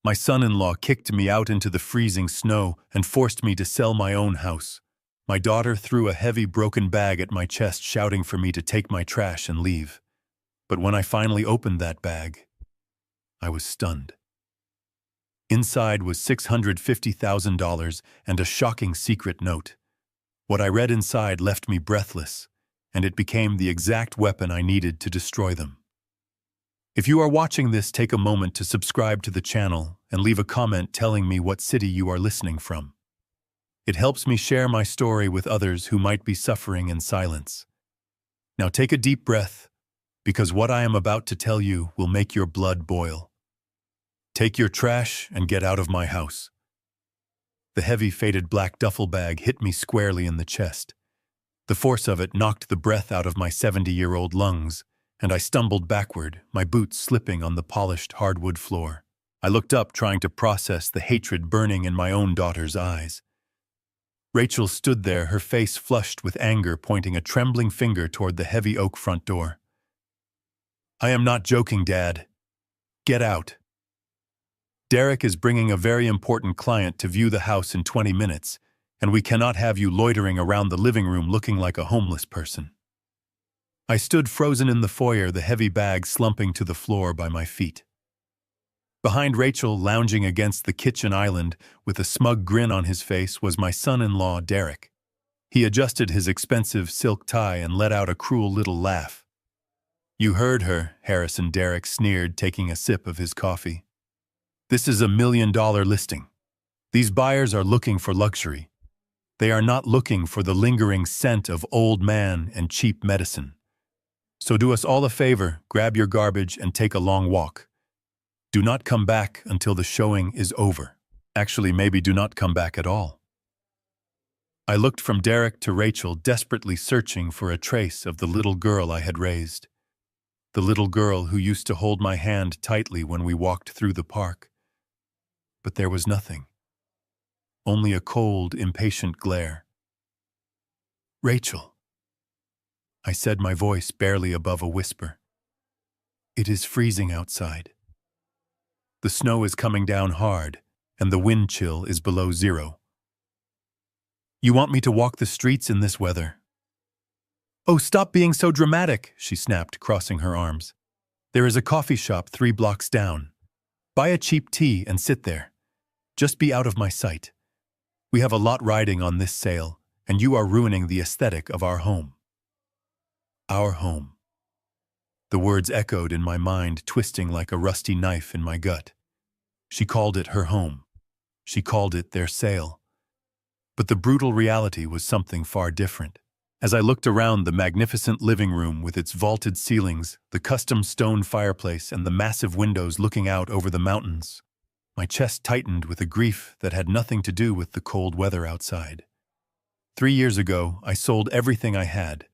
My son-in-law kicked me out into the freezing snow and forced me to sell my own house. My daughter threw a heavy broken bag at my chest, shouting for me to take my trash and leave. But when I finally opened that bag, I was stunned. Inside was $650,000 and a shocking secret note. What I read inside left me breathless, and it became the exact weapon I needed to destroy them. If you are watching this, take a moment to subscribe to the channel and leave a comment telling me what city you are listening from. It helps me share my story with others who might be suffering in silence. Now take a deep breath, because what I am about to tell you will make your blood boil. Take your trash and get out of my house. The heavy, faded black duffel bag hit me squarely in the chest. The force of it knocked the breath out of my 70-year-old lungs, and I stumbled backward, my boots slipping on the polished hardwood floor. I looked up, trying to process the hatred burning in my own daughter's eyes. Rachel stood there, her face flushed with anger, pointing a trembling finger toward the heavy oak front door. "I am not joking, Dad. Get out. Derek is bringing a very important client to view the house in 20 minutes, and we cannot have you loitering around the living room looking like a homeless person." I stood frozen in the foyer, the heavy bag slumping to the floor by my feet. Behind Rachel, lounging against the kitchen island with a smug grin on his face, was my son-in-law, Derek. He adjusted his expensive silk tie and let out a cruel little laugh. "You heard her," Harrison Derek sneered, taking a sip of his coffee. "This is $1 million listing. These buyers are looking for luxury. They are not looking for the lingering scent of old man and cheap medicine. So do us all a favor, grab your garbage and take a long walk. Do not come back until the showing is over. Actually, maybe do not come back at all." I looked from Derek to Rachel, desperately searching for a trace of the little girl I had raised. The little girl who used to hold my hand tightly when we walked through the park. But there was nothing. Only a cold, impatient glare. "Rachel," I said, my voice barely above a whisper. "It is freezing outside. The snow is coming down hard, and the wind chill is below zero. You want me to walk the streets in this weather?" "Oh, stop being so dramatic," she snapped, crossing her arms. "There is a coffee shop 3 blocks down. Buy a cheap tea and sit there. Just be out of my sight. We have a lot riding on this sale, and you are ruining the aesthetic of our home." Our home. The words echoed in my mind, twisting like a rusty knife in my gut. She called it her home. She called it their sale. But the brutal reality was something far different. As I looked around the magnificent living room with its vaulted ceilings, the custom stone fireplace, and the massive windows looking out over the mountains, my chest tightened with a grief that had nothing to do with the cold weather outside. 3 years ago, I sold everything I had.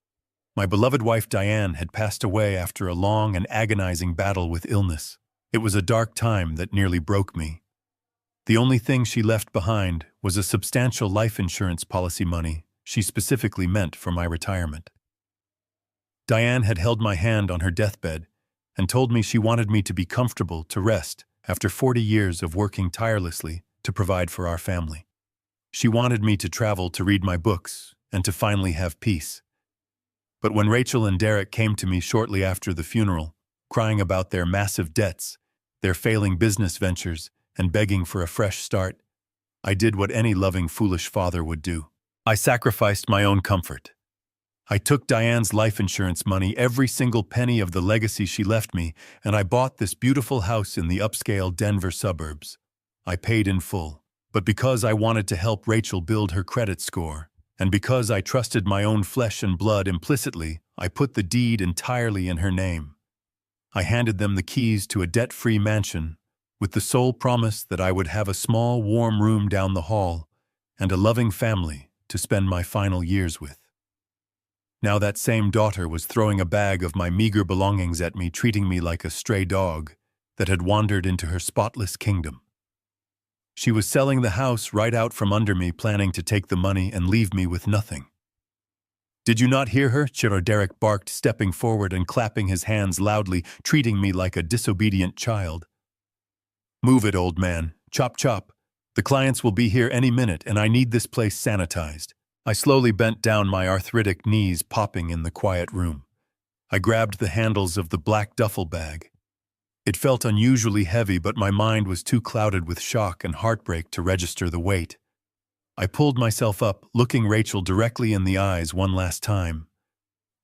My beloved wife Diane had passed away after a long and agonizing battle with illness. It was a dark time that nearly broke me. The only thing she left behind was a substantial life insurance policy money she specifically meant for my retirement. Diane had held my hand on her deathbed and told me she wanted me to be comfortable, to rest, after 40 years of working tirelessly to provide for our family. She wanted me to travel, to read my books, and to finally have peace. But when Rachel and Derek came to me shortly after the funeral, crying about their massive debts, their failing business ventures, and begging for a fresh start, I did what any loving, foolish father would do. I sacrificed my own comfort. I took Diane's life insurance money, every single penny of the legacy she left me, and I bought this beautiful house in the upscale Denver suburbs. I paid in full, but because I wanted to help Rachel build her credit score, and because I trusted my own flesh and blood implicitly, I put the deed entirely in her name. I handed them the keys to a debt-free mansion, with the sole promise that I would have a small, warm room down the hall and a loving family to spend my final years with. Now that same daughter was throwing a bag of my meager belongings at me, treating me like a stray dog that had wandered into her spotless kingdom. She was selling the house right out from under me, planning to take the money and leave me with nothing. "Did you not hear her?" Chiro Derek barked, stepping forward and clapping his hands loudly, treating me like a disobedient child. Move it, old man. Chop chop. The clients will be here any minute and I need this place sanitized. I slowly bent down, my arthritic knees popping in the quiet room. I grabbed the handles of the black duffel bag. It felt unusually heavy, but my mind was too clouded with shock and heartbreak to register the weight. I pulled myself up, looking Rachel directly in the eyes one last time.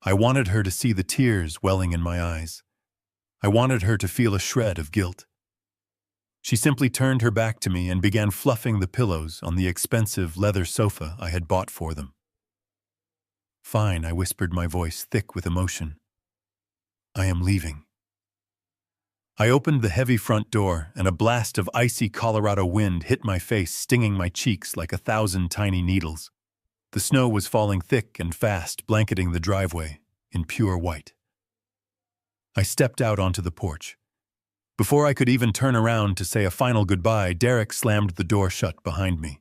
I wanted her to see the tears welling in my eyes. I wanted her to feel a shred of guilt. She simply turned her back to me and began fluffing the pillows on the expensive leather sofa I had bought for them. "Fine," I whispered, my voice thick with emotion. "I am leaving." I opened the heavy front door, and a blast of icy Colorado wind hit my face, stinging my cheeks like 1,000 tiny needles. The snow was falling thick and fast, blanketing the driveway in pure white. I stepped out onto the porch. Before I could even turn around to say a final goodbye, Derek slammed the door shut behind me.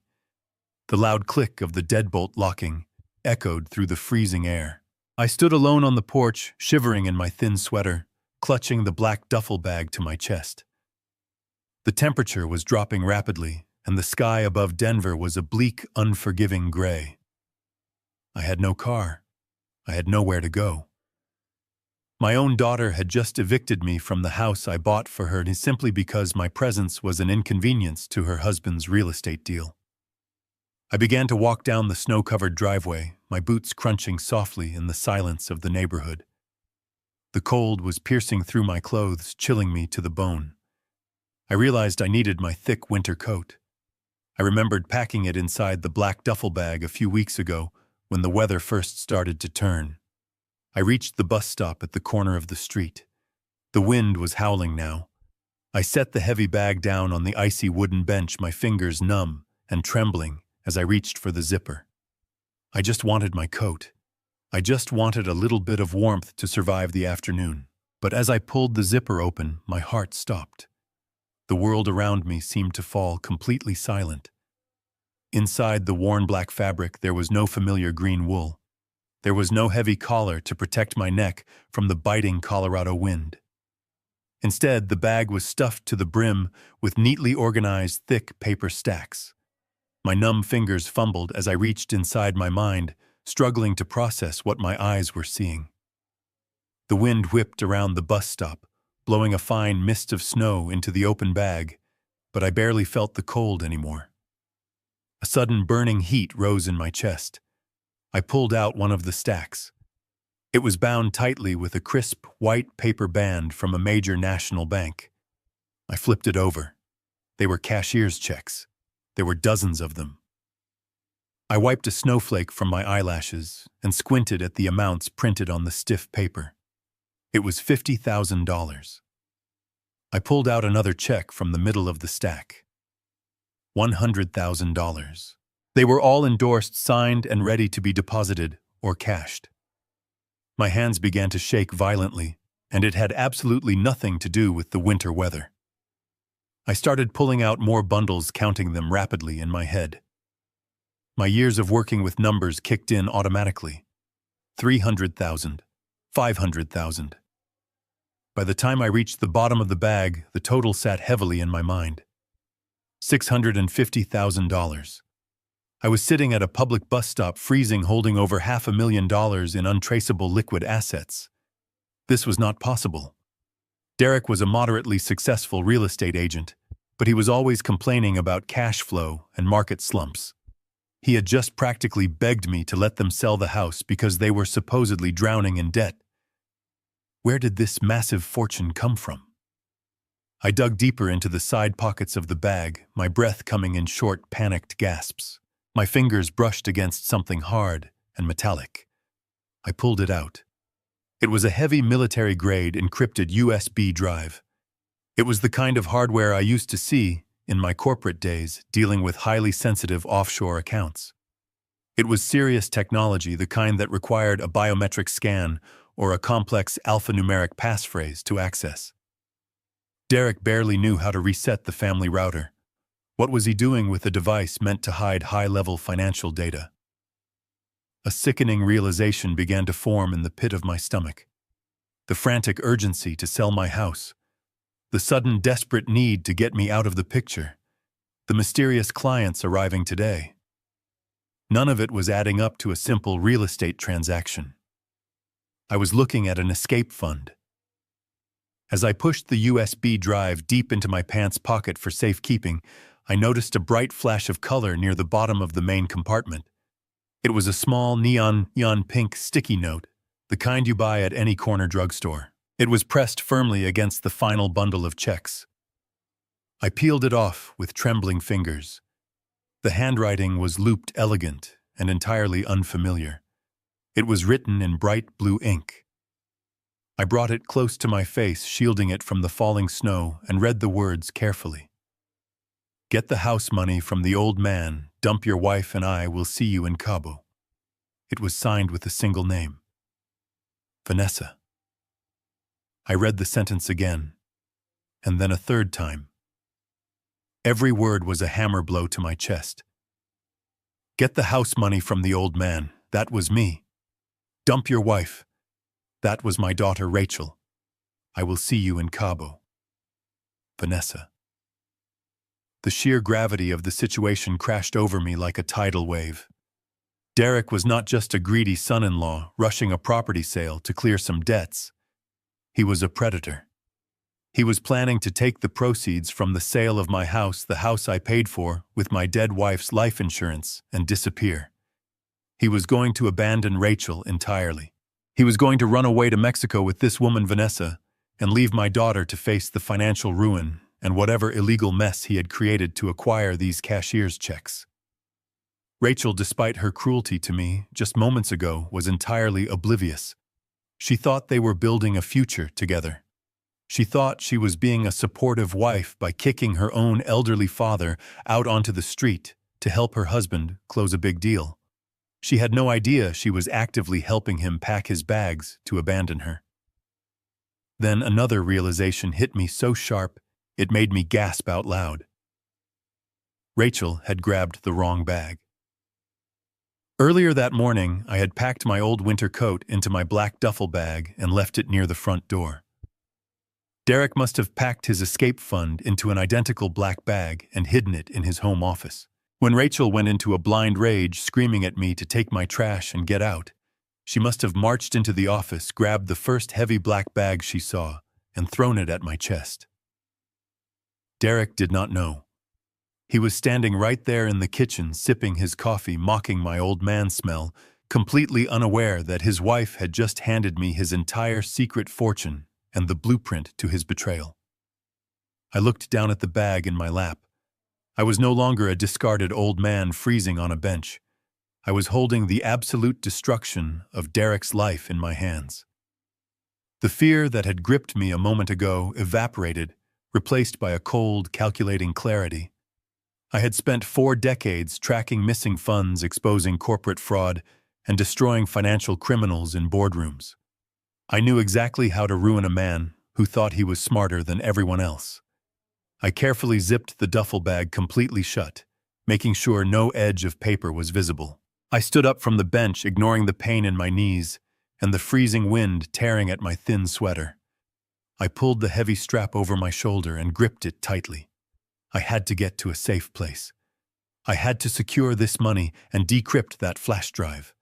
The loud click of the deadbolt locking echoed through the freezing air. I stood alone on the porch, shivering in my thin sweater, clutching the black duffel bag to my chest. The temperature was dropping rapidly, and the sky above Denver was a bleak, unforgiving gray. I had no car. I had nowhere to go. My own daughter had just evicted me from the house I bought for her simply because my presence was an inconvenience to her husband's real estate deal. I began to walk down the snow-covered driveway, my boots crunching softly in the silence of the neighborhood. The cold was piercing through my clothes, chilling me to the bone. I realized I needed my thick winter coat. I remembered packing it inside the black duffel bag a few weeks ago when the weather first started to turn. I reached the bus stop at the corner of the street. The wind was howling now. I set the heavy bag down on the icy wooden bench, my fingers numb and trembling as I reached for the zipper. I just wanted my coat. I just wanted a little bit of warmth to survive the afternoon. But as I pulled the zipper open, my heart stopped. The world around me seemed to fall completely silent. Inside the worn black fabric, there was no familiar green wool. There was no heavy collar to protect my neck from the biting Colorado wind. Instead, the bag was stuffed to the brim with neatly organized, thick paper stacks. My numb fingers fumbled as I reached inside my mind, struggling to process what my eyes were seeing. The wind whipped around the bus stop, blowing a fine mist of snow into the open bag, but I barely felt the cold anymore. A sudden burning heat rose in my chest. I pulled out one of the stacks. It was bound tightly with a crisp, white paper band from a major national bank. I flipped it over. They were cashier's checks. There were dozens of them. I wiped a snowflake from my eyelashes and squinted at the amounts printed on the stiff paper. It was $50,000. I pulled out another check from the middle of the stack. $100,000. They were all endorsed, signed, and ready to be deposited or cashed. My hands began to shake violently, and it had absolutely nothing to do with the winter weather. I started pulling out more bundles, counting them rapidly in my head. My years of working with numbers kicked in automatically. 300,000, 500,000. By the time I reached the bottom of the bag, the total sat heavily in my mind. $650,000. I was sitting at a public bus stop, freezing, holding over $500,000 in untraceable liquid assets. This was not possible. Derek was a moderately successful real estate agent, but he was always complaining about cash flow and market slumps. He had just practically begged me to let them sell the house because they were supposedly drowning in debt. Where did this massive fortune come from? I dug deeper into the side pockets of the bag, my breath coming in short, panicked gasps. My fingers brushed against something hard and metallic. I pulled it out. It was a heavy military-grade encrypted USB drive. It was the kind of hardware I used to see in my corporate days dealing with highly sensitive offshore accounts. It was serious technology, the kind that required a biometric scan or a complex alphanumeric passphrase to access. Derek barely knew how to reset the family router. What was he doing with a device meant to hide high-level financial data? A sickening realization began to form in the pit of my stomach. The frantic urgency to sell my house. the sudden desperate need to get me out of the picture, the mysterious clients arriving today. None of it was adding up to a simple real estate transaction. I was looking at an escape fund. As I pushed the USB drive deep into my pants pocket for safekeeping, I noticed a bright flash of color near the bottom of the main compartment. It was a small neon pink sticky note, the kind you buy at any corner drugstore. It was pressed firmly against the final bundle of checks. I peeled it off with trembling fingers. The handwriting was looped elegant and entirely unfamiliar. It was written in bright blue ink. I brought it close to my face, shielding it from the falling snow, and read the words carefully. Get the house money from the old man, dump your wife, and I will see you in Cabo. It was signed with a single name. Vanessa. I read the sentence again, and then a third time. Every word was a hammer blow to my chest. Get the house money from the old man, that was me. Dump your wife, that was my daughter Rachel. I will see you in Cabo. Vanessa. The sheer gravity of the situation crashed over me like a tidal wave. Derek was not just a greedy son-in-law rushing a property sale to clear some debts. He was a predator. He was planning to take the proceeds from the sale of my house, the house I paid for, with my dead wife's life insurance, and disappear. He was going to abandon Rachel entirely. He was going to run away to Mexico with this woman, Vanessa, and leave my daughter to face the financial ruin and whatever illegal mess he had created to acquire these cashier's checks. Rachel, despite her cruelty to me just moments ago, was entirely oblivious. She thought they were building a future together. She thought she was being a supportive wife by kicking her own elderly father out onto the street to help her husband close a big deal. She had no idea she was actively helping him pack his bags to abandon her. Then another realization hit me so sharp it made me gasp out loud. Rachel had grabbed the wrong bag. Earlier that morning, I had packed my old winter coat into my black duffel bag and left it near the front door. Derek must have packed his escape fund into an identical black bag and hidden it in his home office. When Rachel went into a blind rage, screaming at me to take my trash and get out, she must have marched into the office, grabbed the first heavy black bag she saw, and thrown it at my chest. Derek did not know. He was standing right there in the kitchen, sipping his coffee, mocking my old man smell, completely unaware that his wife had just handed me his entire secret fortune and the blueprint to his betrayal. I looked down at the bag in my lap. I was no longer a discarded old man freezing on a bench. I was holding the absolute destruction of Derek's life in my hands. The fear that had gripped me a moment ago evaporated, replaced by a cold, calculating clarity. I had spent 4 decades tracking missing funds, exposing corporate fraud, and destroying financial criminals in boardrooms. I knew exactly how to ruin a man who thought he was smarter than everyone else. I carefully zipped the duffel bag completely shut, making sure no edge of paper was visible. I stood up from the bench, ignoring the pain in my knees and the freezing wind tearing at my thin sweater. I pulled the heavy strap over my shoulder and gripped it tightly. I had to get to a safe place. I had to secure this money and decrypt that flash drive.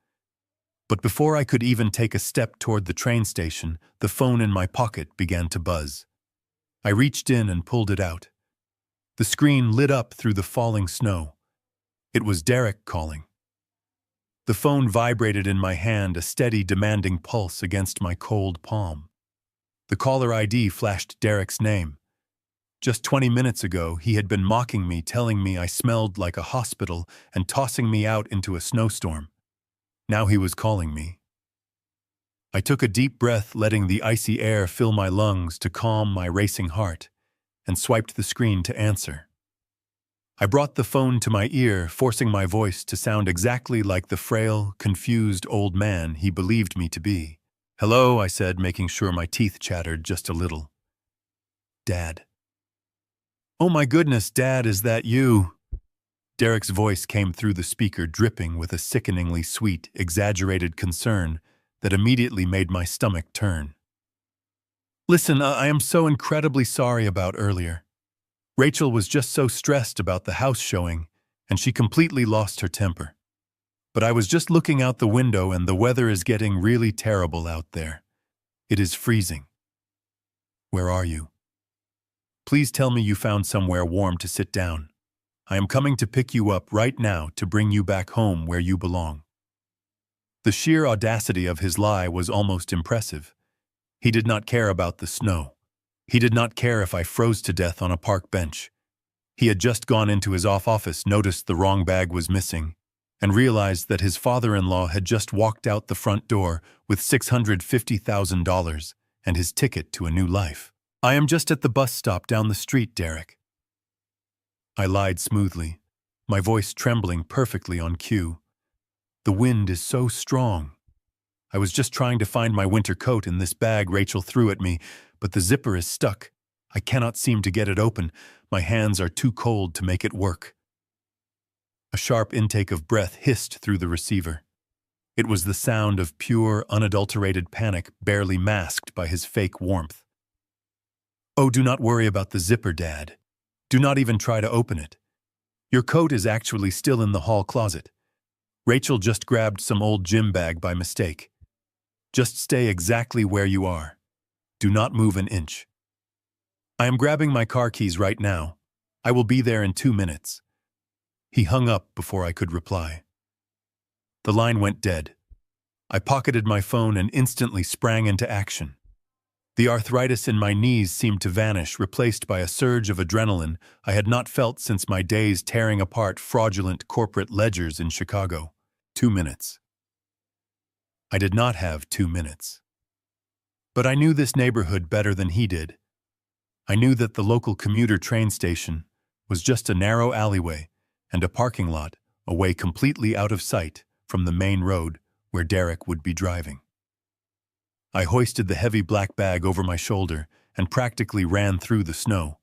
But before I could even take a step toward the train station, the phone in my pocket began to buzz. I reached in and pulled it out. The screen lit up through the falling snow. It was Derek calling. The phone vibrated in my hand, a steady, demanding pulse against my cold palm. The caller ID flashed Derek's name. Just 20 minutes ago, he had been mocking me, telling me I smelled like a hospital and tossing me out into a snowstorm. Now he was calling me. I took a deep breath, letting the icy air fill my lungs to calm my racing heart, and swiped the screen to answer. I brought the phone to my ear, forcing my voice to sound exactly like the frail, confused old man he believed me to be. "Hello," I said, making sure my teeth chattered just a little. "Dad." "Oh my goodness, Dad, is that you?" Derek's voice came through the speaker, dripping with a sickeningly sweet, exaggerated concern that immediately made my stomach turn. Listen, I am so incredibly sorry about earlier. Rachel was just so stressed about the house showing, and she completely lost her temper. But I was just looking out the window and the weather is getting really terrible out there. It is freezing. Where are you? Please tell me you found somewhere warm to sit down. I am coming to pick you up right now to bring you back home where you belong. The sheer audacity of his lie was almost impressive. He did not care about the snow. He did not care if I froze to death on a park bench. He had just gone into his office, noticed the wrong bag was missing, and realized that his father-in-law had just walked out the front door with $650,000 and his ticket to a new life. I am just at the bus stop down the street, Derek. I lied smoothly, my voice trembling perfectly on cue. The wind is so strong. I was just trying to find my winter coat in this bag Rachel threw at me, but the zipper is stuck. I cannot seem to get it open. My hands are too cold to make it work. A sharp intake of breath hissed through the receiver. It was the sound of pure, unadulterated panic, barely masked by his fake warmth. Oh, do not worry about the zipper, Dad. Do not even try to open it. Your coat is actually still in the hall closet. Rachel just grabbed some old gym bag by mistake. Just stay exactly where you are. Do not move an inch. I am grabbing my car keys right now. I will be there in 2 minutes. He hung up before I could reply. The line went dead. I pocketed my phone and instantly sprang into action. The arthritis in my knees seemed to vanish, replaced by a surge of adrenaline I had not felt since my days tearing apart fraudulent corporate ledgers in Chicago. 2 minutes. I did not have 2 minutes. But I knew this neighborhood better than he did. I knew that the local commuter train station was just a narrow alleyway and a parking lot away completely out of sight from the main road where Derek would be driving. I hoisted the heavy black bag over my shoulder and practically ran through the snow.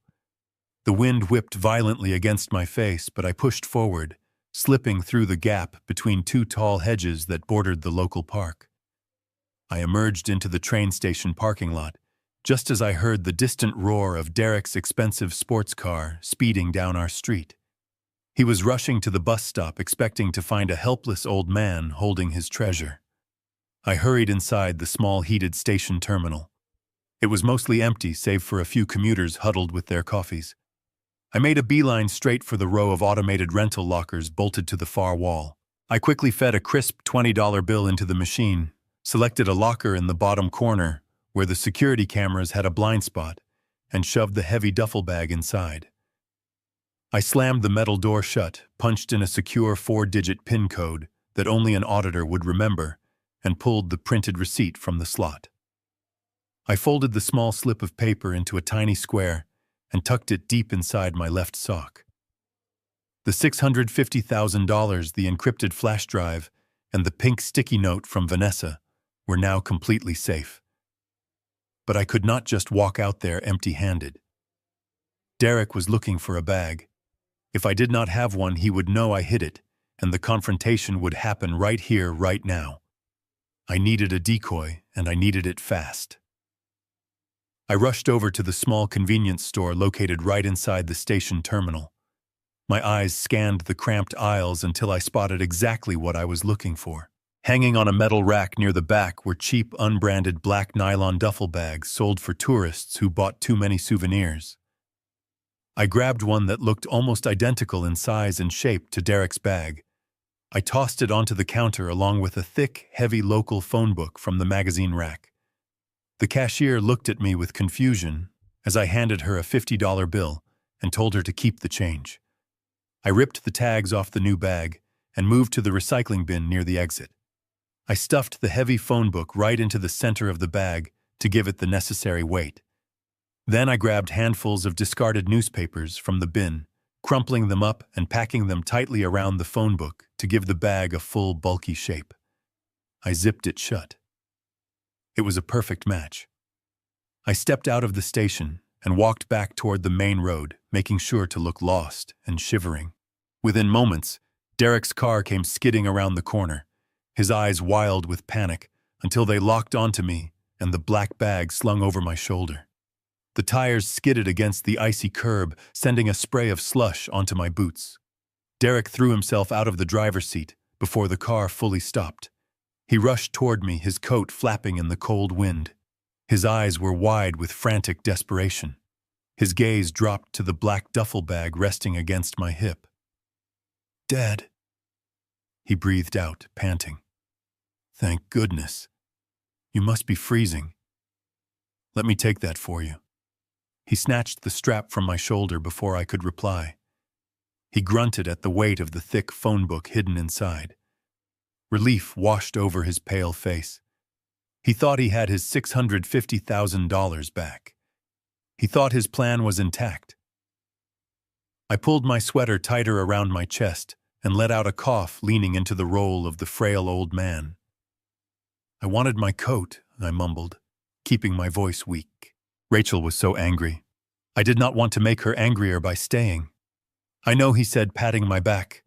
The wind whipped violently against my face, but I pushed forward, slipping through the gap between 2 tall hedges that bordered the local park. I emerged into the train station parking lot, just as I heard the distant roar of Derek's expensive sports car speeding down our street. He was rushing to the bus stop, expecting to find a helpless old man holding his treasure. I hurried inside the small heated station terminal. It was mostly empty, save for a few commuters huddled with their coffees. I made a beeline straight for the row of automated rental lockers bolted to the far wall. I quickly fed a crisp $20 bill into the machine, selected a locker in the bottom corner where the security cameras had a blind spot, and shoved the heavy duffel bag inside. I slammed the metal door shut, punched in a secure 4-digit PIN code that only an auditor would remember, and pulled the printed receipt from the slot. I folded the small slip of paper into a tiny square and tucked it deep inside my left sock. The $650,000, the encrypted flash drive, and the pink sticky note from Vanessa were now completely safe. But I could not just walk out there empty-handed. Derek was looking for a bag. If I did not have one, he would know I hid it, and the confrontation would happen right here, right now. I needed a decoy, and I needed it fast. I rushed over to the small convenience store located right inside the station terminal. My eyes scanned the cramped aisles until I spotted exactly what I was looking for. Hanging on a metal rack near the back were cheap, unbranded black nylon duffel bags sold for tourists who bought too many souvenirs. I grabbed one that looked almost identical in size and shape to Derek's bag. I tossed it onto the counter along with a thick, heavy local phone book from the magazine rack. The cashier looked at me with confusion as I handed her a $50 bill and told her to keep the change. I ripped the tags off the new bag and moved to the recycling bin near the exit. I stuffed the heavy phone book right into the center of the bag to give it the necessary weight. Then I grabbed handfuls of discarded newspapers from the bin, crumpling them up and packing them tightly around the phone book to give the bag a full, bulky shape. I zipped it shut. It was a perfect match. I stepped out of the station and walked back toward the main road, making sure to look lost and shivering. Within moments, Derek's car came skidding around the corner, his eyes wild with panic, until they locked onto me and the black bag slung over my shoulder. The tires skidded against the icy curb, sending a spray of slush onto my boots. Derek threw himself out of the driver's seat before the car fully stopped. He rushed toward me, his coat flapping in the cold wind. His eyes were wide with frantic desperation. His gaze dropped to the black duffel bag resting against my hip. "Dad," he breathed out, panting. "Thank goodness. You must be freezing. Let me take that for you." He snatched the strap from my shoulder before I could reply. He grunted at the weight of the thick phone book hidden inside. Relief washed over his pale face. He thought he had his $650,000 back. He thought his plan was intact. I pulled my sweater tighter around my chest and let out a cough, leaning into the role of the frail old man. "I wanted my coat," I mumbled, keeping my voice weak. Rachel was so angry. I did not want to make her angrier by staying. "I know," he said, patting my back.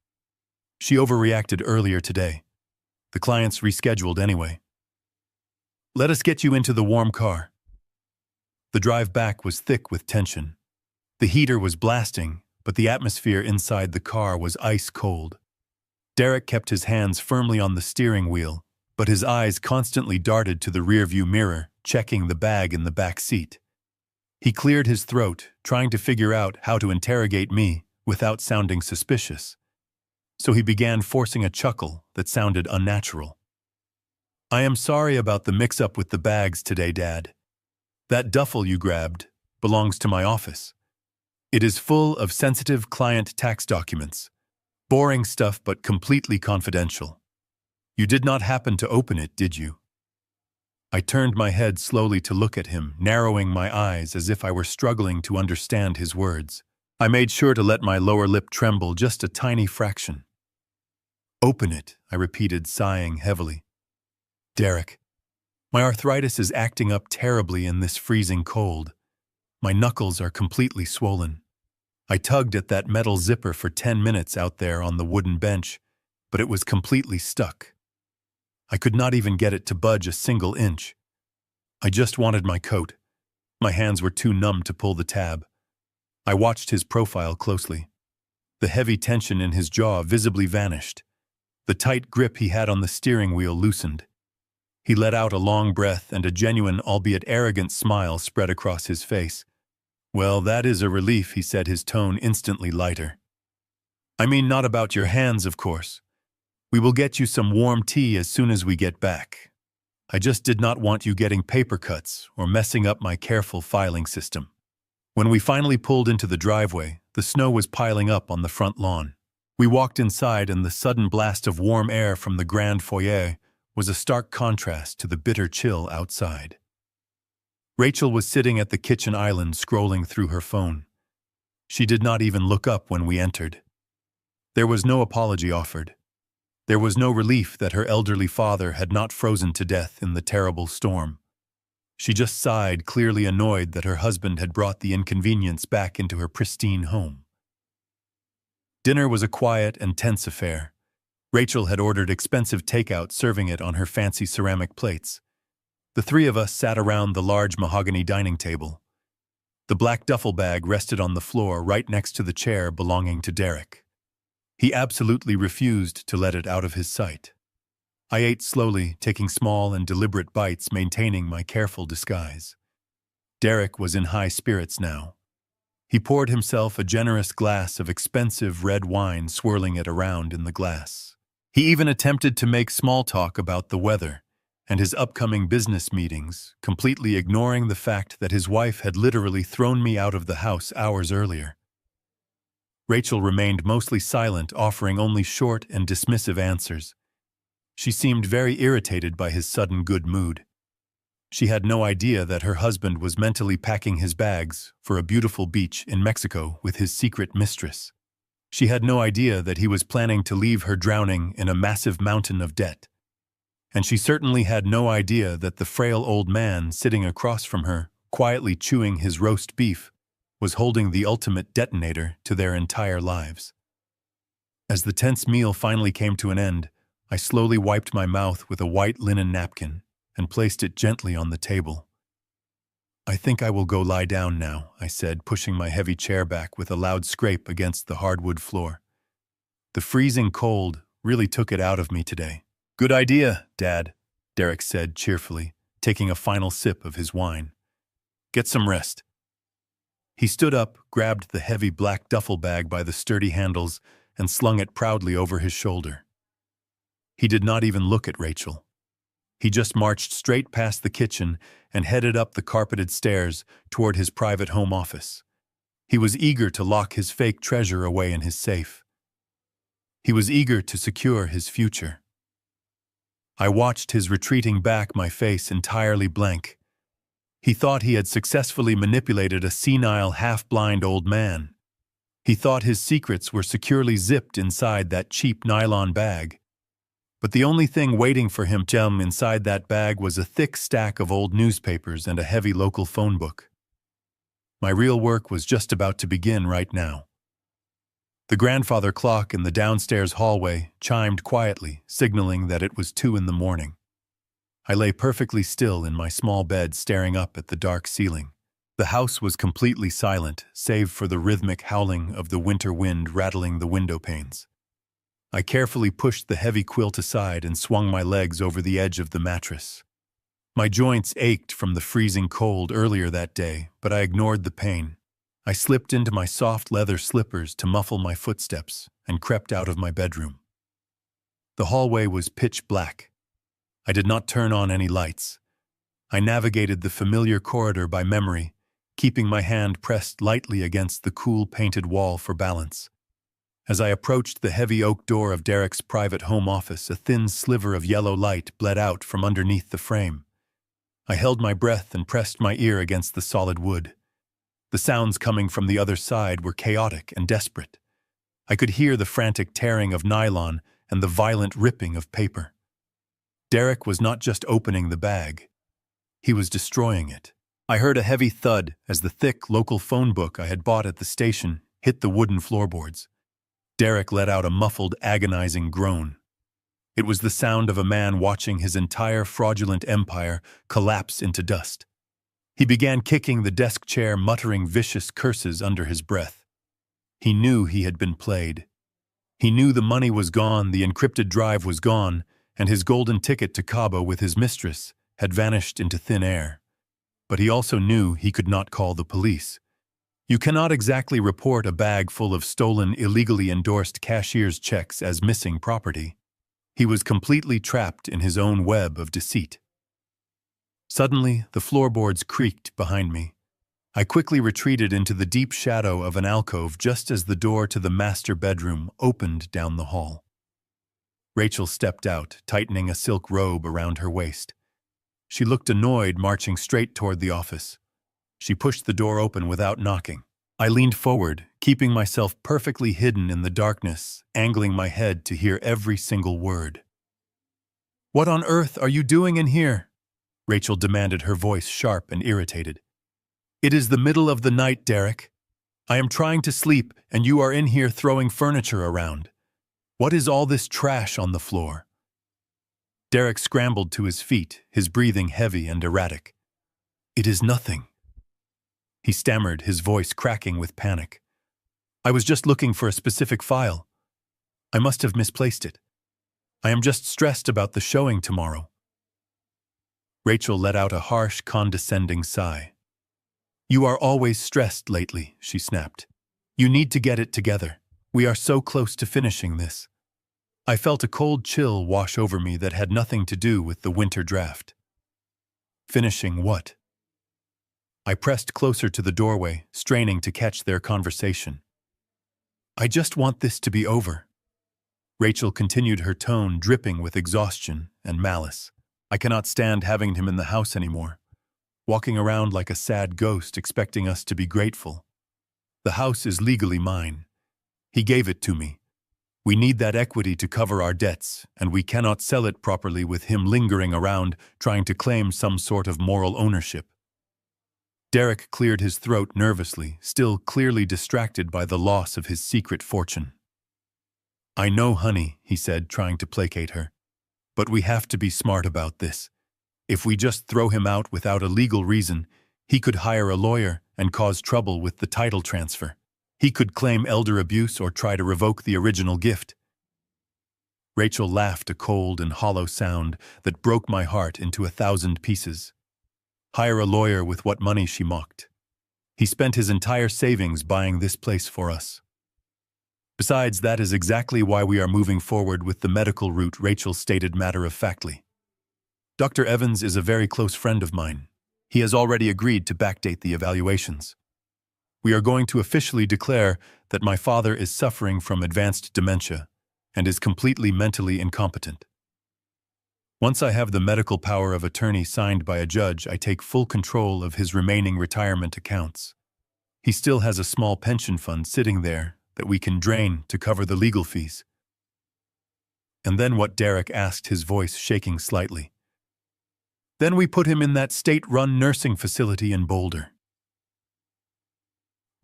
"She overreacted earlier today. The client's rescheduled anyway. Let us get you into the warm car." The drive back was thick with tension. The heater was blasting, but the atmosphere inside the car was ice cold. Derek kept his hands firmly on the steering wheel, but his eyes constantly darted to the rearview mirror, checking the bag in the back seat. He cleared his throat, trying to figure out how to interrogate me without sounding suspicious. So he began forcing a chuckle that sounded unnatural. "I am sorry about the mix-up with the bags today, Dad. That duffel you grabbed belongs to my office. It is full of sensitive client tax documents. Boring stuff but completely confidential. You did not happen to open it, did you?" I turned my head slowly to look at him, narrowing my eyes as if I were struggling to understand his words. I made sure to let my lower lip tremble just a tiny fraction. "Open it," I repeated, sighing heavily. "Derek, my arthritis is acting up terribly in this freezing cold. My knuckles are completely swollen. I tugged at that metal zipper for 10 minutes out there on the wooden bench, but it was completely stuck. I could not even get it to budge a single inch. I just wanted my coat. My hands were too numb to pull the tab." I watched his profile closely. The heavy tension in his jaw visibly vanished. The tight grip he had on the steering wheel loosened. He let out a long breath, and a genuine, albeit arrogant, smile spread across his face. "Well, that is a relief," he said, his tone instantly lighter. "I mean, not about your hands, of course. We will get you some warm tea as soon as we get back. I just did not want you getting paper cuts or messing up my careful filing system." When we finally pulled into the driveway, the snow was piling up on the front lawn. We walked inside, and the sudden blast of warm air from the grand foyer was a stark contrast to the bitter chill outside. Rachel was sitting at the kitchen island scrolling through her phone. She did not even look up when we entered. There was no apology offered. There was no relief that her elderly father had not frozen to death in the terrible storm. She just sighed, clearly annoyed that her husband had brought the inconvenience back into her pristine home. Dinner was a quiet and tense affair. Rachel had ordered expensive takeout, serving it on her fancy ceramic plates. The three of us sat around the large mahogany dining table. The black duffel bag rested on the floor right next to the chair belonging to Derek. He absolutely refused to let it out of his sight. I ate slowly, taking small and deliberate bites, maintaining my careful disguise. Derek was in high spirits now. He poured himself a generous glass of expensive red wine, swirling it around in the glass. He even attempted to make small talk about the weather and his upcoming business meetings, completely ignoring the fact that his wife had literally thrown me out of the house hours earlier. Rachel remained mostly silent, offering only short and dismissive answers. She seemed very irritated by his sudden good mood. She had no idea that her husband was mentally packing his bags for a beautiful beach in Mexico with his secret mistress. She had no idea that he was planning to leave her drowning in a massive mountain of debt. And she certainly had no idea that the frail old man sitting across from her, quietly chewing his roast beef, was holding the ultimate detonator to their entire lives. As the tense meal finally came to an end, I slowly wiped my mouth with a white linen napkin. and placed it gently on the table. "I think I will go lie down now," I said, pushing my heavy chair back with a loud scrape against the hardwood floor. The freezing cold really took it out of me today. "Good idea, Dad," Derek said cheerfully, taking a final sip of his wine. "Get some rest." He stood up, grabbed the heavy black duffel bag by the sturdy handles, and slung it proudly over his shoulder. He did not even look at Rachel. He just marched straight past the kitchen and headed up the carpeted stairs toward his private home office. He was eager to lock his fake treasure away in his safe. He was eager to secure his future. I watched his retreating back, my face entirely blank. He thought he had successfully manipulated a senile, half-blind old man. He thought his secrets were securely zipped inside that cheap nylon bag. But the only thing waiting for him inside that bag was a thick stack of old newspapers and a heavy local phone book. My real work was just about to begin right now. The grandfather clock in the downstairs hallway chimed quietly, signaling that it was 2 a.m. I lay perfectly still in my small bed, staring up at the dark ceiling. The house was completely silent, save for the rhythmic howling of the winter wind rattling the window panes. I carefully pushed the heavy quilt aside and swung my legs over the edge of the mattress. My joints ached from the freezing cold earlier that day, but I ignored the pain. I slipped into my soft leather slippers to muffle my footsteps and crept out of my bedroom. The hallway was pitch black. I did not turn on any lights. I navigated the familiar corridor by memory, keeping my hand pressed lightly against the cool painted wall for balance. As I approached the heavy oak door of Derek's private home office, a thin sliver of yellow light bled out from underneath the frame. I held my breath and pressed my ear against the solid wood. The sounds coming from the other side were chaotic and desperate. I could hear the frantic tearing of nylon and the violent ripping of paper. Derek was not just opening the bag. He was destroying it. I heard a heavy thud as the thick local phone book I had bought at the station hit the wooden floorboards. Derek let out a muffled, agonizing groan. It was the sound of a man watching his entire fraudulent empire collapse into dust. He began kicking the desk chair, muttering vicious curses under his breath. He knew he had been played. He knew the money was gone, the encrypted drive was gone, and his golden ticket to Cabo with his mistress had vanished into thin air. But he also knew he could not call the police. You cannot exactly report a bag full of stolen, illegally endorsed cashier's checks as missing property. He was completely trapped in his own web of deceit. Suddenly, the floorboards creaked behind me. I quickly retreated into the deep shadow of an alcove just as the door to the master bedroom opened down the hall. Rachel stepped out, tightening a silk robe around her waist. She looked annoyed, marching straight toward the office. She pushed the door open without knocking. I leaned forward, keeping myself perfectly hidden in the darkness, angling my head to hear every single word. "What on earth are you doing in here?" Rachel demanded, her voice sharp and irritated. "It is the middle of the night, Derek. I am trying to sleep, and you are in here throwing furniture around. What is all this trash on the floor?" Derek scrambled to his feet, his breathing heavy and erratic. "It is nothing," he stammered, his voice cracking with panic. "I was just looking for a specific file. I must have misplaced it. I am just stressed about the showing tomorrow." Rachel let out a harsh, condescending sigh. "You are always stressed lately," she snapped. "You need to get it together. We are so close to finishing this." I felt a cold chill wash over me that had nothing to do with the winter draft. Finishing what? I pressed closer to the doorway, straining to catch their conversation. "I just want this to be over." Rachel continued, her tone dripping with exhaustion and malice. "I cannot stand having him in the house anymore, walking around like a sad ghost expecting us to be grateful. The house is legally mine. He gave it to me. We need that equity to cover our debts, and we cannot sell it properly with him lingering around trying to claim some sort of moral ownership." Derek cleared his throat nervously, still clearly distracted by the loss of his secret fortune. "I know, honey," he said, trying to placate her. "But we have to be smart about this. If we just throw him out without a legal reason, he could hire a lawyer and cause trouble with the title transfer. He could claim elder abuse or try to revoke the original gift. Rachel laughed a cold and hollow sound that broke my heart into 1,000 pieces. Hire a lawyer with what money, she mocked. He spent his entire savings buying this place for us. Besides, that is exactly why we are moving forward with the medical route, Rachel stated matter-of-factly. Dr. Evans is a very close friend of mine. He has already agreed to backdate the evaluations. We are going to officially declare that my father is suffering from advanced dementia and is completely mentally incompetent. Once I have the medical power of attorney signed by a judge, I take full control of his remaining retirement accounts. He still has a small pension fund sitting there that we can drain to cover the legal fees. And then what? Derek asked, his voice shaking slightly. Then we put him in that state-run nursing facility in Boulder.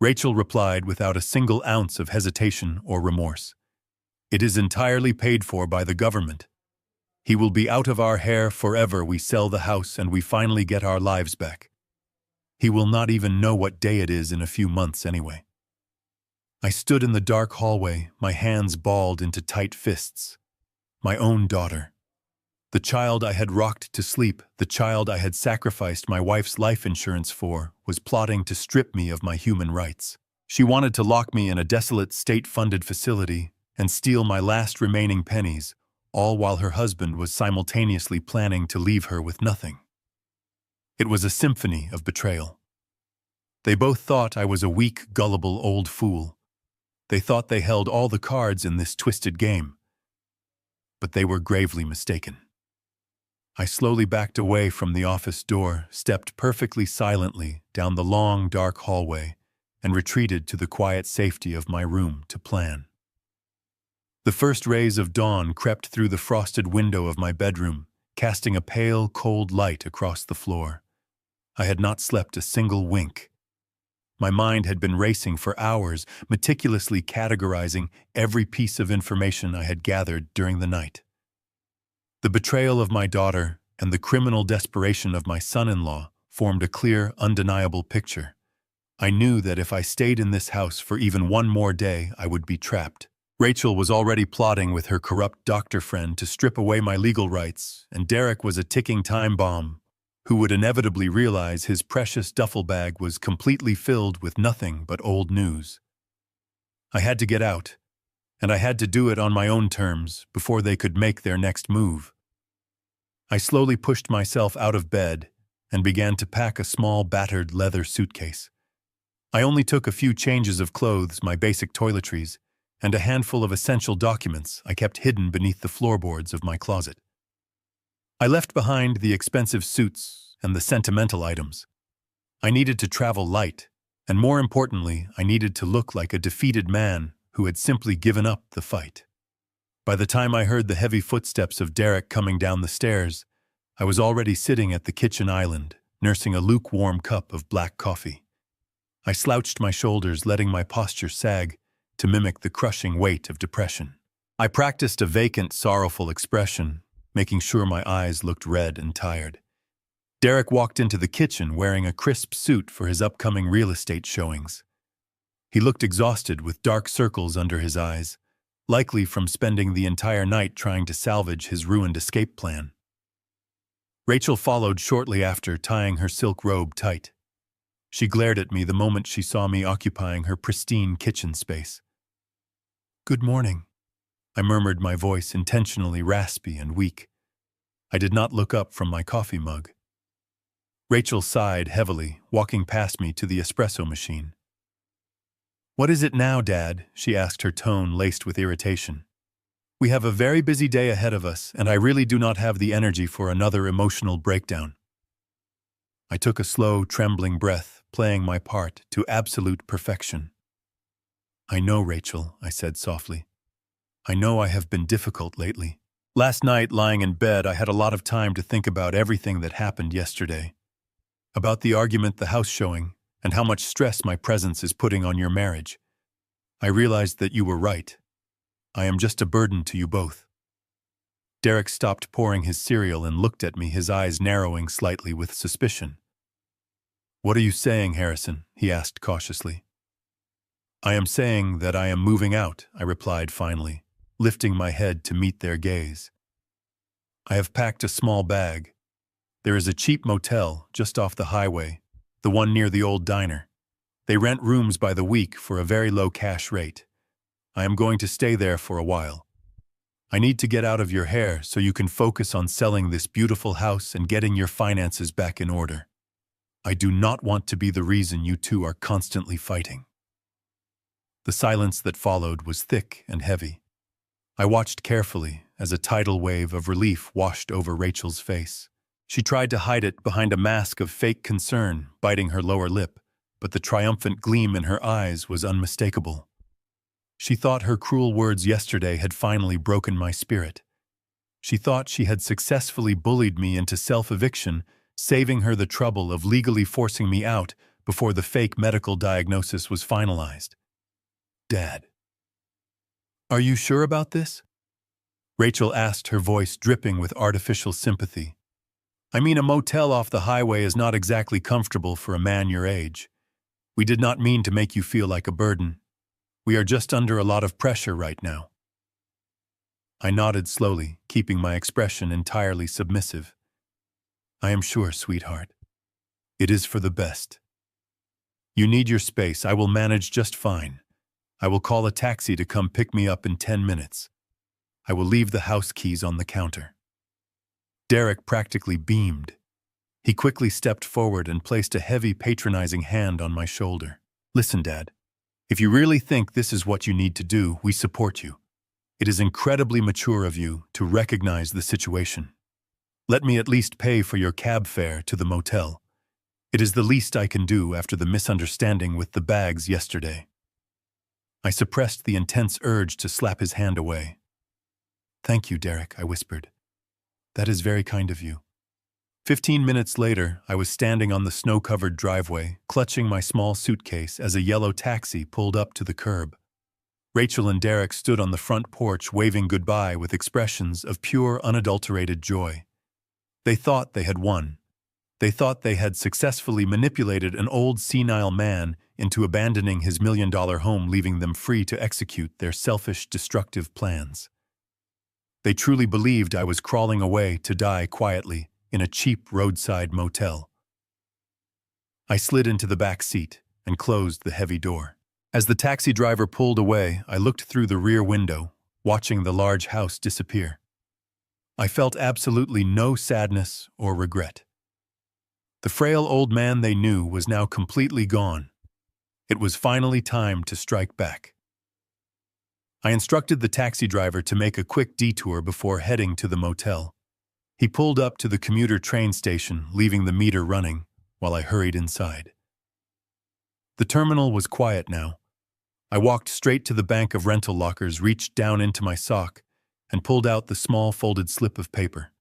Rachel replied without a single ounce of hesitation or remorse. It is entirely paid for by the government. He will be out of our hair forever. We sell the house and we finally get our lives back. He will not even know what day it is in a few months anyway. I stood in the dark hallway, my hands balled into tight fists. My own daughter. The child I had rocked to sleep, the child I had sacrificed my wife's life insurance for, was plotting to strip me of my human rights. She wanted to lock me in a desolate state-funded facility and steal my last remaining pennies, all while her husband was simultaneously planning to leave her with nothing. It was a symphony of betrayal. They both thought I was a weak, gullible old fool. They thought they held all the cards in this twisted game. But they were gravely mistaken. I slowly backed away from the office door, stepped perfectly silently down the long, dark hallway, and retreated to the quiet safety of my room to plan. The first rays of dawn crept through the frosted window of my bedroom, casting a pale, cold light across the floor. I had not slept a single wink. My mind had been racing for hours, meticulously categorizing every piece of information I had gathered during the night. The betrayal of my daughter and the criminal desperation of my son-in-law formed a clear, undeniable picture. I knew that if I stayed in this house for even one more day, I would be trapped. Rachel was already plotting with her corrupt doctor friend to strip away my legal rights, and Derek was a ticking time bomb who would inevitably realize his precious duffel bag was completely filled with nothing but old news. I had to get out, and I had to do it on my own terms before they could make their next move. I slowly pushed myself out of bed and began to pack a small, battered leather suitcase. I only took a few changes of clothes, my basic toiletries, and a handful of essential documents I kept hidden beneath the floorboards of my closet. I left behind the expensive suits and the sentimental items. I needed to travel light, and more importantly, I needed to look like a defeated man who had simply given up the fight. By the time I heard the heavy footsteps of Derek coming down the stairs, I was already sitting at the kitchen island, nursing a lukewarm cup of black coffee. I slouched my shoulders, letting my posture sag to mimic the crushing weight of depression. I practiced a vacant, sorrowful expression, making sure my eyes looked red and tired. Derek walked into the kitchen wearing a crisp suit for his upcoming real estate showings. He looked exhausted with dark circles under his eyes, likely from spending the entire night trying to salvage his ruined escape plan. Rachel followed shortly after, tying her silk robe tight. She glared at me the moment she saw me occupying her pristine kitchen space. "Good morning," I murmured, my voice intentionally raspy and weak. I did not look up from my coffee mug. Rachel sighed heavily, walking past me to the espresso machine. "What is it now, Dad?" she asked, her tone laced with irritation. "We have a very busy day ahead of us, and I really do not have the energy for another emotional breakdown." I took a slow, trembling breath, playing my part to absolute perfection. "I know, Rachel," I said softly. "I know I have been difficult lately. Last night, lying in bed, I had a lot of time to think about everything that happened yesterday. About the argument, the house showing, and how much stress my presence is putting on your marriage. I realized that you were right. I am just a burden to you both." Derek stopped pouring his cereal and looked at me, his eyes narrowing slightly with suspicion. "What are you saying, Harrison?" he asked cautiously. "I am saying that I am moving out," I replied finally, lifting my head to meet their gaze. "I have packed a small bag. There is a cheap motel just off the highway, the one near the old diner. They rent rooms by the week for a very low cash rate. I am going to stay there for a while. I need to get out of your hair so you can focus on selling this beautiful house and getting your finances back in order. I do not want to be the reason you two are constantly fighting." The silence that followed was thick and heavy. I watched carefully as a tidal wave of relief washed over Rachel's face. She tried to hide it behind a mask of fake concern, biting her lower lip, but the triumphant gleam in her eyes was unmistakable. She thought her cruel words yesterday had finally broken my spirit. She thought she had successfully bullied me into self-eviction, saving her the trouble of legally forcing me out before the fake medical diagnosis was finalized. "Dad, are you sure about this?" Rachel asked, her voice dripping with artificial sympathy. "I mean, a motel off the highway is not exactly comfortable for a man your age. We did not mean to make you feel like a burden. We are just under a lot of pressure right now." I nodded slowly, keeping my expression entirely submissive. "I am sure, sweetheart. It is for the best. You need your space. I will manage just fine. I will call a taxi to come pick me up in 10 minutes. I will leave the house keys on the counter." Derek practically beamed. He quickly stepped forward and placed a heavy, patronizing hand on my shoulder. "Listen, Dad. If you really think this is what you need to do, we support you. It is incredibly mature of you to recognize the situation. Let me at least pay for your cab fare to the motel. It is the least I can do after the misunderstanding with the bags yesterday." I suppressed the intense urge to slap his hand away. "Thank you, Derek," I whispered. "That is very kind of you." 15 minutes later, I was standing on the snow-covered driveway, clutching my small suitcase as a yellow taxi pulled up to the curb. Rachel and Derek stood on the front porch waving goodbye with expressions of pure, unadulterated joy. They thought they had won. They thought they had successfully manipulated an old senile man into abandoning his million-dollar home, leaving them free to execute their selfish, destructive plans. They truly believed I was crawling away to die quietly in a cheap roadside motel. I slid into the back seat and closed the heavy door. As the taxi driver pulled away, I looked through the rear window, watching the large house disappear. I felt absolutely no sadness or regret. The frail old man they knew was now completely gone. It was finally time to strike back. I instructed the taxi driver to make a quick detour before heading to the motel. He pulled up to the commuter train station, leaving the meter running, while I hurried inside. The terminal was quiet now. I walked straight to the bank of rental lockers, reached down into my sock, and pulled out the small folded slip of paper.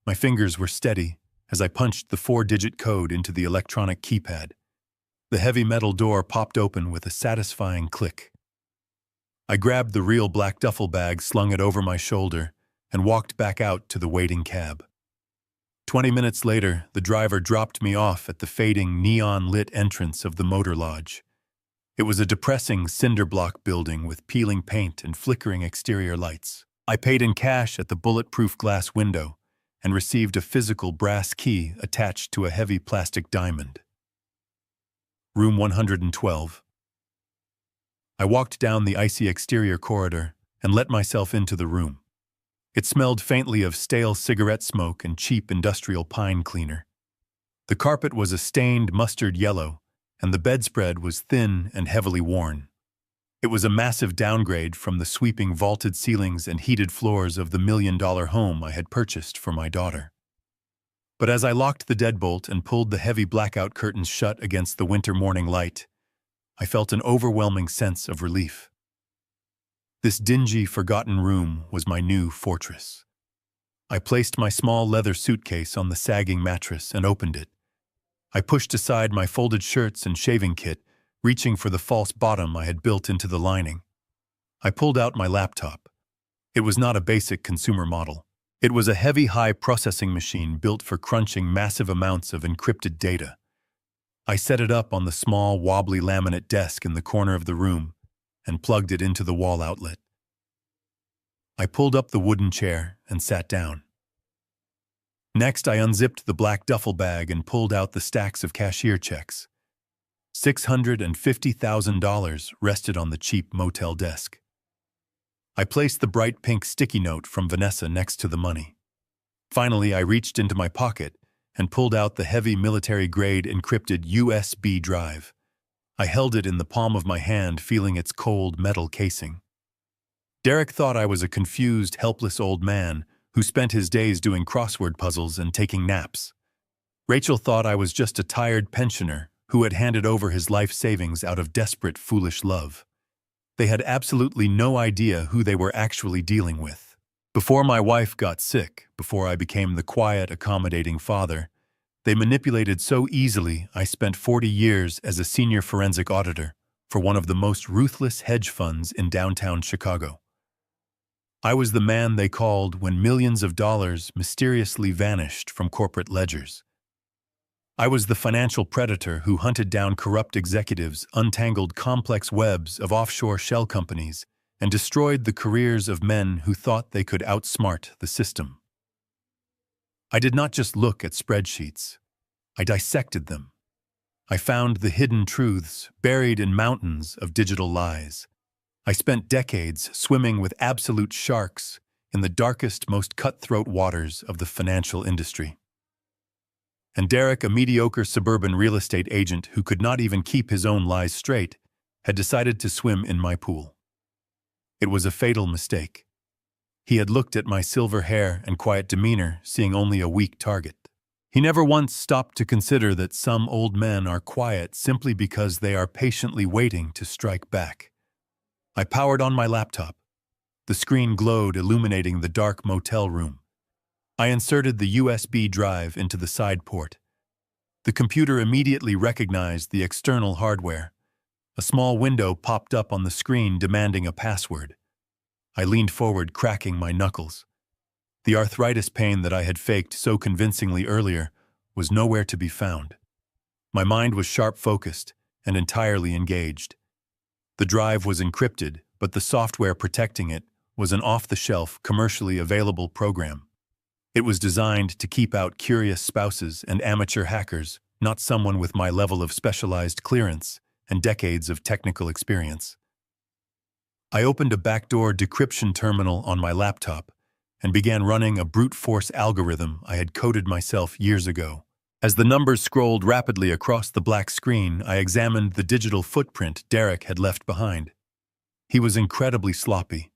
My fingers were steady as I punched the 4-digit code into the electronic keypad. The heavy metal door popped open with a satisfying click. I grabbed the real black duffel bag, slung it over my shoulder, and walked back out to the waiting cab. 20 minutes later, the driver dropped me off at the fading, neon-lit entrance of the motor lodge. It was a depressing cinder-block building with peeling paint and flickering exterior lights. I paid in cash at the bulletproof glass window and received a physical brass key attached to a heavy plastic diamond. Room 112. I walked down the icy exterior corridor and let myself into the room. It smelled faintly of stale cigarette smoke and cheap industrial pine cleaner. The carpet was a stained mustard yellow, and the bedspread was thin and heavily worn. It was a massive downgrade from the sweeping vaulted ceilings and heated floors of the million-dollar home I had purchased for my daughter. But as I locked the deadbolt and pulled the heavy blackout curtains shut against the winter morning light, I felt an overwhelming sense of relief. This dingy, forgotten room was my new fortress. I placed my small leather suitcase on the sagging mattress and opened it. I pushed aside my folded shirts and shaving kit, reaching for the false bottom I had built into the lining. I pulled out my laptop. It was not a basic consumer model. It was a heavy, high-processing machine built for crunching massive amounts of encrypted data. I set it up on the small, wobbly laminate desk in the corner of the room and plugged it into the wall outlet. I pulled up the wooden chair and sat down. Next, I unzipped the black duffel bag and pulled out the stacks of cashier checks. $650,000 rested on the cheap motel desk. I placed the bright pink sticky note from Vanessa next to the money. Finally, I reached into my pocket and pulled out the heavy military-grade encrypted USB drive. I held it in the palm of my hand, feeling its cold metal casing. Derek thought I was a confused, helpless old man who spent his days doing crossword puzzles and taking naps. Rachel thought I was just a tired pensioner who had handed over his life savings out of desperate, foolish love. They had absolutely no idea who they were actually dealing with. Before my wife got sick, before I became the quiet, accommodating father, they manipulated so easily I spent 40 years as a senior forensic auditor for one of the most ruthless hedge funds in downtown Chicago. I was the man they called when millions of dollars mysteriously vanished from corporate ledgers. I was the financial predator who hunted down corrupt executives, untangled complex webs of offshore shell companies, and destroyed the careers of men who thought they could outsmart the system. I did not just look at spreadsheets. I dissected them. I found the hidden truths buried in mountains of digital lies. I spent decades swimming with absolute sharks in the darkest, most cutthroat waters of the financial industry. And Derek, a mediocre suburban real estate agent who could not even keep his own lies straight, had decided to swim in my pool. It was a fatal mistake. He had looked at my silver hair and quiet demeanor, seeing only a weak target. He never once stopped to consider that some old men are quiet simply because they are patiently waiting to strike back. I powered on my laptop. The screen glowed, illuminating the dark motel room. I inserted the USB drive into the side port. The computer immediately recognized the external hardware. A small window popped up on the screen demanding a password. I leaned forward, cracking my knuckles. The arthritis pain that I had faked so convincingly earlier was nowhere to be found. My mind was sharp-focused and entirely engaged. The drive was encrypted, but the software protecting it was an off-the-shelf, commercially available program. It was designed to keep out curious spouses and amateur hackers, not someone with my level of specialized clearance and decades of technical experience. I opened a backdoor decryption terminal on my laptop and began running a brute force algorithm I had coded myself years ago. As the numbers scrolled rapidly across the black screen, I examined the digital footprint Derek had left behind. He was incredibly sloppy.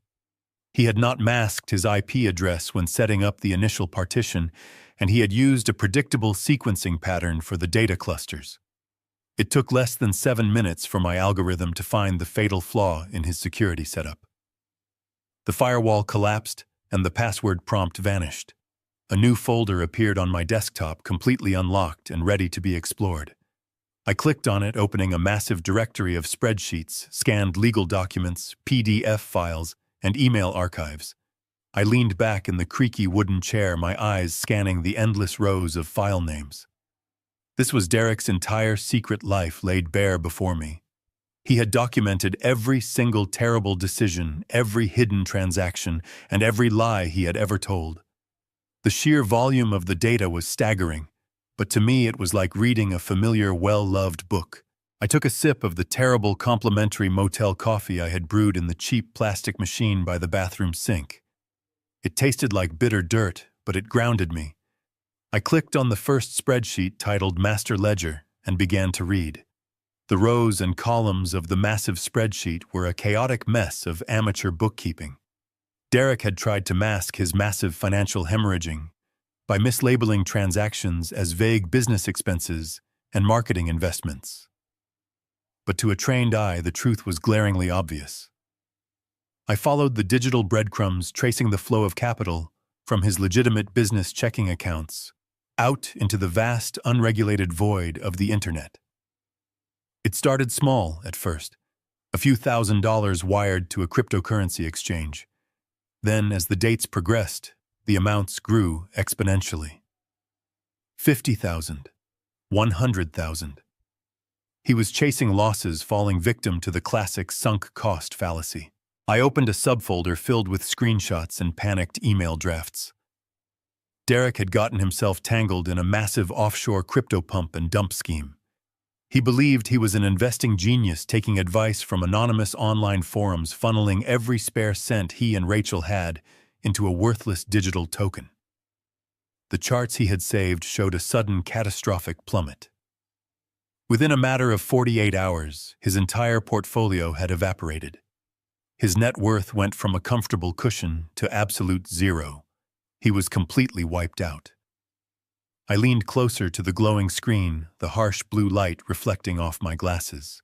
He had not masked his IP address when setting up the initial partition, and he had used a predictable sequencing pattern for the data clusters. It took less than 7 minutes for my algorithm to find the fatal flaw in his security setup. The firewall collapsed, and the password prompt vanished. A new folder appeared on my desktop, completely unlocked and ready to be explored. I clicked on it, opening a massive directory of spreadsheets, scanned legal documents, PDF files, and email archives. I leaned back in the creaky wooden chair, my eyes scanning the endless rows of file names. This was Derek's entire secret life laid bare before me. He had documented every single terrible decision, every hidden transaction, and every lie he had ever told. The sheer volume of the data was staggering, but to me it was like reading a familiar, well-loved book. I took a sip of the terrible complimentary motel coffee I had brewed in the cheap plastic machine by the bathroom sink. It tasted like bitter dirt, but it grounded me. I clicked on the first spreadsheet titled Master Ledger and began to read. The rows and columns of the massive spreadsheet were a chaotic mess of amateur bookkeeping. Derek had tried to mask his massive financial hemorrhaging by mislabeling transactions as vague business expenses and marketing investments. But to a trained eye, the truth was glaringly obvious. I followed the digital breadcrumbs, tracing the flow of capital from his legitimate business checking accounts out into the vast, unregulated void of the internet. It started small at first, a few $1,000s wired to a cryptocurrency exchange. Then, as the dates progressed, the amounts grew exponentially. 50,000, 100,000. He was chasing losses, falling victim to the classic sunk cost fallacy. I opened a subfolder filled with screenshots and panicked email drafts. Derek had gotten himself tangled in a massive offshore crypto pump and dump scheme. He believed he was an investing genius, taking advice from anonymous online forums, funneling every spare cent he and Rachel had into a worthless digital token. The charts he had saved showed a sudden catastrophic plummet. Within a matter of 48 hours, his entire portfolio had evaporated. His net worth went from a comfortable cushion to absolute zero. He was completely wiped out. I leaned closer to the glowing screen, the harsh blue light reflecting off my glasses.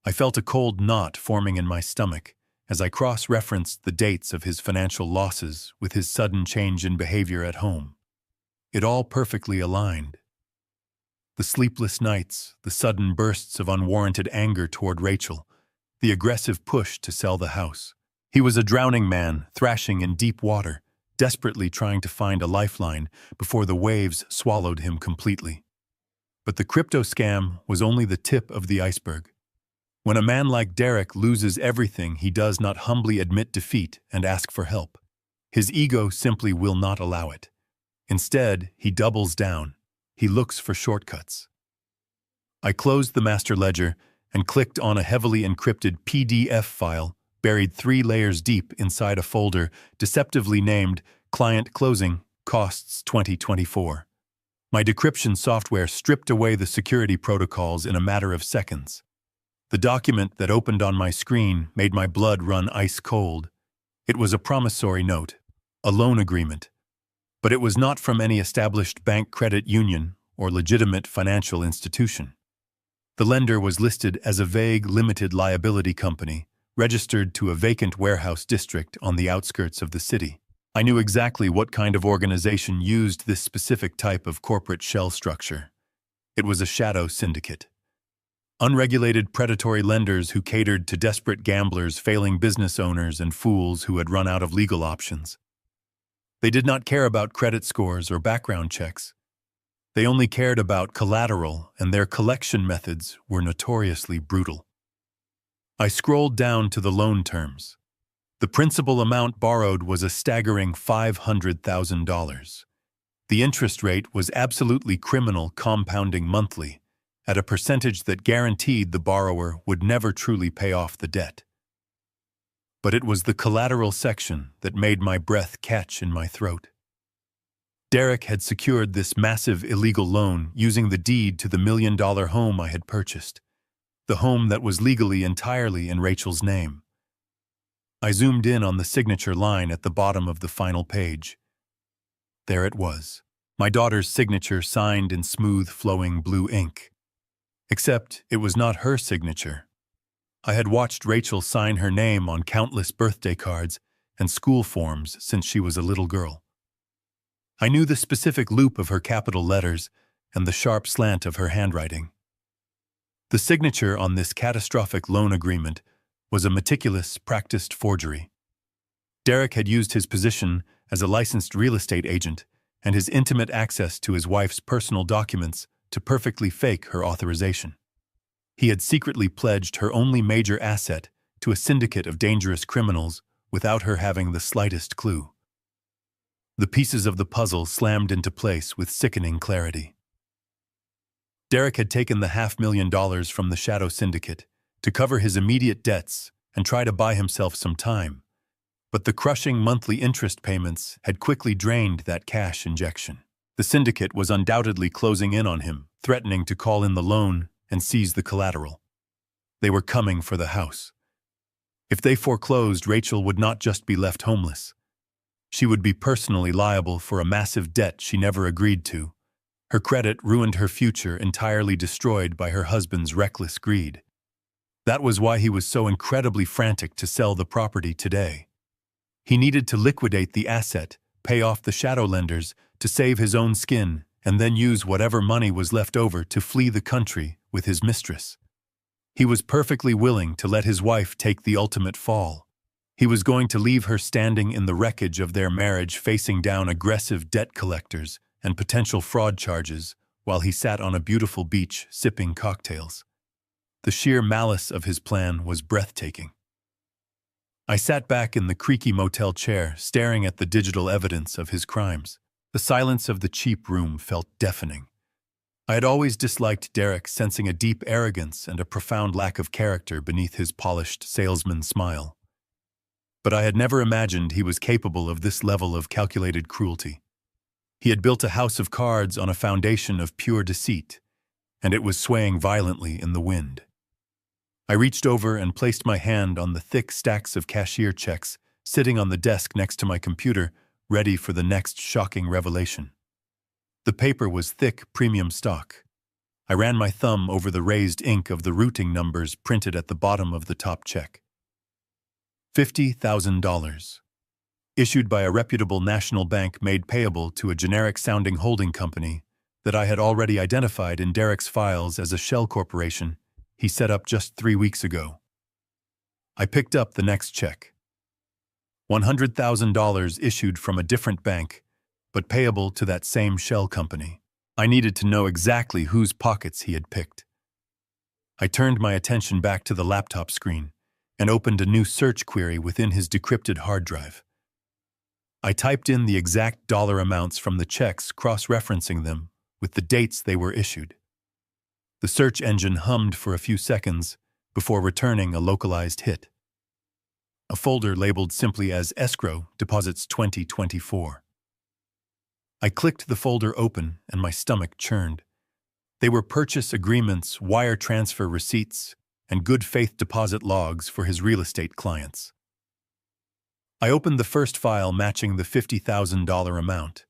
I felt a cold knot forming in my stomach as I cross-referenced the dates of his financial losses with his sudden change in behavior at home. It all perfectly aligned. The sleepless nights, the sudden bursts of unwarranted anger toward Rachel, the aggressive push to sell the house. He was a drowning man, thrashing in deep water, desperately trying to find a lifeline before the waves swallowed him completely. But the crypto scam was only the tip of the iceberg. When a man like Derek loses everything, he does not humbly admit defeat and ask for help. His ego simply will not allow it. Instead, he doubles down. He looks for shortcuts. I closed the master ledger and clicked on a heavily encrypted PDF file buried 3 layers deep inside a folder deceptively named Client Closing Costs 2024. My decryption software stripped away the security protocols in a matter of seconds. The document that opened on my screen made my blood run ice cold. It was a promissory note, a loan agreement, but it was not from any established bank, credit union, or legitimate financial institution. The lender was listed as a vague limited liability company, registered to a vacant warehouse district on the outskirts of the city. I knew exactly what kind of organization used this specific type of corporate shell structure. It was a shadow syndicate. Unregulated predatory lenders who catered to desperate gamblers, failing business owners, and fools who had run out of legal options. They did not care about credit scores or background checks. They only cared about collateral, and their collection methods were notoriously brutal. I scrolled down to the loan terms. The principal amount borrowed was a staggering $500,000. The interest rate was absolutely criminal, compounding monthly, at a percentage that guaranteed the borrower would never truly pay off the debt. But it was the collateral section that made my breath catch in my throat. Derek had secured this massive illegal loan using the deed to the $1 million home I had purchased, the home that was legally entirely in Rachel's name. I zoomed in on the signature line at the bottom of the final page. There it was, my daughter's signature signed in smooth, flowing blue ink. Except it was not her signature. I had watched Rachel sign her name on countless birthday cards and school forms since she was a little girl. I knew the specific loop of her capital letters and the sharp slant of her handwriting. The signature on this catastrophic loan agreement was a meticulous, practiced forgery. Derek had used his position as a licensed real estate agent and his intimate access to his wife's personal documents to perfectly fake her authorization. He had secretly pledged her only major asset to a syndicate of dangerous criminals without her having the slightest clue. The pieces of the puzzle slammed into place with sickening clarity. Derek had taken the $500,000 from the shadow syndicate to cover his immediate debts and try to buy himself some time, but the crushing monthly interest payments had quickly drained that cash injection. The syndicate was undoubtedly closing in on him, threatening to call in the loan and seize the collateral. They were coming for the house. If they foreclosed, Rachel would not just be left homeless. She would be personally liable for a massive debt she never agreed to. Her credit ruined, her future entirely destroyed by her husband's reckless greed. That was why he was so incredibly frantic to sell the property today. He needed to liquidate the asset, pay off the shadow lenders, to save his own skin, and then use whatever money was left over to flee the country with his mistress. He was perfectly willing to let his wife take the ultimate fall. He was going to leave her standing in the wreckage of their marriage, facing down aggressive debt collectors and potential fraud charges while he sat on a beautiful beach sipping cocktails. The sheer malice of his plan was breathtaking. I sat back in the creaky motel chair, staring at the digital evidence of his crimes. The silence of the cheap room felt deafening. I had always disliked Derek, sensing a deep arrogance and a profound lack of character beneath his polished salesman smile. But I had never imagined he was capable of this level of calculated cruelty. He had built a house of cards on a foundation of pure deceit, and it was swaying violently in the wind. I reached over and placed my hand on the thick stacks of cashier checks sitting on the desk next to my computer, ready for the next shocking revelation. The paper was thick, premium stock. I ran my thumb over the raised ink of the routing numbers printed at the bottom of the top check. $50,000. Issued by a reputable national bank, made payable to a generic-sounding holding company that I had already identified in Derek's files as a shell corporation he set up just 3 weeks ago. I picked up the next check. $100,000 issued from a different bank, but payable to that same shell company. I needed to know exactly whose pockets he had picked. I turned my attention back to the laptop screen and opened a new search query within his decrypted hard drive. I typed in the exact dollar amounts from the checks, cross-referencing them with the dates they were issued. The search engine hummed for a few seconds before returning a localized hit. A folder labeled simply as Escrow Deposits 2024. I clicked the folder open and my stomach churned. They were purchase agreements, wire transfer receipts, and good faith deposit logs for his real estate clients. I opened the first file matching the $50,000 amount.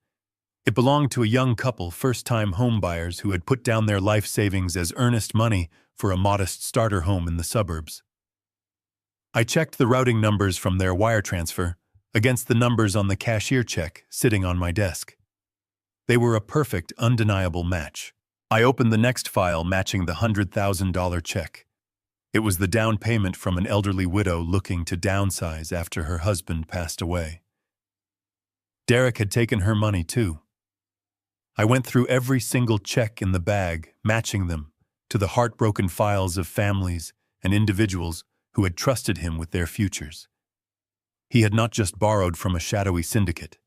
It belonged to a young couple, first-time homebuyers who had put down their life savings as earnest money for a modest starter home in the suburbs. I checked the routing numbers from their wire transfer against the numbers on the cashier check sitting on my desk. They were a perfect, undeniable match. I opened the next file matching the $100,000 check. It was the down payment from an elderly widow looking to downsize after her husband passed away. Derek had taken her money too. I went through every single check in the bag, matching them to the heartbroken files of families and individuals who had trusted him with their futures. He had not just borrowed from a shadowy syndicate.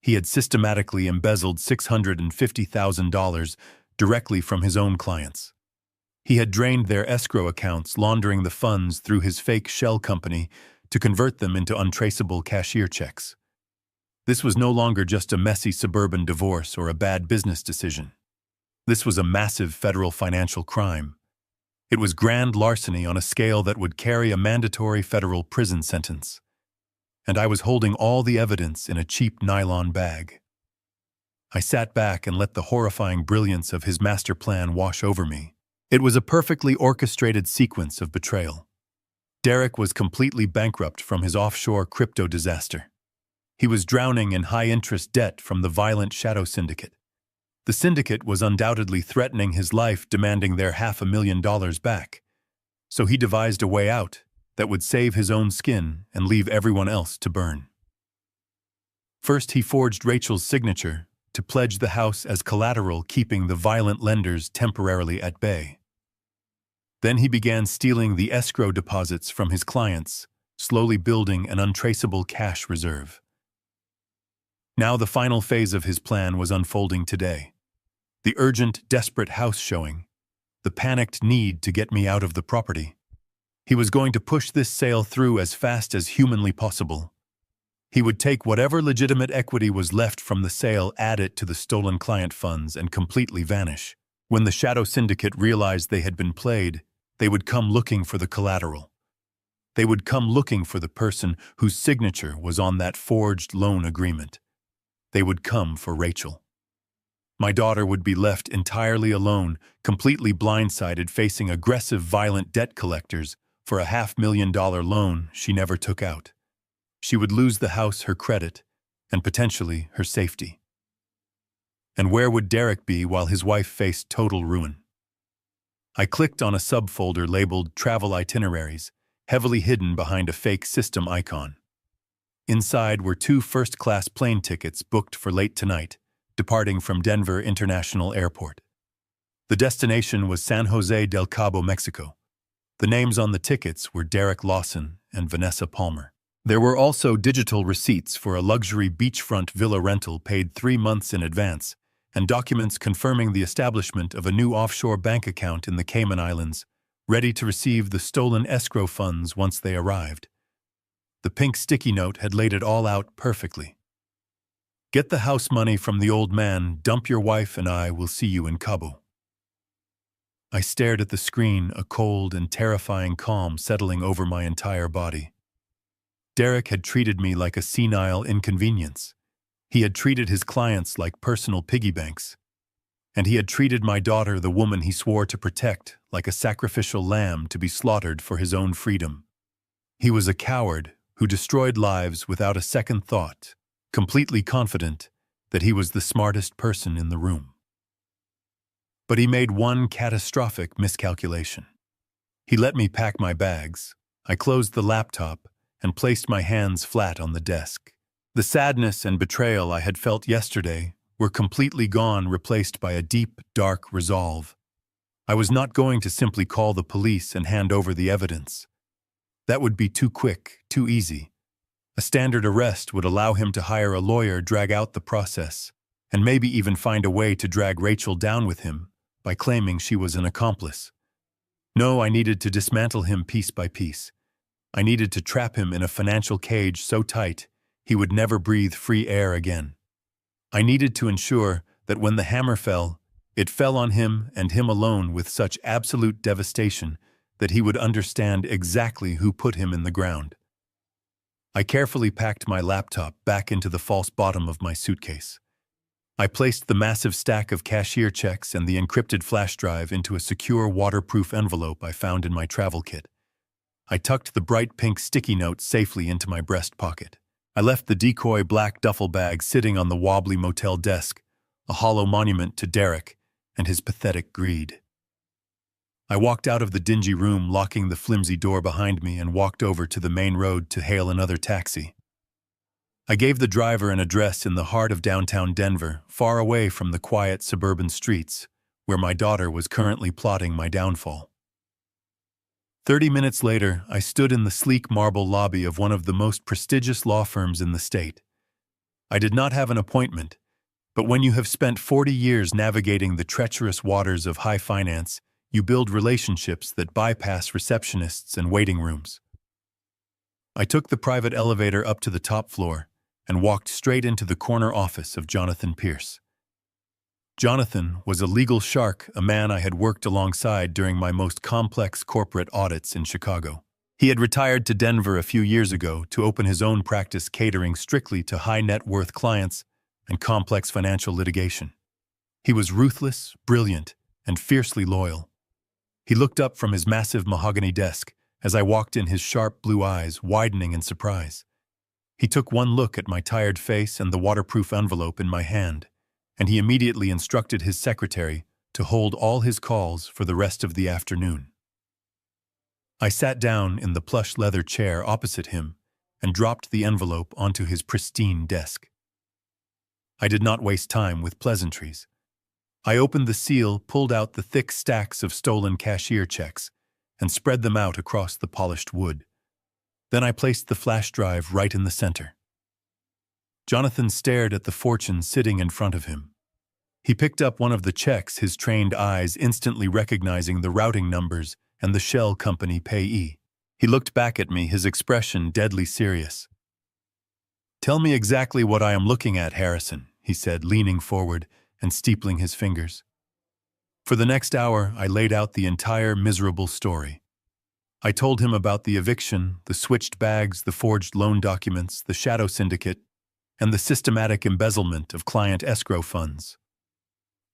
He had systematically embezzled $650,000 directly from his own clients. He had drained their escrow accounts, laundering the funds through his fake shell company to convert them into untraceable cashier checks. This was no longer just a messy suburban divorce or a bad business decision. This was a massive federal financial crime. It was grand larceny on a scale that would carry a mandatory federal prison sentence. And I was holding all the evidence in a cheap nylon bag. I sat back and let the horrifying brilliance of his master plan wash over me. It was a perfectly orchestrated sequence of betrayal. Derek was completely bankrupt from his offshore crypto disaster. He was drowning in high-interest debt from the violent shadow syndicate. The syndicate was undoubtedly threatening his life, demanding their $500,000 back. So he devised a way out that would save his own skin and leave everyone else to burn. First, he forged Rachel's signature to pledge the house as collateral, keeping the violent lenders temporarily at bay. Then he began stealing the escrow deposits from his clients, slowly building an untraceable cash reserve. Now the final phase of his plan was unfolding today. The urgent, desperate house showing. The panicked need to get me out of the property. He was going to push this sale through as fast as humanly possible. He would take whatever legitimate equity was left from the sale, add it to the stolen client funds, and completely vanish. When the shadow syndicate realized they had been played, they would come looking for the collateral. They would come looking for the person whose signature was on that forged loan agreement. They would come for Rachel. My daughter would be left entirely alone, completely blindsided, facing aggressive, violent debt collectors for a $500,000 loan she never took out. She would lose the house, her credit, and potentially her safety. And where would Derek be while his wife faced total ruin? I clicked on a subfolder labeled Travel Itineraries, heavily hidden behind a fake system icon. Inside were two first-class plane tickets booked for late tonight, departing from Denver International Airport. The destination was San Jose del Cabo, Mexico. The names on the tickets were Derek Lawson and Vanessa Palmer. There were also digital receipts for a luxury beachfront villa rental paid 3 months in advance, and documents confirming the establishment of a new offshore bank account in the Cayman Islands, ready to receive the stolen escrow funds once they arrived. The pink sticky note had laid it all out perfectly. "Get the house money from the old man, dump your wife, and I will see you in Cabo." I stared at the screen, a cold and terrifying calm settling over my entire body. Derek had treated me like a senile inconvenience. He had treated his clients like personal piggy banks. And he had treated my daughter, the woman he swore to protect, like a sacrificial lamb to be slaughtered for his own freedom. He was a coward who destroyed lives without a second thought, completely confident that he was the smartest person in the room. But he made one catastrophic miscalculation. He let me pack my bags. I closed the laptop and placed my hands flat on the desk. The sadness and betrayal I had felt yesterday were completely gone, replaced by a deep, dark resolve. I was not going to simply call the police and hand over the evidence. That would be too quick, too easy. A standard arrest would allow him to hire a lawyer, drag out the process, and maybe even find a way to drag Rachel down with him by claiming she was an accomplice. No, I needed to dismantle him piece by piece. I needed to trap him in a financial cage so tight he would never breathe free air again. I needed to ensure that when the hammer fell, it fell on him and him alone with such absolute devastation that he would understand exactly who put him in the ground. I carefully packed my laptop back into the false bottom of my suitcase. I placed the massive stack of cashier checks and the encrypted flash drive into a secure waterproof envelope I found in my travel kit. I tucked the bright pink sticky note safely into my breast pocket. I left the decoy black duffel bag sitting on the wobbly motel desk, a hollow monument to Derek and his pathetic greed. I walked out of the dingy room, locking the flimsy door behind me, and walked over to the main road to hail another taxi. I gave the driver an address in the heart of downtown Denver, far away from the quiet suburban streets, where my daughter was currently plotting my downfall. 30 minutes later, I stood in the sleek marble lobby of one of the most prestigious law firms in the state. I did not have an appointment, but when you have spent 40 years navigating the treacherous waters of high finance, you build relationships that bypass receptionists and waiting rooms. I took the private elevator up to the top floor and walked straight into the corner office of Jonathan Pierce. Jonathan was a legal shark, a man I had worked alongside during my most complex corporate audits in Chicago. He had retired to Denver a few years ago to open his own practice catering strictly to high-net-worth clients and complex financial litigation. He was ruthless, brilliant, and fiercely loyal. He looked up from his massive mahogany desk as I walked in, his sharp blue eyes widening in surprise. He took one look at my tired face and the waterproof envelope in my hand, and he immediately instructed his secretary to hold all his calls for the rest of the afternoon. I sat down in the plush leather chair opposite him and dropped the envelope onto his pristine desk. I did not waste time with pleasantries. I opened the seal, pulled out the thick stacks of stolen cashier checks, and spread them out across the polished wood. Then I placed the flash drive right in the center. Jonathan stared at the fortune sitting in front of him. He picked up one of the checks, his trained eyes instantly recognizing the routing numbers and the shell company payee. He looked back at me, his expression deadly serious. "Tell me exactly what I am looking at, Harrison," he said, leaning forward and steepling his fingers. For the next hour, I laid out the entire miserable story. I told him about the eviction, the switched bags, the forged loan documents, the shadow syndicate, and the systematic embezzlement of client escrow funds.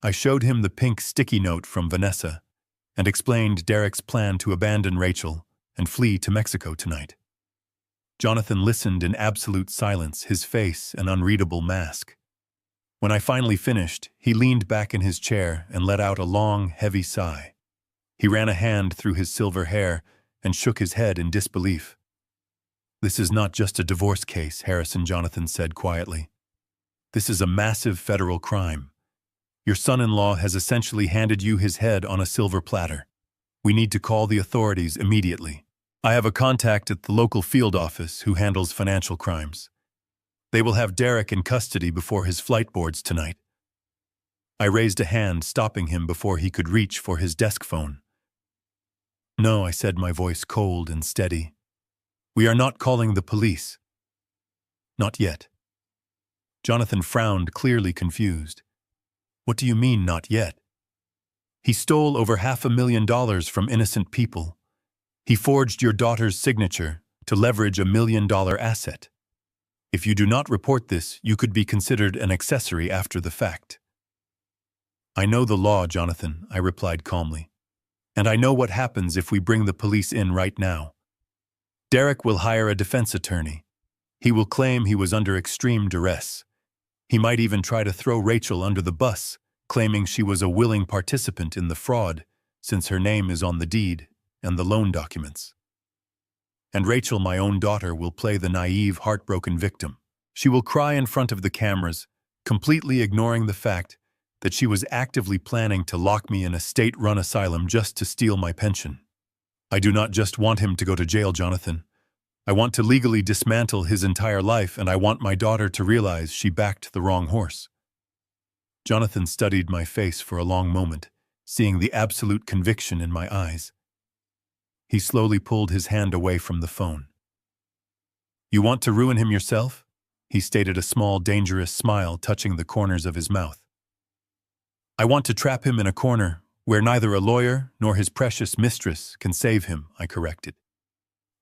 I showed him the pink sticky note from Vanessa and explained Derek's plan to abandon Rachel and flee to Mexico tonight. Jonathan listened in absolute silence, his face an unreadable mask. When I finally finished, he leaned back in his chair and let out a long, heavy sigh. He ran a hand through his silver hair and shook his head in disbelief. This is not just a divorce case, Harrison Jonathan said quietly. This is a massive federal crime. Your son-in-law has essentially handed you his head on a silver platter. We need to call the authorities immediately. I have a contact at the local field office who handles financial crimes. They will have Derek in custody before his flight boards tonight. I raised a hand, stopping him before he could reach for his desk phone. No, I said, my voice cold and steady. We are not calling the police. Not yet. Jonathan frowned, clearly confused. What do you mean, not yet? He stole over $500,000 from innocent people. He forged your daughter's signature to leverage $1 million asset. If you do not report this, you could be considered an accessory after the fact. I know the law, Jonathan, I replied calmly. And I know what happens if we bring the police in right now. Derek will hire a defense attorney. He will claim he was under extreme duress. He might even try to throw Rachel under the bus, claiming she was a willing participant in the fraud, since her name is on the deed and the loan documents. And Rachel, my own daughter, will play the naive, heartbroken victim. She will cry in front of the cameras, completely ignoring the fact that she was actively planning to lock me in a state-run asylum just to steal my pension. I do not just want him to go to jail, Jonathan. I want to legally dismantle his entire life, and I want my daughter to realize she backed the wrong horse. Jonathan studied my face for a long moment, seeing the absolute conviction in my eyes. He slowly pulled his hand away from the phone. You want to ruin him yourself? He stated, a small, dangerous smile touching the corners of his mouth. I want to trap him in a corner where neither a lawyer nor his precious mistress can save him, I corrected.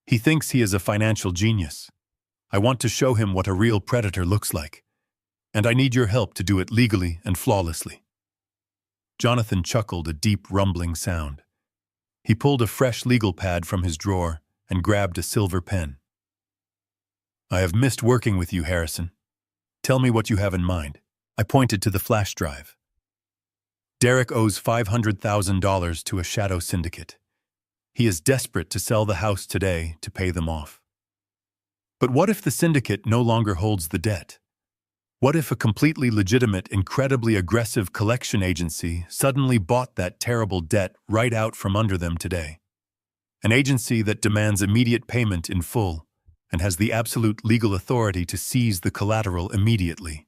He thinks he is a financial genius. I want to show him what a real predator looks like. And I need your help to do it legally and flawlessly. Jonathan chuckled, a deep, rumbling sound. He pulled a fresh legal pad from his drawer and grabbed a silver pen. I have missed working with you, Harrison. Tell me what you have in mind. I pointed to the flash drive. Derek owes $500,000 to a shadow syndicate. He is desperate to sell the house today to pay them off. But what if the syndicate no longer holds the debt? What if a completely legitimate, incredibly aggressive collection agency suddenly bought that terrible debt right out from under them today? An agency that demands immediate payment in full and has the absolute legal authority to seize the collateral immediately.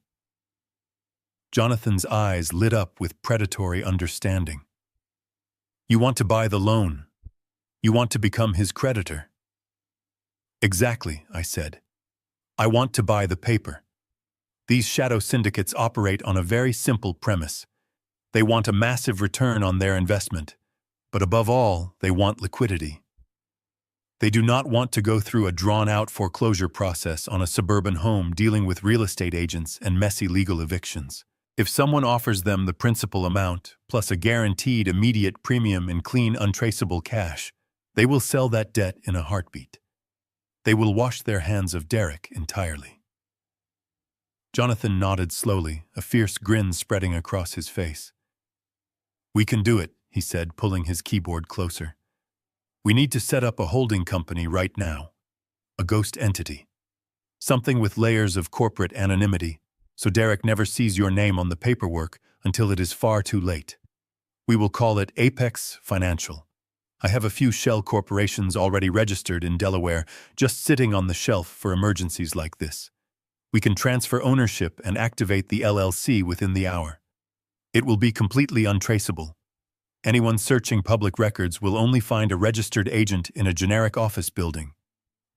Jonathan's eyes lit up with predatory understanding. You want to buy the loan. You want to become his creditor. Exactly, I said. I want to buy the paper. These shadow syndicates operate on a very simple premise. They want a massive return on their investment, but above all, they want liquidity. They do not want to go through a drawn-out foreclosure process on a suburban home dealing with real estate agents and messy legal evictions. If someone offers them the principal amount, plus a guaranteed immediate premium in clean, untraceable cash, they will sell that debt in a heartbeat. They will wash their hands of Derek entirely. Jonathan nodded slowly, a fierce grin spreading across his face. We can do it, he said, pulling his keyboard closer. We need to set up a holding company right now. A ghost entity. Something with layers of corporate anonymity, so Derek never sees your name on the paperwork until it is far too late. We will call it Apex Financial. I have a few shell corporations already registered in Delaware, just sitting on the shelf for emergencies like this. We can transfer ownership and activate the LLC within the hour. It will be completely untraceable. Anyone searching public records will only find a registered agent in a generic office building.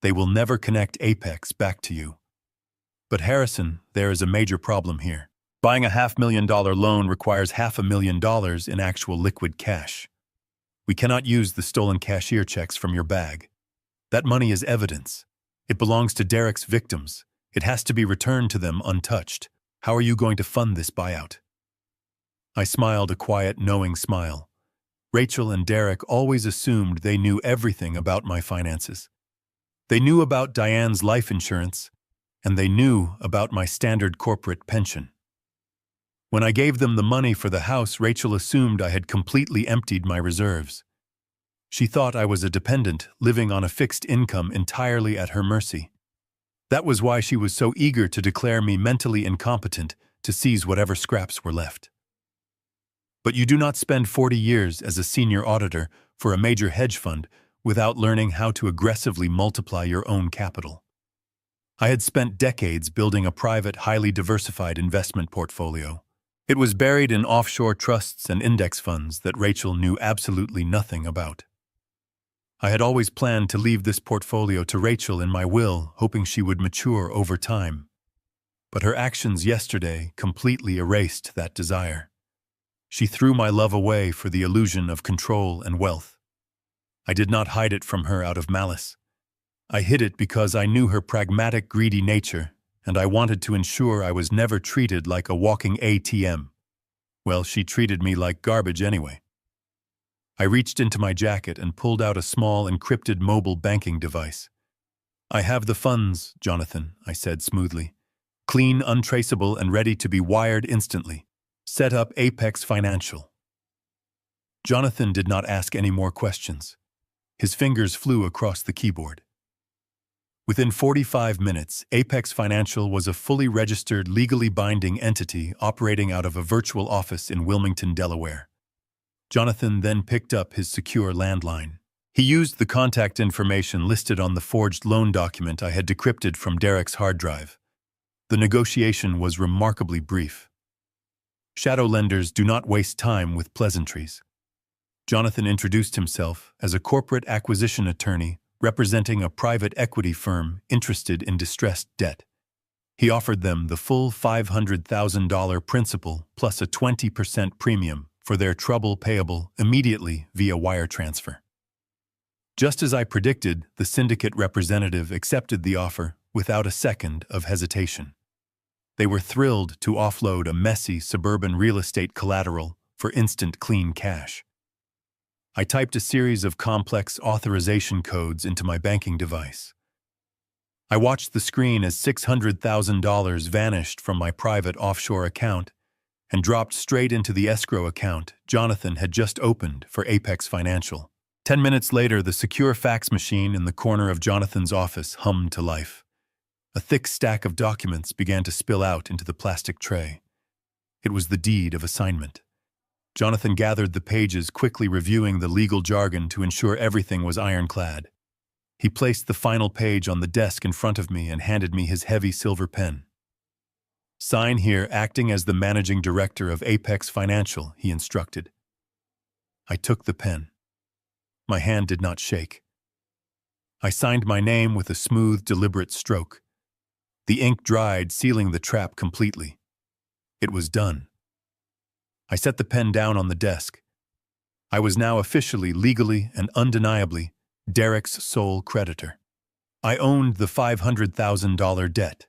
They will never connect Apex back to you. But Harrison, there is a major problem here. Buying a $500,000 loan requires $500,000 in actual liquid cash. We cannot use the stolen cashier checks from your bag. That money is evidence. It belongs to Derek's victims. It has to be returned to them untouched. How are you going to fund this buyout? I smiled, a quiet, knowing smile. Rachel and Derek always assumed they knew everything about my finances. They knew about Diane's life insurance, and they knew about my standard corporate pension. When I gave them the money for the house, Rachel assumed I had completely emptied my reserves. She thought I was a dependent, living on a fixed income entirely at her mercy. That was why she was so eager to declare me mentally incompetent to seize whatever scraps were left. But you do not spend 40 years as a senior auditor for a major hedge fund without learning how to aggressively multiply your own capital. I had spent decades building a private, highly diversified investment portfolio. It was buried in offshore trusts and index funds that Rachel knew absolutely nothing about. I had always planned to leave this portfolio to Rachel in my will, hoping she would mature over time. But her actions yesterday completely erased that desire. She threw my love away for the illusion of control and wealth. I did not hide it from her out of malice. I hid it because I knew her pragmatic, greedy nature, and I wanted to ensure I was never treated like a walking ATM. Well, she treated me like garbage anyway. I reached into my jacket and pulled out a small, encrypted mobile banking device. "I have the funds, Jonathan," I said smoothly. "Clean, untraceable, and ready to be wired instantly. Set up Apex Financial." Jonathan did not ask any more questions. His fingers flew across the keyboard. Within 45 minutes, Apex Financial was a fully registered, legally binding entity operating out of a virtual office in Wilmington, Delaware. Jonathan then picked up his secure landline. He used the contact information listed on the forged loan document I had decrypted from Derek's hard drive. The negotiation was remarkably brief. Shadow lenders do not waste time with pleasantries. Jonathan introduced himself as a corporate acquisition attorney representing a private equity firm interested in distressed debt. He offered them the full $500,000 principal plus a 20% premium for their trouble payable immediately via wire transfer. Just as I predicted, the syndicate representative accepted the offer without a second of hesitation. They were thrilled to offload a messy suburban real estate collateral for instant clean cash. I typed a series of complex authorization codes into my banking device. I watched the screen as $600,000 vanished from my private offshore account and dropped straight into the escrow account Jonathan had just opened for Apex Financial. 10 minutes later, the secure fax machine in the corner of Jonathan's office hummed to life. A thick stack of documents began to spill out into the plastic tray. It was the deed of assignment. Jonathan gathered the pages, quickly reviewing the legal jargon to ensure everything was ironclad. He placed the final page on the desk in front of me and handed me his heavy silver pen. "Sign here, acting as the managing director of Apex Financial," he instructed. I took the pen. My hand did not shake. I signed my name with a smooth, deliberate stroke. The ink dried, sealing the trap completely. It was done. I set the pen down on the desk. I was now officially, legally, and undeniably Derek's sole creditor. I owned the $500,000 debt.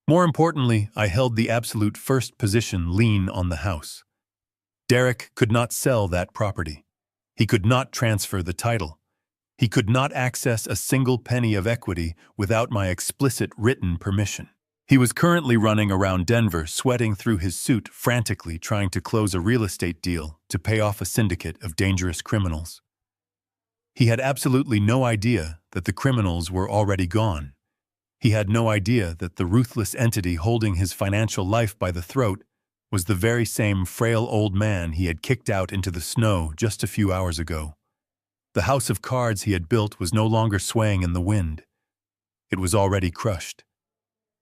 More importantly, I held the absolute first position lien on the house. Derek could not sell that property. He could not transfer the title. He could not access a single penny of equity without my explicit written permission. He was currently running around Denver, sweating through his suit, frantically trying to close a real estate deal to pay off a syndicate of dangerous criminals. He had absolutely no idea that the criminals were already gone. He had no idea that the ruthless entity holding his financial life by the throat was the very same frail old man he had kicked out into the snow just a few hours ago. The house of cards he had built was no longer swaying in the wind. It was already crushed.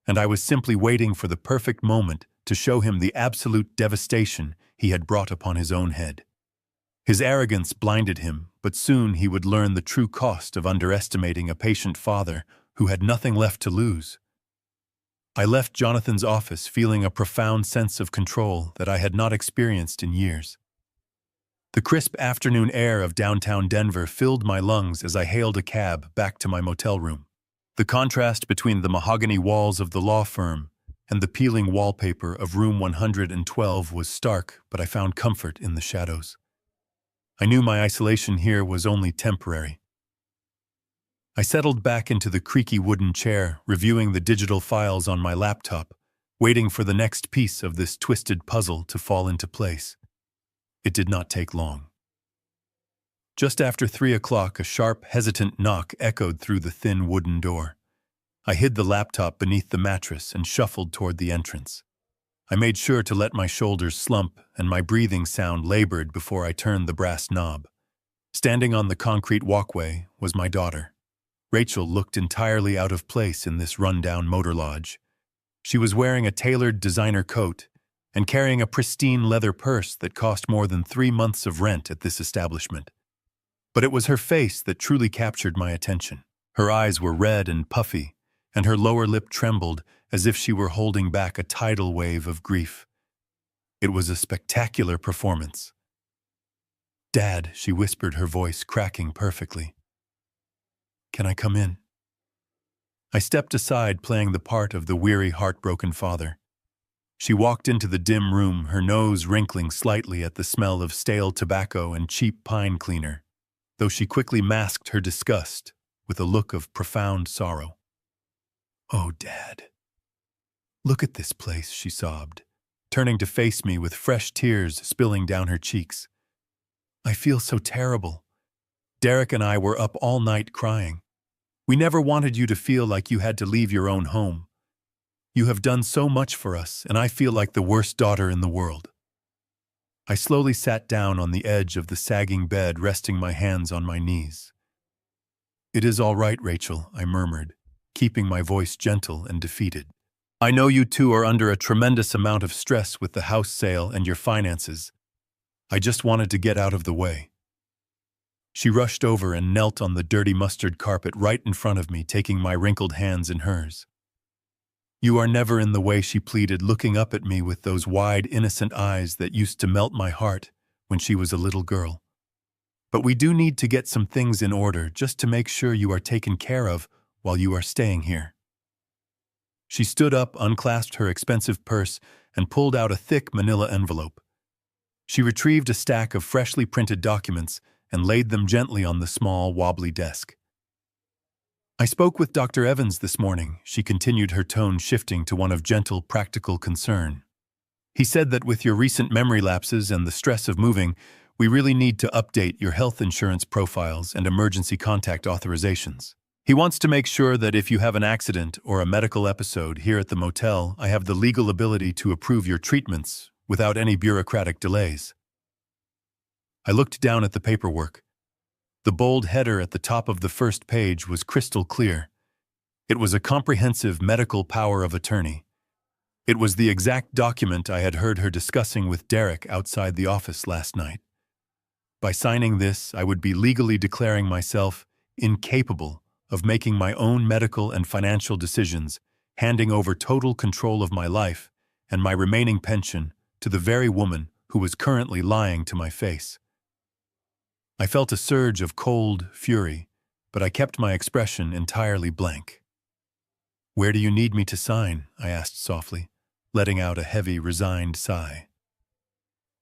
And I was simply waiting for the perfect moment to show him the absolute devastation he had brought upon his own head. His arrogance blinded him, but soon he would learn the true cost of underestimating a patient father who had nothing left to lose. I left Jonathan's office feeling a profound sense of control that I had not experienced in years. The crisp afternoon air of downtown Denver filled my lungs as I hailed a cab back to my motel room. The contrast between the mahogany walls of the law firm and the peeling wallpaper of room 112 was stark, but I found comfort in the shadows. I knew my isolation here was only temporary. I settled back into the creaky wooden chair, reviewing the digital files on my laptop, waiting for the next piece of this twisted puzzle to fall into place. It did not take long. Just after 3 o'clock, a sharp, hesitant knock echoed through the thin wooden door. I hid the laptop beneath the mattress and shuffled toward the entrance. I made sure to let my shoulders slump and my breathing sound labored before I turned the brass knob. Standing on the concrete walkway was my daughter. Rachel looked entirely out of place in this run-down motor lodge. She was wearing a tailored designer coat and carrying a pristine leather purse that cost more than 3 months of rent at this establishment. But it was her face that truly captured my attention. Her eyes were red and puffy, and her lower lip trembled as if she were holding back a tidal wave of grief. It was a spectacular performance. "Dad," she whispered, her voice cracking perfectly. "Can I come in?" I stepped aside, playing the part of the weary, heartbroken father. She walked into the dim room, her nose wrinkling slightly at the smell of stale tobacco and cheap pine cleaner, though she quickly masked her disgust with a look of profound sorrow. "Oh, Dad. Look at this place," she sobbed, turning to face me with fresh tears spilling down her cheeks. "I feel so terrible. Derek and I were up all night crying. We never wanted you to feel like you had to leave your own home. You have done so much for us, and I feel like the worst daughter in the world." I slowly sat down on the edge of the sagging bed, resting my hands on my knees. "It is all right, Rachel," I murmured, keeping my voice gentle and defeated. "I know you two are under a tremendous amount of stress with the house sale and your finances. I just wanted to get out of the way." She rushed over and knelt on the dirty mustard carpet right in front of me, taking my wrinkled hands in hers. "You are never in the way," she pleaded, looking up at me with those wide, innocent eyes that used to melt my heart when she was a little girl. "But we do need to get some things in order just to make sure you are taken care of while you are staying here." She stood up, unclasped her expensive purse, and pulled out a thick manila envelope. She retrieved a stack of freshly printed documents and laid them gently on the small, wobbly desk. "I spoke with Dr. Evans this morning," she continued, her tone shifting to one of gentle, practical concern. "He said that with your recent memory lapses and the stress of moving, we really need to update your health insurance profiles and emergency contact authorizations. He wants to make sure that if you have an accident or a medical episode here at the motel, I have the legal ability to approve your treatments without any bureaucratic delays." I looked down at the paperwork. The bold header at the top of the first page was crystal clear. It was a comprehensive medical power of attorney. It was the exact document I had heard her discussing with Derek outside the office last night. By signing this, I would be legally declaring myself incapable of making my own medical and financial decisions, handing over total control of my life and my remaining pension to the very woman who was currently lying to my face. I felt a surge of cold fury, but I kept my expression entirely blank. "Where do you need me to sign?" I asked softly, letting out a heavy, resigned sigh.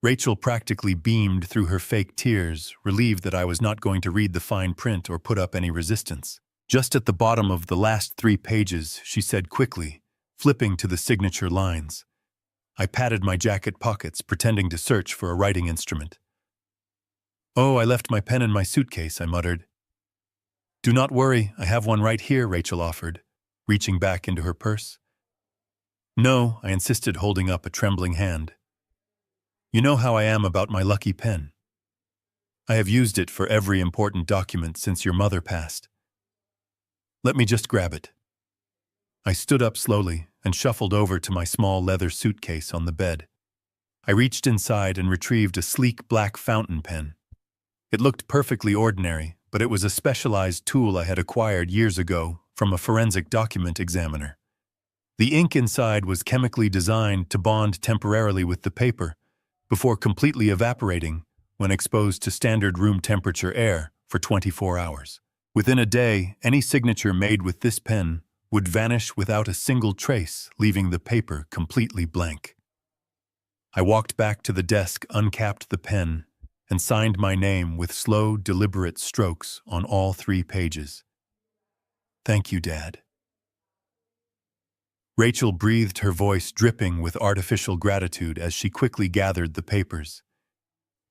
Rachel practically beamed through her fake tears, relieved that I was not going to read the fine print or put up any resistance. "Just at the bottom of the last 3 pages," she said quickly, flipping to the signature lines. I patted my jacket pockets, pretending to search for a writing instrument. "Oh, I left my pen in my suitcase," I muttered. "Do not worry, I have one right here," Rachel offered, reaching back into her purse. "No," I insisted, holding up a trembling hand. "You know how I am about my lucky pen. I have used it for every important document since your mother passed. Let me just grab it." I stood up slowly and shuffled over to my small leather suitcase on the bed. I reached inside and retrieved a sleek black fountain pen. It looked perfectly ordinary, but it was a specialized tool I had acquired years ago from a forensic document examiner. The ink inside was chemically designed to bond temporarily with the paper before completely evaporating when exposed to standard room temperature air for 24 hours. Within a day, any signature made with this pen would vanish without a single trace, leaving the paper completely blank. I walked back to the desk, uncapped the pen, and signed my name with slow, deliberate strokes on all 3 pages. "Thank you, Dad." Rachel breathed, her voice dripping with artificial gratitude as she quickly gathered the papers.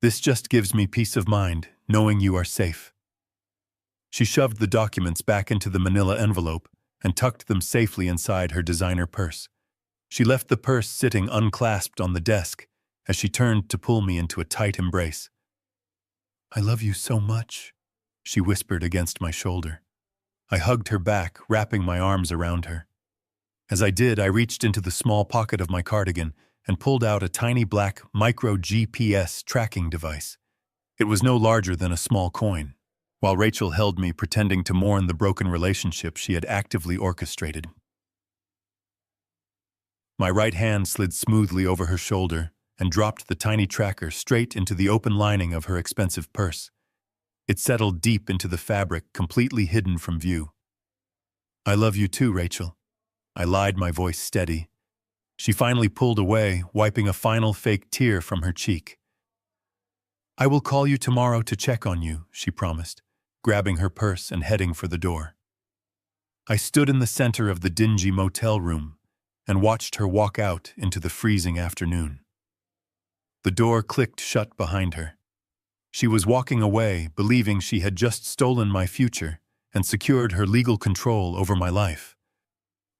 "This just gives me peace of mind, knowing you are safe." She shoved the documents back into the manila envelope and tucked them safely inside her designer purse. She left the purse sitting unclasped on the desk as she turned to pull me into a tight embrace. "I love you so much," she whispered against my shoulder. I hugged her back, wrapping my arms around her. As I did, I reached into the small pocket of my cardigan and pulled out a tiny black micro GPS tracking device. It was no larger than a small coin, while Rachel held me, pretending to mourn the broken relationship she had actively orchestrated. My right hand slid smoothly over her shoulder and dropped the tiny tracker straight into the open lining of her expensive purse. It settled deep into the fabric, completely hidden from view. "I love you too, Rachel." I lied, my voice steady. She finally pulled away, wiping a final fake tear from her cheek. "I will call you tomorrow to check on you," she promised, grabbing her purse and heading for the door. I stood in the center of the dingy motel room and watched her walk out into the freezing afternoon. The door clicked shut behind her. She was walking away, believing she had just stolen my future and secured her legal control over my life.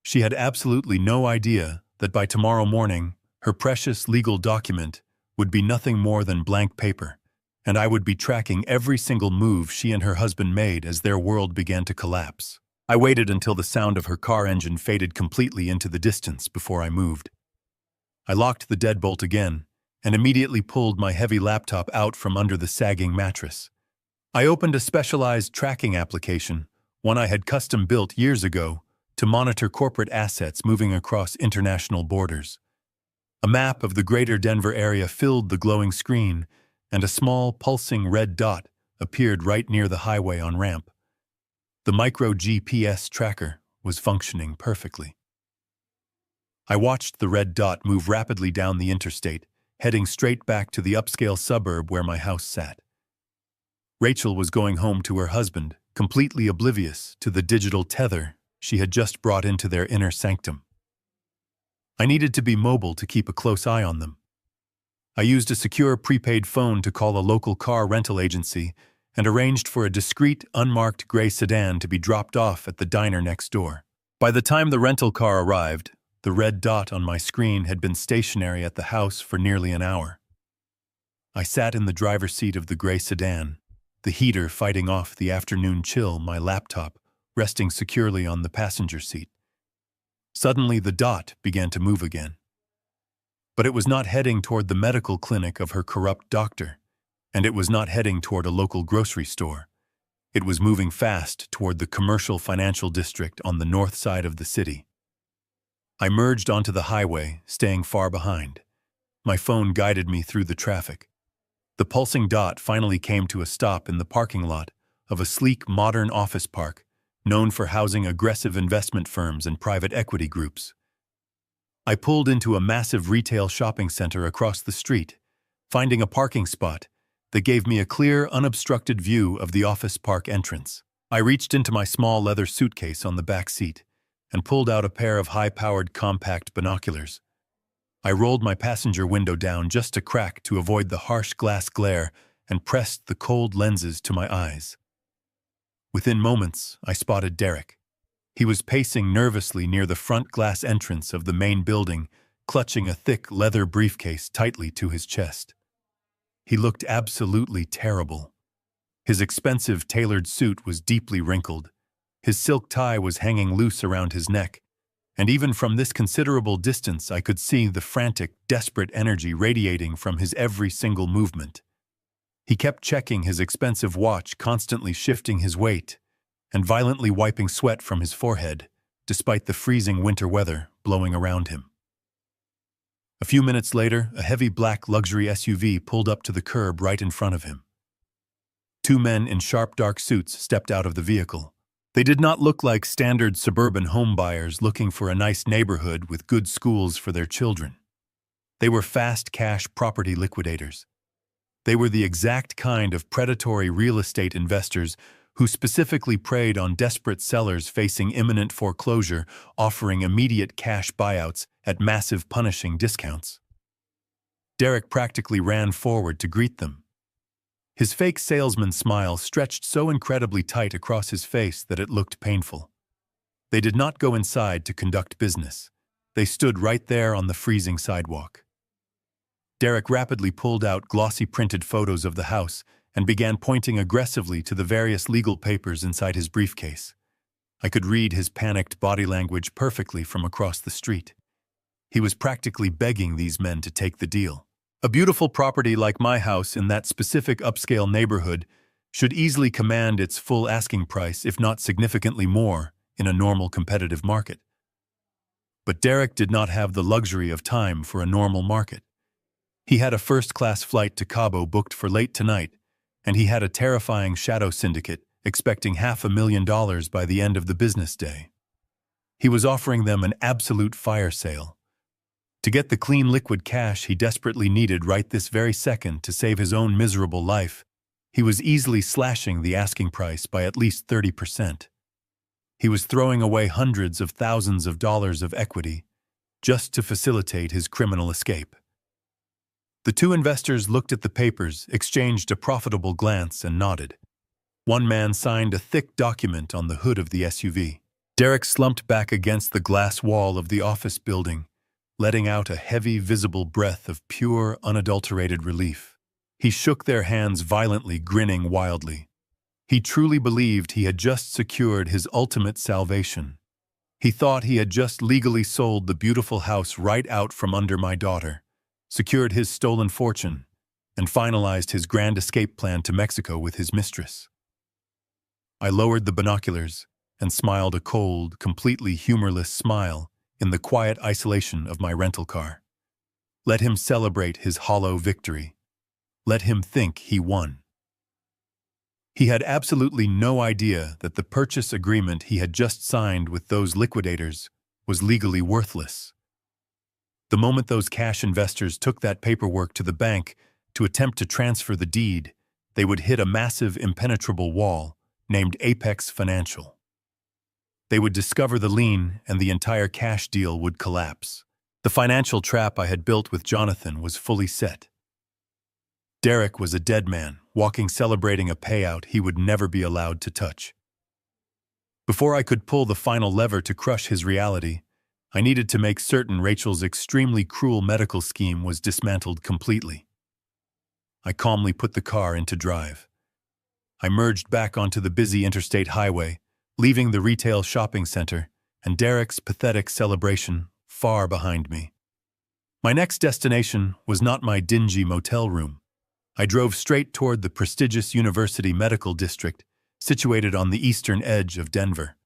She had absolutely no idea that by tomorrow morning, her precious legal document would be nothing more than blank paper, and I would be tracking every single move she and her husband made as their world began to collapse. I waited until the sound of her car engine faded completely into the distance before I moved. I locked the deadbolt again and immediately pulled my heavy laptop out from under the sagging mattress. I opened a specialized tracking application, one I had custom built years ago, to monitor corporate assets moving across international borders. A map of the greater Denver area filled the glowing screen, and a small, pulsing red dot appeared right near the highway on-ramp. The micro GPS tracker was functioning perfectly. I watched the red dot move rapidly down the interstate, heading straight back to the upscale suburb where my house sat. Rachel was going home to her husband, completely oblivious to the digital tether she had just brought into their inner sanctum. I needed to be mobile to keep a close eye on them. I used a secure prepaid phone to call a local car rental agency and arranged for a discreet, unmarked gray sedan to be dropped off at the diner next door. By the time the rental car arrived, the red dot on my screen had been stationary at the house for nearly an hour. I sat in the driver's seat of the gray sedan, the heater fighting off the afternoon chill, my laptop resting securely on the passenger seat. Suddenly, the dot began to move again. But it was not heading toward the medical clinic of her corrupt doctor, and it was not heading toward a local grocery store. It was moving fast toward the commercial financial district on the north side of the city. I merged onto the highway, staying far behind. My phone guided me through the traffic. The pulsing dot finally came to a stop in the parking lot of a sleek, modern office park, known for housing aggressive investment firms and private equity groups. I pulled into a massive retail shopping center across the street, finding a parking spot that gave me a clear, unobstructed view of the office park entrance. I reached into my small leather suitcase on the back seat and pulled out a pair of high-powered compact binoculars. I rolled my passenger window down just a crack to avoid the harsh glass glare and pressed the cold lenses to my eyes. Within moments, I spotted Derek. He was pacing nervously near the front glass entrance of the main building, clutching a thick leather briefcase tightly to his chest. He looked absolutely terrible. His expensive tailored suit was deeply wrinkled. His silk tie was hanging loose around his neck, and even from this considerable distance I could see the frantic, desperate energy radiating from his every single movement. He kept checking his expensive watch, constantly shifting his weight, and violently wiping sweat from his forehead, despite the freezing winter weather blowing around him. A few minutes later, a heavy black luxury SUV pulled up to the curb right in front of him. Two men in sharp dark suits stepped out of the vehicle. They did not look like standard suburban home buyers looking for a nice neighborhood with good schools for their children. They were fast cash property liquidators. They were the exact kind of predatory real estate investors who specifically preyed on desperate sellers facing imminent foreclosure, offering immediate cash buyouts at massive punishing discounts. Derek practically ran forward to greet them. His fake salesman smile stretched so incredibly tight across his face that it looked painful. They did not go inside to conduct business. They stood right there on the freezing sidewalk. Derek rapidly pulled out glossy printed photos of the house and began pointing aggressively to the various legal papers inside his briefcase. I could read his panicked body language perfectly from across the street. He was practically begging these men to take the deal. A beautiful property like my house in that specific upscale neighborhood should easily command its full asking price, if not significantly more, in a normal competitive market. But Derek did not have the luxury of time for a normal market. He had a first-class flight to Cabo booked for late tonight, and he had a terrifying shadow syndicate expecting $500,000 by the end of the business day. He was offering them an absolute fire sale. To get the clean liquid cash he desperately needed right this very second to save his own miserable life, he was easily slashing the asking price by at least 30%. He was throwing away hundreds of thousands of dollars of equity just to facilitate his criminal escape. The two investors looked at the papers, exchanged a profitable glance, and nodded. One man signed a thick document on the hood of the SUV. Derek slumped back against the glass wall of the office building, letting out a heavy, visible breath of pure, unadulterated relief. He shook their hands violently, grinning wildly. He truly believed he had just secured his ultimate salvation. He thought he had just legally sold the beautiful house right out from under my daughter, secured his stolen fortune, and finalized his grand escape plan to Mexico with his mistress. I lowered the binoculars and smiled a cold, completely humorless smile in the quiet isolation of my rental car. Let him celebrate his hollow victory. Let him think he won. He had absolutely no idea that the purchase agreement he had just signed with those liquidators was legally worthless. The moment those cash investors took that paperwork to the bank to attempt to transfer the deed, they would hit a massive, impenetrable wall named Apex Financial. They would discover the lien, and the entire cash deal would collapse. The financial trap I had built with Jonathan was fully set. Derek was a dead man, walking celebrating a payout he would never be allowed to touch. Before I could pull the final lever to crush his reality, I needed to make certain Rachel's extremely cruel medical scheme was dismantled completely. I calmly put the car into drive. I merged back onto the busy interstate highway, leaving the retail shopping center and Derek's pathetic celebration far behind me. My next destination was not my dingy motel room. I drove straight toward the prestigious University Medical District, situated on the eastern edge of Denver.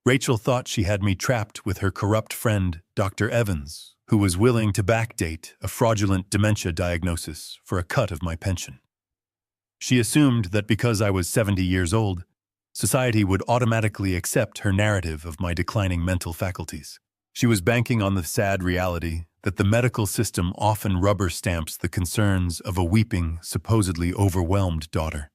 Rachel thought she had me trapped with her corrupt friend, Dr. Evans, who was willing to backdate a fraudulent dementia diagnosis for a cut of my pension. She assumed that because I was 70 years old, society would automatically accept her narrative of my declining mental faculties. She was banking on the sad reality that the medical system often rubber stamps the concerns of a weeping, supposedly overwhelmed daughter.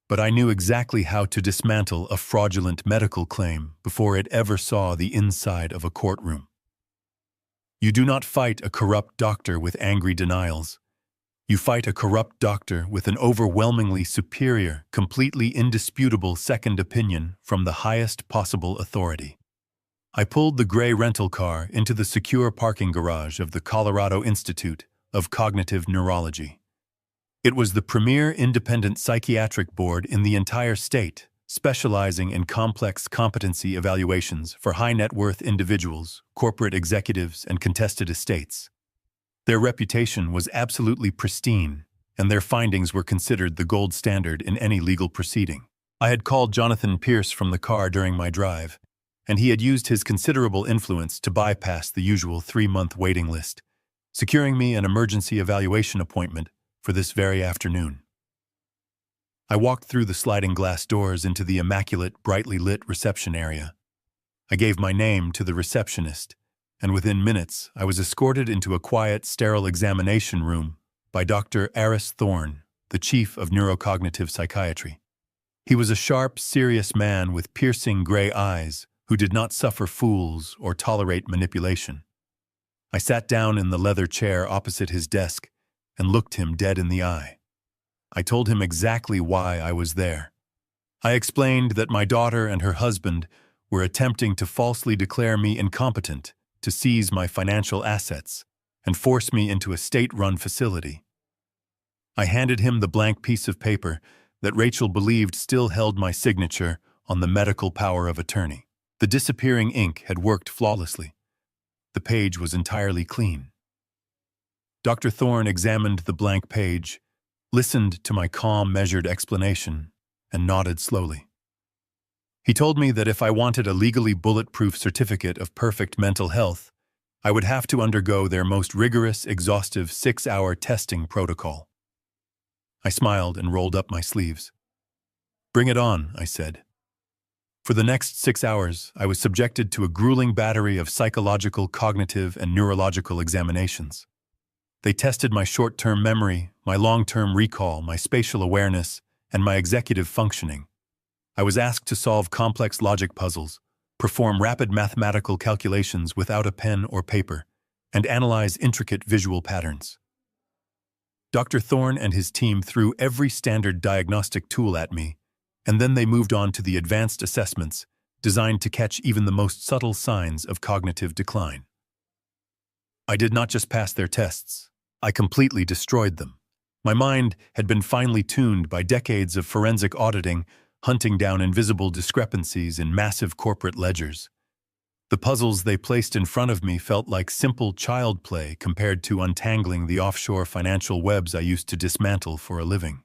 But I knew exactly how to dismantle a fraudulent medical claim before it ever saw the inside of a courtroom. You do not fight a corrupt doctor with angry denials. You fight a corrupt doctor with an overwhelmingly superior, completely indisputable second opinion from the highest possible authority. I pulled the gray rental car into the secure parking garage of the Colorado Institute of Cognitive Neurology. It was the premier independent psychiatric board in the entire state, specializing in complex competency evaluations for high-net-worth individuals, corporate executives, and contested estates. Their reputation was absolutely pristine, and their findings were considered the gold standard in any legal proceeding. I had called Jonathan Pierce from the car during my drive, and he had used his considerable influence to bypass the usual 3-month waiting list, securing me an emergency evaluation appointment for this very afternoon. I walked through the sliding glass doors into the immaculate, brightly lit reception area. I gave my name to the receptionist, and within minutes I was escorted into a quiet, sterile examination room by Dr. Aris Thorne, the chief of neurocognitive psychiatry. He was a sharp, serious man with piercing gray eyes who did not suffer fools or tolerate manipulation. I sat down in the leather chair opposite his desk and looked him dead in the eye. I told him exactly why I was there. I explained that my daughter and her husband were attempting to falsely declare me incompetent, to seize my financial assets, and force me into a state-run facility. I handed him the blank piece of paper that Rachel believed still held my signature on the medical power of attorney. The disappearing ink had worked flawlessly. The page was entirely clean. Dr. Thorne examined the blank page, listened to my calm, measured explanation, and nodded slowly. He told me that if I wanted a legally bulletproof certificate of perfect mental health, I would have to undergo their most rigorous, exhaustive 6-hour testing protocol. I smiled and rolled up my sleeves. "Bring it on," I said. For the next 6 hours, I was subjected to a grueling battery of psychological, cognitive, and neurological examinations. They tested my short-term memory, my long-term recall, my spatial awareness, and my executive functioning. I was asked to solve complex logic puzzles, perform rapid mathematical calculations without a pen or paper, and analyze intricate visual patterns. Dr. Thorne and his team threw every standard diagnostic tool at me, and then they moved on to the advanced assessments designed to catch even the most subtle signs of cognitive decline. I did not just pass their tests, I completely destroyed them. My mind had been finely tuned by decades of forensic auditing, hunting down invisible discrepancies in massive corporate ledgers. The puzzles they placed in front of me felt like simple child play compared to untangling the offshore financial webs I used to dismantle for a living.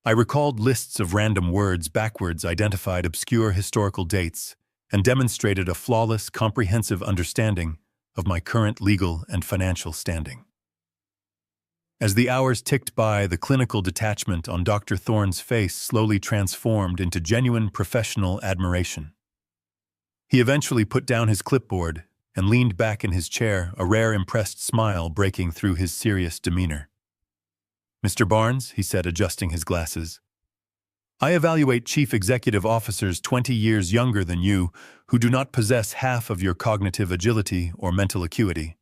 I recalled lists of random words, backwards identified obscure historical dates, and demonstrated a flawless, comprehensive understanding of my current legal and financial standing. As the hours ticked by, the clinical detachment on Dr. Thorne's face slowly transformed into genuine professional admiration. He eventually put down his clipboard and leaned back in his chair, a rare impressed smile breaking through his serious demeanor. "Mr. Barnes," he said, adjusting his glasses, "I evaluate chief executive officers 20 years younger than you who do not possess half of your cognitive agility or mental acuity.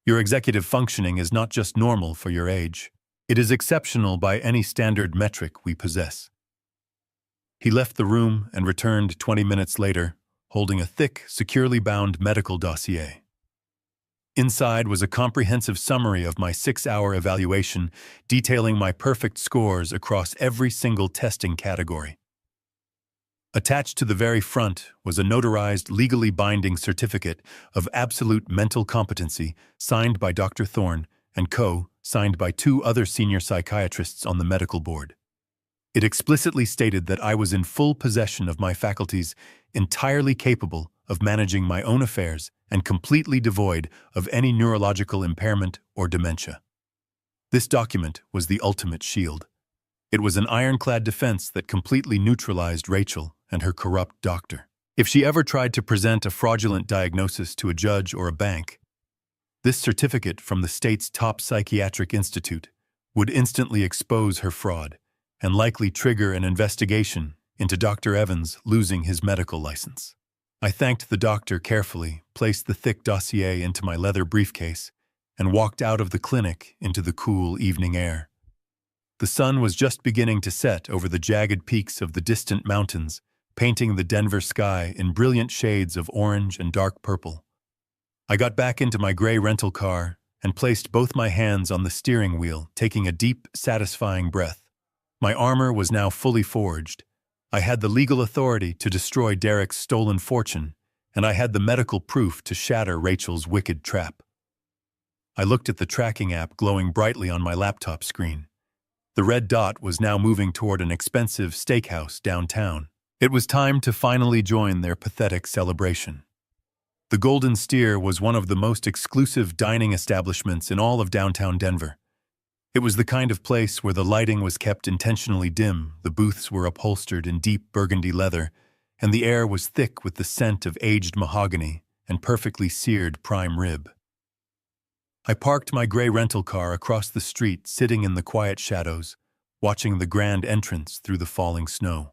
Your executive functioning is not just normal for your age. It is exceptional by any standard metric we possess." He left the room and returned 20 minutes later, holding a thick, securely bound medical dossier. Inside was a comprehensive summary of my 6-hour evaluation, detailing my perfect scores across every single testing category. Attached to the very front was a notarized, legally binding certificate of absolute mental competency signed by Dr. Thorne and co-signed by 2 other senior psychiatrists on the medical board. It explicitly stated that I was in full possession of my faculties, entirely capable of managing my own affairs and completely devoid of any neurological impairment or dementia. This document was the ultimate shield. It was an ironclad defense that completely neutralized Rachel and her corrupt doctor. If she ever tried to present a fraudulent diagnosis to a judge or a bank, this certificate from the state's top psychiatric institute would instantly expose her fraud and likely trigger an investigation into Dr. Evans losing his medical license. I thanked the doctor carefully, placed the thick dossier into my leather briefcase, and walked out of the clinic into the cool evening air. The sun was just beginning to set over the jagged peaks of the distant mountains, painting the Denver sky in brilliant shades of orange and dark purple. I got back into my gray rental car and placed both my hands on the steering wheel, taking a deep, satisfying breath. My armor was now fully forged. I had the legal authority to destroy Derek's stolen fortune, and I had the medical proof to shatter Rachel's wicked trap. I looked at the tracking app glowing brightly on my laptop screen. The red dot was now moving toward an expensive steakhouse downtown. It was time to finally join their pathetic celebration. The Golden Steer was one of the most exclusive dining establishments in all of downtown Denver. It was the kind of place where the lighting was kept intentionally dim, the booths were upholstered in deep burgundy leather, and the air was thick with the scent of aged mahogany and perfectly seared prime rib. I parked my gray rental car across the street, sitting in the quiet shadows, watching the grand entrance through the falling snow.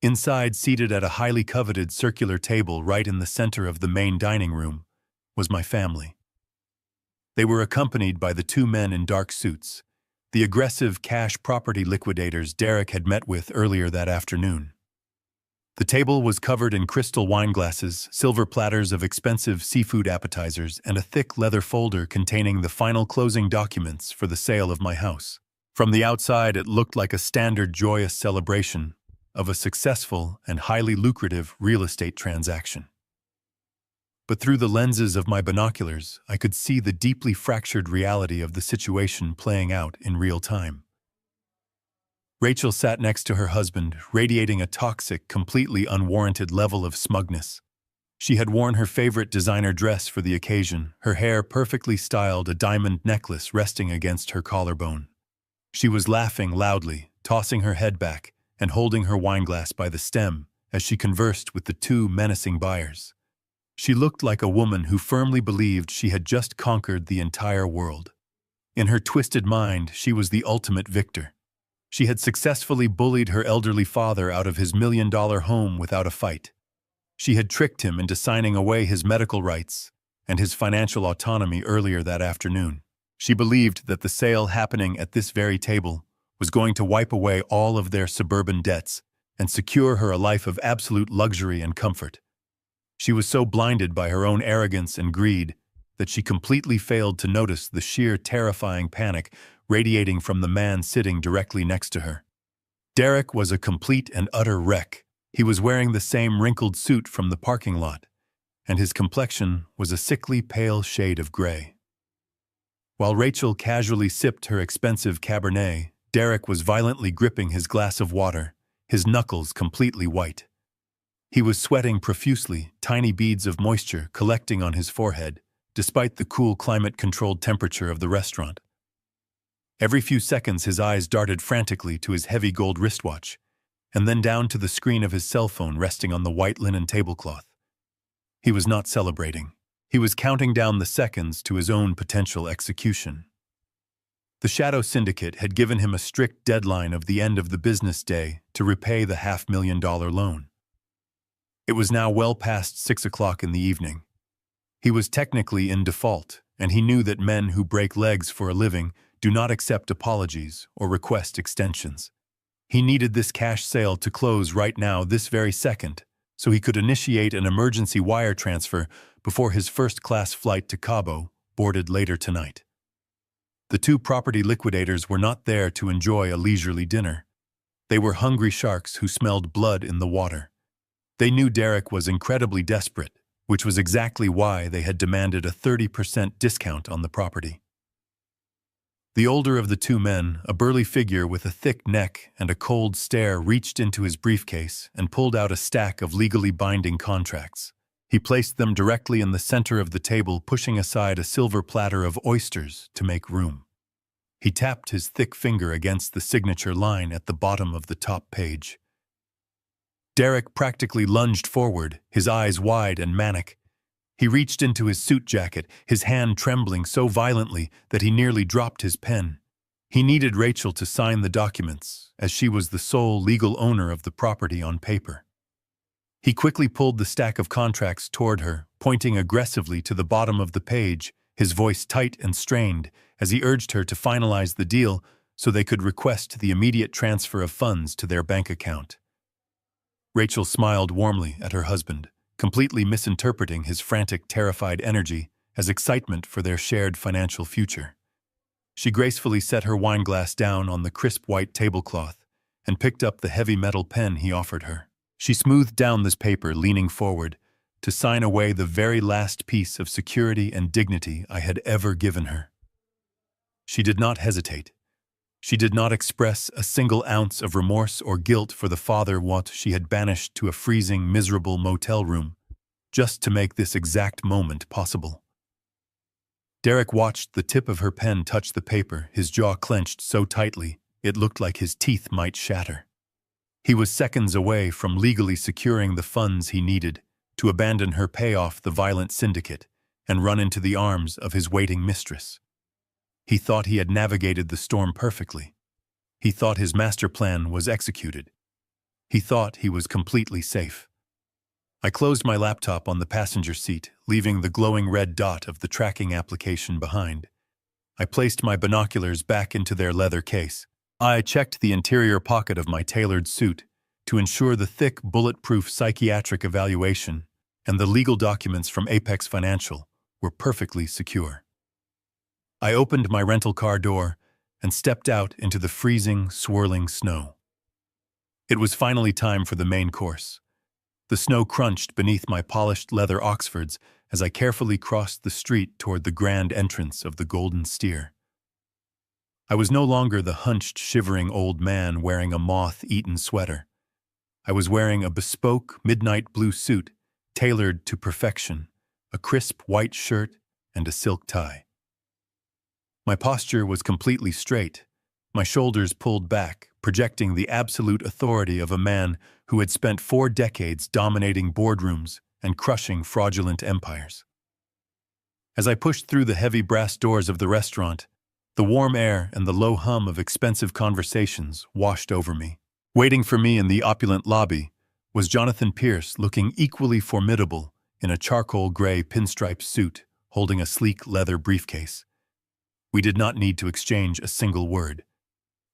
Inside, seated at a highly coveted circular table right in the center of the main dining room, was my family. They were accompanied by the 2 men in dark suits, the aggressive cash property liquidators Derek had met with earlier that afternoon. The table was covered in crystal wine glasses, silver platters of expensive seafood appetizers, and a thick leather folder containing the final closing documents for the sale of my house. From the outside, it looked like a standard joyous celebration of a successful and highly lucrative real estate transaction. But through the lenses of my binoculars, I could see the deeply fractured reality of the situation playing out in real time. Rachel sat next to her husband, radiating a toxic, completely unwarranted level of smugness. She had worn her favorite designer dress for the occasion, her hair perfectly styled, a diamond necklace resting against her collarbone. She was laughing loudly, tossing her head back, and holding her wineglass by the stem as she conversed with the two menacing buyers. She looked like a woman who firmly believed she had just conquered the entire world. In her twisted mind, she was the ultimate victor. She had successfully bullied her elderly father out of his $1 million home without a fight. She had tricked him into signing away his medical rights and his financial autonomy earlier that afternoon. She believed that the sale happening at this very table was going to wipe away all of their suburban debts and secure her a life of absolute luxury and comfort. She was so blinded by her own arrogance and greed that she completely failed to notice the sheer terrifying panic radiating from the man sitting directly next to her. Derek was a complete and utter wreck. He was wearing the same wrinkled suit from the parking lot, and his complexion was a sickly pale shade of gray. While Rachel casually sipped her expensive Cabernet, Derek was violently gripping his glass of water, his knuckles completely white. He was sweating profusely, tiny beads of moisture collecting on his forehead, despite the cool climate-controlled temperature of the restaurant. Every few seconds his eyes darted frantically to his heavy gold wristwatch, and then down to the screen of his cell phone resting on the white linen tablecloth. He was not celebrating. He was counting down the seconds to his own potential execution. The Shadow Syndicate had given him a strict deadline of the end of the business day to repay the $500,000 loan. It was now well past 6 o'clock in the evening. He was technically in default, and he knew that men who break legs for a living do not accept apologies or request extensions. He needed this cash sale to close right now, this very second, so he could initiate an emergency wire transfer before his first-class flight to Cabo boarded later tonight. The two property liquidators were not there to enjoy a leisurely dinner. They were hungry sharks who smelled blood in the water. They knew Derek was incredibly desperate, which was exactly why they had demanded a 30% discount on the property. The older of the two men, a burly figure with a thick neck and a cold stare, reached into his briefcase and pulled out a stack of legally binding contracts. He placed them directly in the center of the table, pushing aside a silver platter of oysters to make room. He tapped his thick finger against the signature line at the bottom of the top page. Derek practically lunged forward, his eyes wide and manic. He reached into his suit jacket, his hand trembling so violently that he nearly dropped his pen. He needed Rachel to sign the documents, as she was the sole legal owner of the property on paper. He quickly pulled the stack of contracts toward her, pointing aggressively to the bottom of the page, his voice tight and strained, as he urged her to finalize the deal so they could request the immediate transfer of funds to their bank account. Rachel smiled warmly at her husband, completely misinterpreting his frantic, terrified energy as excitement for their shared financial future. She gracefully set her wineglass down on the crisp white tablecloth and picked up the heavy metal pen he offered her. She smoothed down this paper, leaning forward, to sign away the very last piece of security and dignity I had ever given her. She did not hesitate. She did not express a single ounce of remorse or guilt for the father what she had banished to a freezing, miserable motel room, just to make this exact moment possible. Derek watched the tip of her pen touch the paper, his jaw clenched so tightly it looked like his teeth might shatter. He was seconds away from legally securing the funds he needed to abandon her, pay off the violent syndicate, and run into the arms of his waiting mistress. He thought he had navigated the storm perfectly. He thought his master plan was executed. He thought he was completely safe. I closed my laptop on the passenger seat, leaving the glowing red dot of the tracking application behind. I placed my binoculars back into their leather case. I checked the interior pocket of my tailored suit to ensure the thick, bulletproof psychiatric evaluation and the legal documents from Apex Financial were perfectly secure. I opened my rental car door and stepped out into the freezing, swirling snow. It was finally time for the main course. The snow crunched beneath my polished leather Oxfords as I carefully crossed the street toward the grand entrance of the Golden Steer. I was no longer the hunched, shivering old man wearing a moth-eaten sweater. I was wearing a bespoke, midnight blue suit, tailored to perfection, a crisp white shirt, and a silk tie. My posture was completely straight, my shoulders pulled back, projecting the absolute authority of a man who had spent 4 decades dominating boardrooms and crushing fraudulent empires. As I pushed through the heavy brass doors of the restaurant, the warm air and the low hum of expensive conversations washed over me. Waiting for me in the opulent lobby was Jonathan Pierce, looking equally formidable in a charcoal gray pinstripe suit, holding a sleek leather briefcase. We did not need to exchange a single word.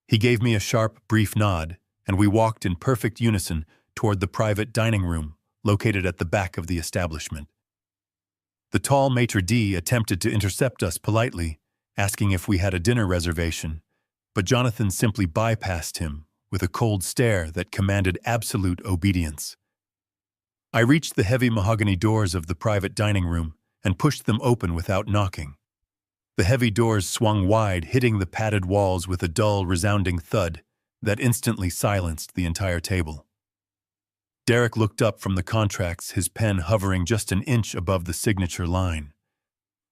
He gave me a sharp, brief nod, and we walked in perfect unison toward the private dining room located at the back of the establishment. The tall maitre d' attempted to intercept us politely, asking if we had a dinner reservation, but Jonathan simply bypassed him with a cold stare that commanded absolute obedience. I reached the heavy mahogany doors of the private dining room and pushed them open without knocking. The heavy doors swung wide, hitting the padded walls with a dull, resounding thud that instantly silenced the entire table. Derek looked up from the contracts, his pen hovering just an inch above the signature line.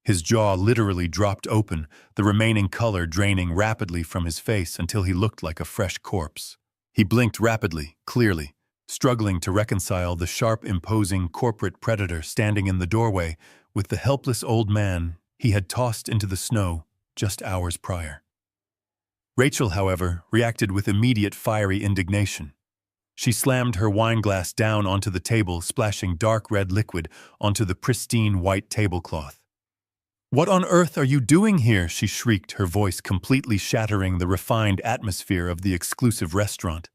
His jaw literally dropped open, the remaining color draining rapidly from his face until he looked like a fresh corpse. He blinked rapidly, clearly, struggling to reconcile the sharp, imposing corporate predator standing in the doorway with the helpless old man he had tossed into the snow just hours prior. Rachel, however, reacted with immediate fiery indignation. She slammed her wineglass down onto the table, splashing dark red liquid onto the pristine white tablecloth. "What on earth are you doing here?" she shrieked, her voice completely shattering the refined atmosphere of the exclusive restaurant.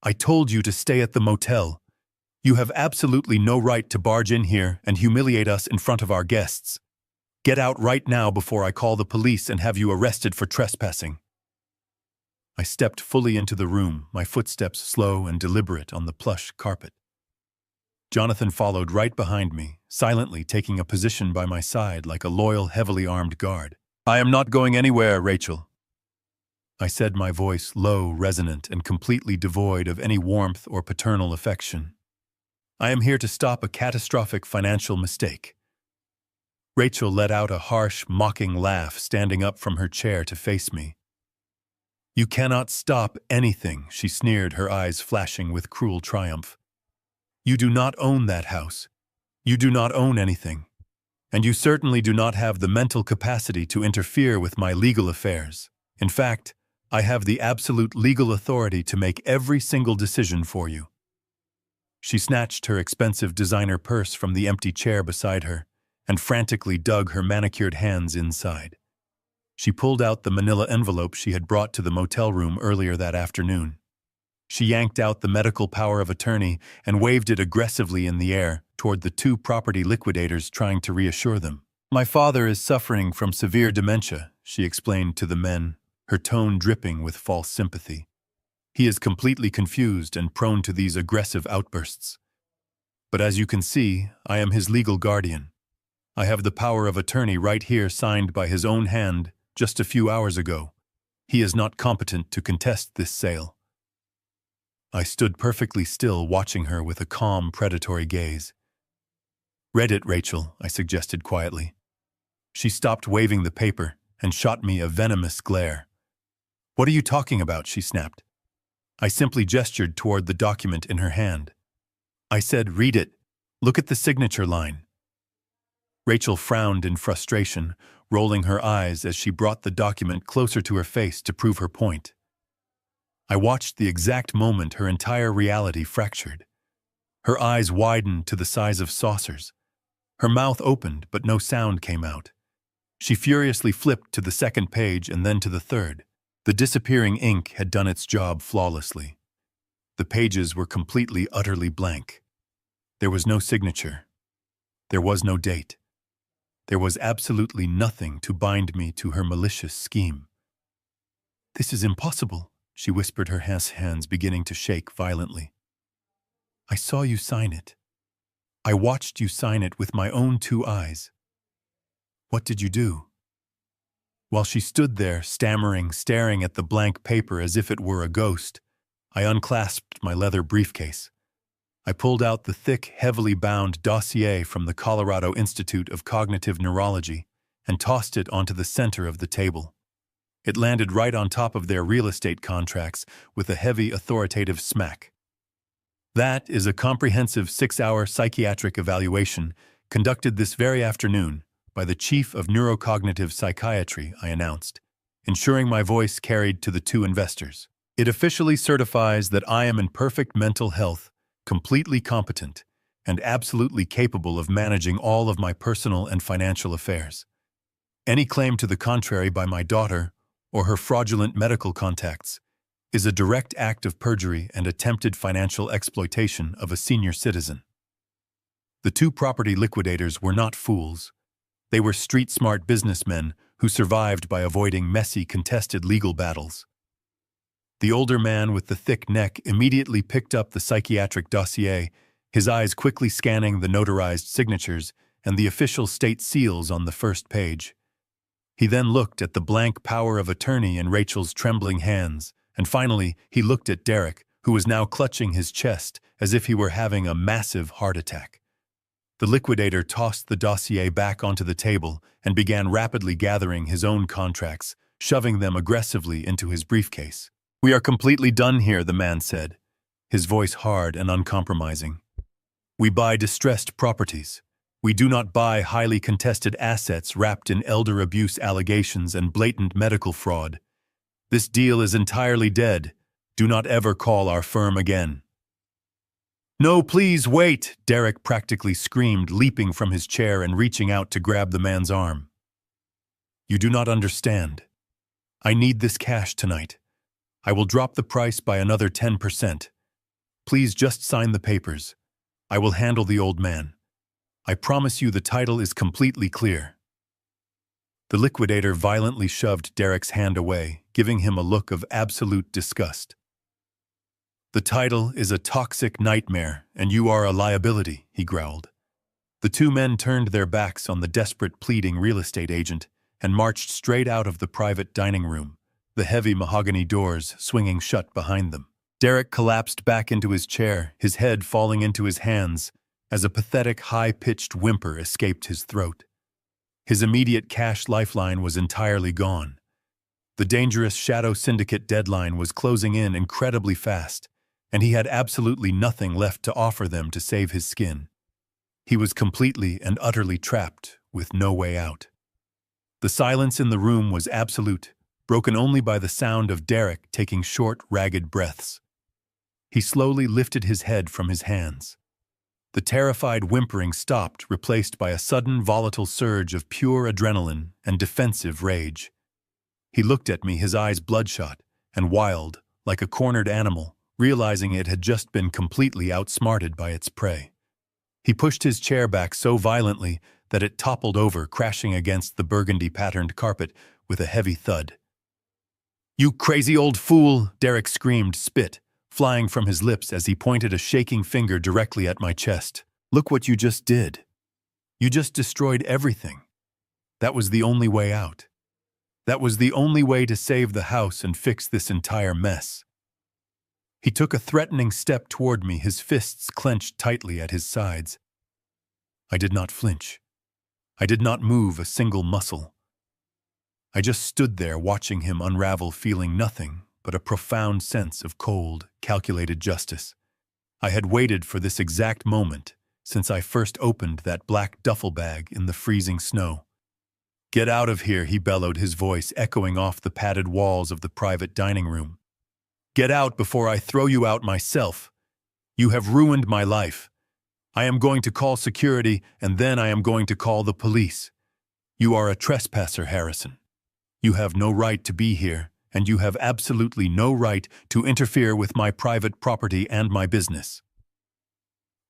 "I told you to stay at the motel. You have absolutely no right to barge in here and humiliate us in front of our guests. Get out right now before I call the police and have you arrested for trespassing." I stepped fully into the room, my footsteps slow and deliberate on the plush carpet. Jonathan followed right behind me, silently taking a position by my side like a loyal, heavily armed guard. "I am not going anywhere, Rachel," I said, my voice low, resonant, and completely devoid of any warmth or paternal affection. "I am here to stop a catastrophic financial mistake." Rachel let out a harsh, mocking laugh, standing up from her chair to face me. "You cannot stop anything," she sneered, her eyes flashing with cruel triumph. "You do not own that house. You do not own anything. And you certainly do not have the mental capacity to interfere with my legal affairs. In fact, I have the absolute legal authority to make every single decision for you." She snatched her expensive designer purse from the empty chair beside her and frantically dug her manicured hands inside. She pulled out the manila envelope she had brought to the motel room earlier that afternoon. She yanked out the medical power of attorney and waved it aggressively in the air toward the 2 property liquidators, trying to reassure them. "My father is suffering from severe dementia," she explained to the men, her tone dripping with false sympathy. "He is completely confused and prone to these aggressive outbursts. But as you can see, I am his legal guardian. I have the power of attorney right here, signed by his own hand just a few hours ago. He is not competent to contest this sale." I stood perfectly still, watching her with a calm, predatory gaze. "Read it, Rachel," I suggested quietly. She stopped waving the paper and shot me a venomous glare. "What are you talking about?" she snapped. I simply gestured toward the document in her hand. I said, "Read it. Look at the signature line." Rachel frowned in frustration, rolling her eyes as she brought the document closer to her face to prove her point. I watched the exact moment her entire reality fractured. Her eyes widened to the size of saucers. Her mouth opened, but no sound came out. She furiously flipped to the second page and then to the third. The disappearing ink had done its job flawlessly. The pages were completely, utterly blank. There was no signature. There was no date. There was absolutely nothing to bind me to her malicious scheme. "This is impossible," she whispered, her hands beginning to shake violently. "I saw you sign it. I watched you sign it with my own 2 eyes. What did you do?" While she stood there, stammering, staring at the blank paper as if it were a ghost, I unclasped my leather briefcase. I pulled out the thick, heavily bound dossier from the Colorado Institute of Cognitive Neurology and tossed it onto the center of the table. It landed right on top of their real estate contracts with a heavy, authoritative smack. "That is a comprehensive 6-hour psychiatric evaluation conducted this very afternoon by the Chief of Neurocognitive Psychiatry," I announced, ensuring my voice carried to the 2 investors. "It officially certifies that I am in perfect mental health, completely competent, and absolutely capable of managing all of my personal and financial affairs. Any claim to the contrary by my daughter or her fraudulent medical contacts is a direct act of perjury and attempted financial exploitation of a senior citizen." The 2 property liquidators were not fools. They were street-smart businessmen who survived by avoiding messy, contested legal battles. The older man with the thick neck immediately picked up the psychiatric dossier, his eyes quickly scanning the notarized signatures and the official state seals on the first page. He then looked at the blank power of attorney in Rachel's trembling hands, and finally he looked at Derek, who was now clutching his chest as if he were having a massive heart attack. The liquidator tossed the dossier back onto the table and began rapidly gathering his own contracts, shoving them aggressively into his briefcase. "We are completely done here," the man said, his voice hard and uncompromising. "We buy distressed properties. We do not buy highly contested assets wrapped in elder abuse allegations and blatant medical fraud. This deal is entirely dead. Do not ever call our firm again." "No, please wait," Derek practically screamed, leaping from his chair and reaching out to grab the man's arm. "You do not understand. I need this cash tonight. I will drop the price by another 10%. Please just sign the papers. I will handle the old man. I promise you the title is completely clear." The liquidator violently shoved Derek's hand away, giving him a look of absolute disgust. "The title is a toxic nightmare, and you are a liability," he growled. The 2 men turned their backs on the desperate, pleading real estate agent and marched straight out of the private dining room, the heavy mahogany doors swinging shut behind them. Derek collapsed back into his chair, his head falling into his hands, as a pathetic, high-pitched whimper escaped his throat. His immediate cash lifeline was entirely gone. The dangerous Shadow Syndicate deadline was closing in incredibly fast, and he had absolutely nothing left to offer them to save his skin. He was completely and utterly trapped, with no way out. The silence in the room was absolute, broken only by the sound of Derek taking short, ragged breaths. He slowly lifted his head from his hands. The terrified whimpering stopped, replaced by a sudden, volatile surge of pure adrenaline and defensive rage. He looked at me, his eyes bloodshot and wild, like a cornered animal, realizing it had just been completely outsmarted by its prey. He pushed his chair back so violently that it toppled over, crashing against the burgundy-patterned carpet with a heavy thud. "You crazy old fool!" Derek screamed, spit flying from his lips as he pointed a shaking finger directly at my chest. "Look what you just did. You just destroyed everything. That was the only way out. That was the only way to save the house and fix this entire mess." He took a threatening step toward me, his fists clenched tightly at his sides. I did not flinch. I did not move a single muscle. I just stood there watching him unravel, feeling nothing but a profound sense of cold, calculated justice. I had waited for this exact moment since I first opened that black duffel bag in the freezing snow. "Get out of here," he bellowed, his voice echoing off the padded walls of the private dining room. "Get out before I throw you out myself. You have ruined my life. I am going to call security, and then I am going to call the police. You are a trespasser, Harrison. You have no right to be here, and you have absolutely no right to interfere with my private property and my business.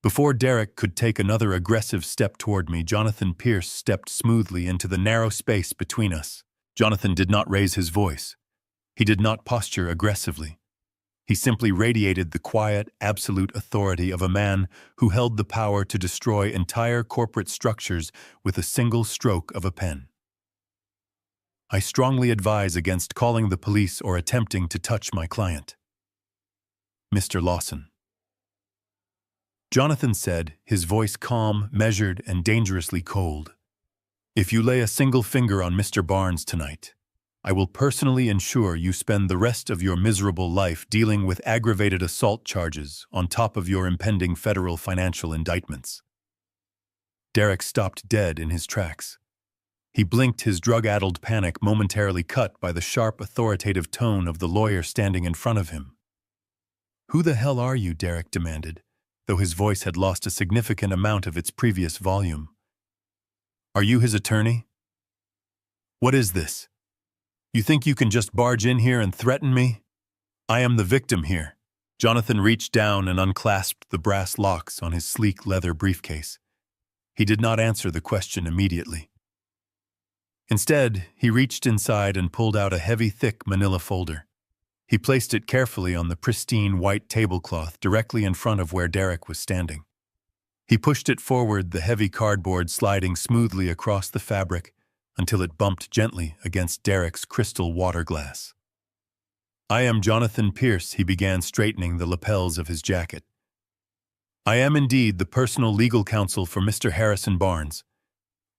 Before Derek could take another aggressive step toward me, Jonathan Pierce stepped smoothly into the narrow space between us. Jonathan did not raise his voice. He did not posture aggressively. He simply radiated the quiet, absolute authority of a man who held the power to destroy entire corporate structures with a single stroke of a pen. I strongly advise against calling the police or attempting to touch my client. Mr. Lawson. Jonathan said, his voice calm, measured, and dangerously cold. If you lay a single finger on Mr. Barnes tonight, I will personally ensure you spend the rest of your miserable life dealing with aggravated assault charges on top of your impending federal financial indictments. Derek stopped dead in his tracks. He blinked, his drug-addled panic momentarily cut by the sharp, authoritative tone of the lawyer standing in front of him. "Who the hell are you?" Derek demanded, though his voice had lost a significant amount of its previous volume. "Are you his attorney? What is this? You think you can just barge in here and threaten me? I am the victim here." Jonathan reached down and unclasped the brass locks on his sleek leather briefcase. He did not answer the question immediately. Instead, he reached inside and pulled out a heavy, thick manila folder. He placed it carefully on the pristine white tablecloth directly in front of where Derek was standing. He pushed it forward, the heavy cardboard sliding smoothly across the fabric until it bumped gently against Derek's crystal water glass. "I am Jonathan Pierce," he began, straightening the lapels of his jacket. "I am indeed the personal legal counsel for Mr. Harrison Barnes.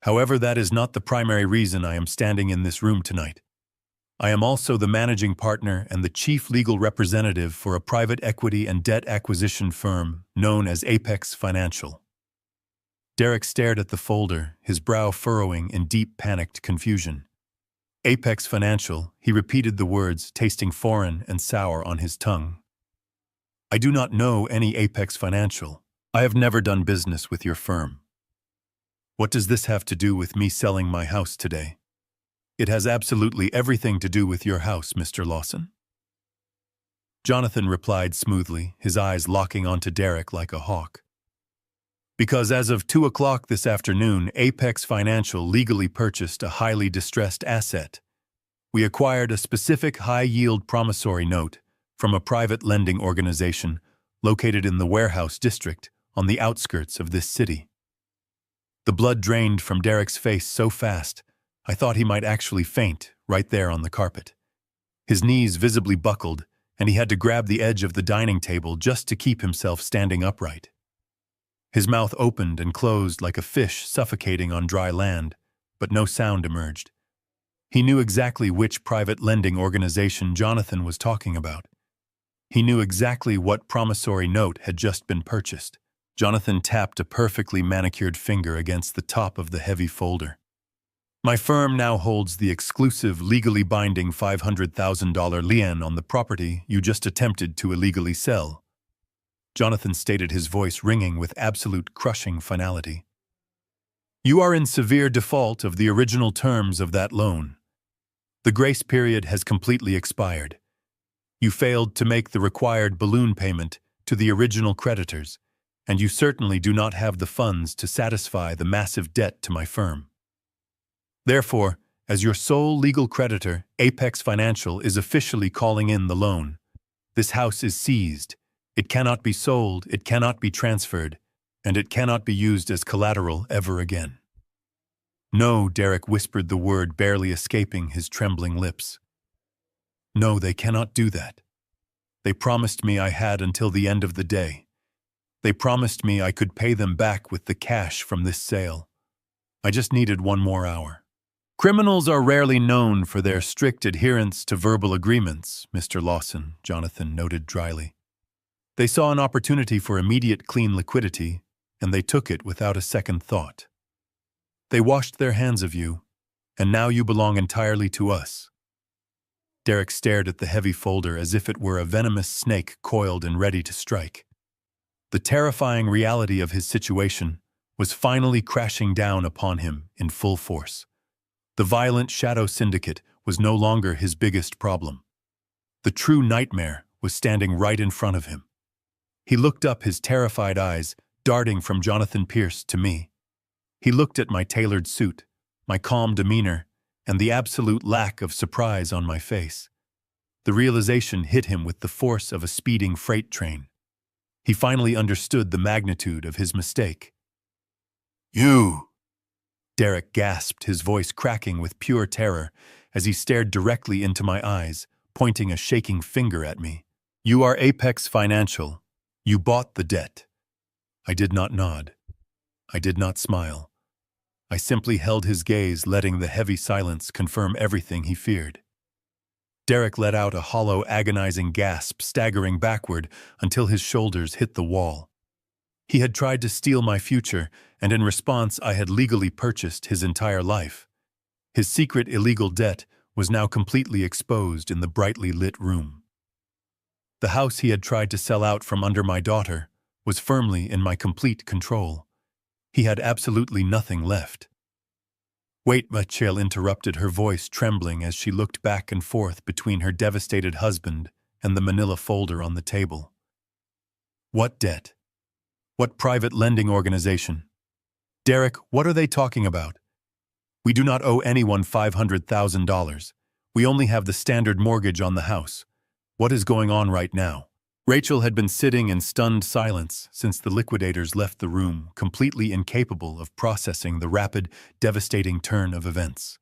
However, that is not the primary reason I am standing in this room tonight. I am also the managing partner and the chief legal representative for a private equity and debt acquisition firm known as Apex Financial." Derek stared at the folder, his brow furrowing in deep, panicked confusion. "Apex Financial," he repeated the words, tasting foreign and sour on his tongue. "I do not know any Apex Financial. I have never done business with your firm. What does this have to do with me selling my house today?" "It has absolutely everything to do with your house, Mr. Lawson." Jonathan replied smoothly, his eyes locking onto Derek like a hawk. "Because as of 2 o'clock this afternoon, Apex Financial legally purchased a highly distressed asset. We acquired a specific high-yield promissory note from a private lending organization located in the warehouse district on the outskirts of this city." The blood drained from Derek's face so fast, I thought he might actually faint right there on the carpet. His knees visibly buckled, and he had to grab the edge of the dining table just to keep himself standing upright. His mouth opened and closed like a fish suffocating on dry land, but no sound emerged. He knew exactly which private lending organization Jonathan was talking about. He knew exactly what promissory note had just been purchased. Jonathan tapped a perfectly manicured finger against the top of the heavy folder. "My firm now holds the exclusive, legally binding $500,000 lien on the property you just attempted to illegally sell," Jonathan stated, his voice ringing with absolute crushing finality. "You are in severe default of the original terms of that loan. The grace period has completely expired. You failed to make the required balloon payment to the original creditors, and you certainly do not have the funds to satisfy the massive debt to my firm. Therefore, as your sole legal creditor, Apex Financial is officially calling in the loan. This house is seized. It cannot be sold, it cannot be transferred, and it cannot be used as collateral ever again." "No," Derek whispered the word barely escaping his trembling lips. "No, they cannot do that. They promised me I had until the end of the day. They promised me I could pay them back with the cash from this sale. I just needed 1 more hour." "Criminals are rarely known for their strict adherence to verbal agreements, Mr. Lawson," Jonathan noted dryly. "They saw an opportunity for immediate clean liquidity, and they took it without a second thought. They washed their hands of you, and now you belong entirely to us." Derek stared at the heavy folder as if it were a venomous snake coiled and ready to strike. The terrifying reality of his situation was finally crashing down upon him in full force. The violent shadow syndicate was no longer his biggest problem. The true nightmare was standing right in front of him. He looked up, his terrified eyes darting from Jonathan Pierce to me. He looked at my tailored suit, my calm demeanor, and the absolute lack of surprise on my face. The realization hit him with the force of a speeding freight train. He finally understood the magnitude of his mistake. "You!" Derek gasped, his voice cracking with pure terror as he stared directly into my eyes, pointing a shaking finger at me. "You are Apex Financial. You bought the debt." I did not nod. I did not smile. I simply held his gaze, letting the heavy silence confirm everything he feared. Derek let out a hollow, agonizing gasp, staggering backward until his shoulders hit the wall. He had tried to steal my future, and in response I had legally purchased his entire life. His secret illegal debt was now completely exposed in the brightly lit room. The house he had tried to sell out from under my daughter was firmly in my complete control. He had absolutely nothing left. "Wait," Michelle interrupted, her voice trembling as she looked back and forth between her devastated husband and the manila folder on the table. "What debt? What private lending organization? Derek, what are they talking about? We do not owe anyone $500,000. We only have the standard mortgage on the house. What is going on right now?" Rachel had been sitting in stunned silence since the liquidators left the room, completely incapable of processing the rapid, devastating turn of events.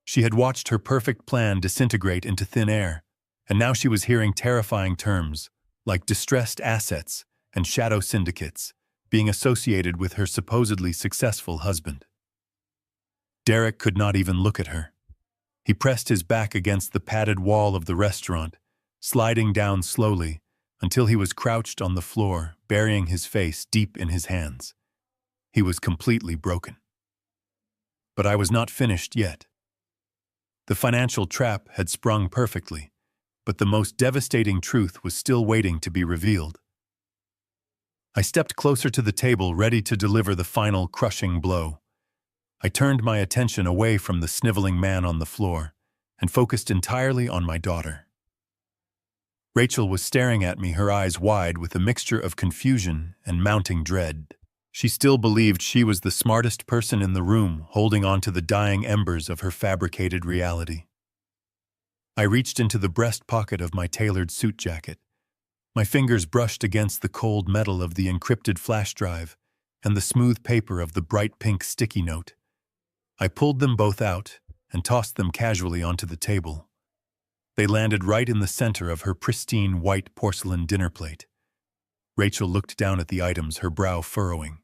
She had watched her perfect plan disintegrate into thin air, and now she was hearing terrifying terms, like distressed assets and shadow syndicates, being associated with her supposedly successful husband. Derek could not even look at her. He pressed his back against the padded wall of the restaurant, sliding down slowly until he was crouched on the floor, burying his face deep in his hands. He was completely broken. But I was not finished yet. The financial trap had sprung perfectly, but the most devastating truth was still waiting to be revealed. I stepped closer to the table, ready to deliver the final crushing blow. I turned my attention away from the sniveling man on the floor and focused entirely on my daughter. Rachel was staring at me, her eyes wide with a mixture of confusion and mounting dread. She still believed she was the smartest person in the room, holding on to the dying embers of her fabricated reality. I reached into the breast pocket of my tailored suit jacket. My fingers brushed against the cold metal of the encrypted flash drive and the smooth paper of the bright pink sticky note. I pulled them both out and tossed them casually onto the table. They landed right in the center of her pristine white porcelain dinner plate. Rachel looked down at the items, her brow furrowing.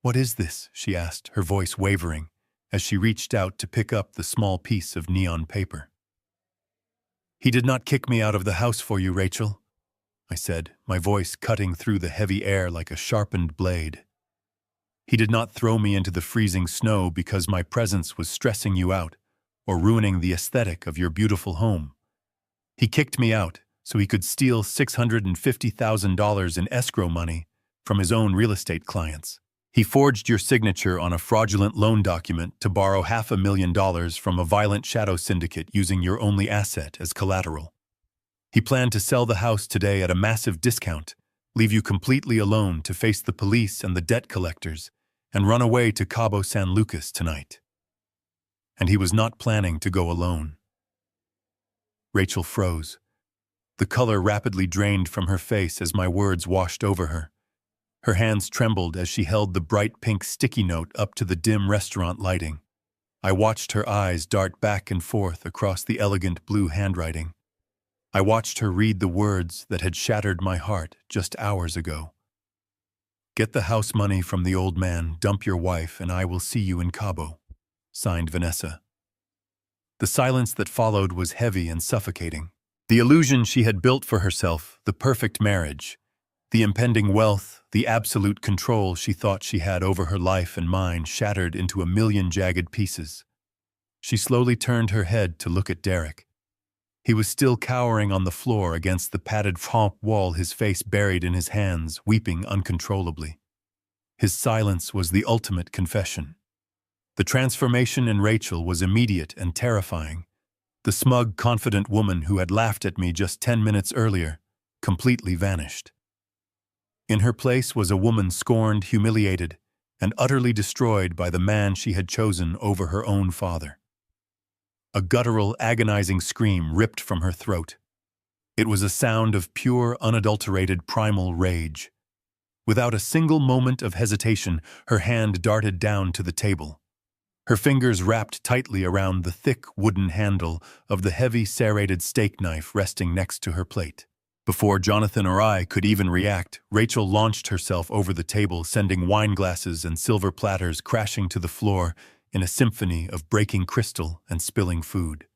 "What is this?" she asked, her voice wavering, as she reached out to pick up the small piece of neon paper. "He did not kick me out of the house for you, Rachel," I said, my voice cutting through the heavy air like a sharpened blade. "He did not throw me into the freezing snow because my presence was stressing you out or ruining the aesthetic of your beautiful home. He kicked me out so he could steal $650,000 in escrow money from his own real estate clients. He forged your signature on a fraudulent loan document to borrow $500,000 from a violent shadow syndicate using your only asset as collateral. He planned to sell the house today at a massive discount, leave you completely alone to face the police and the debt collectors, and run away to Cabo San Lucas tonight. And he was not planning to go alone." Rachel froze. The color rapidly drained from her face as my words washed over her. Her hands trembled as she held the bright pink sticky note up to the dim restaurant lighting. I watched her eyes dart back and forth across the elegant blue handwriting. I watched her read the words that had shattered my heart just hours ago. "Get the house money from the old man, dump your wife, and I will see you in Cabo," signed Vanessa. The silence that followed was heavy and suffocating. The illusion she had built for herself, the perfect marriage, the impending wealth, the absolute control she thought she had over her life and mine, shattered into a million jagged pieces. She slowly turned her head to look at Derek. He was still cowering on the floor against the padded front wall, his face buried in his hands, weeping uncontrollably. His silence was the ultimate confession. The transformation in Rachel was immediate and terrifying. The smug, confident woman who had laughed at me just 10 minutes earlier completely vanished. In her place was a woman scorned, humiliated, and utterly destroyed by the man she had chosen over her own father. A guttural, agonizing scream ripped from her throat. It was a sound of pure, unadulterated primal rage. Without a single moment of hesitation, her hand darted down to the table. Her fingers wrapped tightly around the thick wooden handle of the heavy serrated steak knife resting next to her plate. Before Jonathan or I could even react, Rachel launched herself over the table, sending wine glasses and silver platters crashing to the floor in a symphony of breaking crystal and spilling food.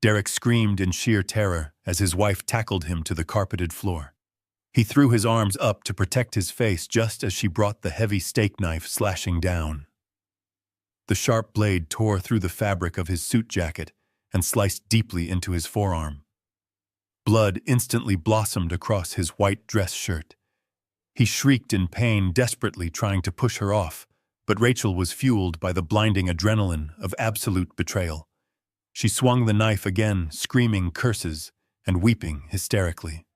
Derek screamed in sheer terror as his wife tackled him to the carpeted floor. He threw his arms up to protect his face just as she brought the heavy steak knife slashing down. The sharp blade tore through the fabric of his suit jacket and sliced deeply into his forearm. Blood instantly blossomed across his white dress shirt. He shrieked in pain, desperately trying to push her off, but Rachel was fueled by the blinding adrenaline of absolute betrayal. She swung the knife again, screaming curses and weeping hysterically.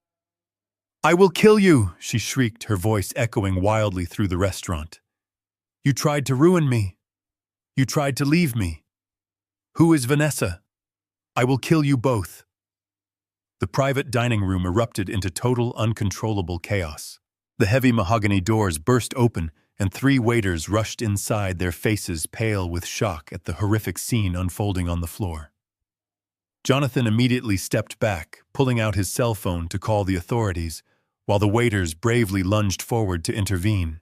"I will kill you!" she shrieked, her voice echoing wildly through the restaurant. "You tried to ruin me. You tried to leave me. Who is Vanessa? I will kill you both." The private dining room erupted into total, uncontrollable chaos. The heavy mahogany doors burst open, and 3 waiters rushed inside, their faces pale with shock at the horrific scene unfolding on the floor. Jonathan immediately stepped back, pulling out his cell phone to call the authorities, while the waiters bravely lunged forward to intervene.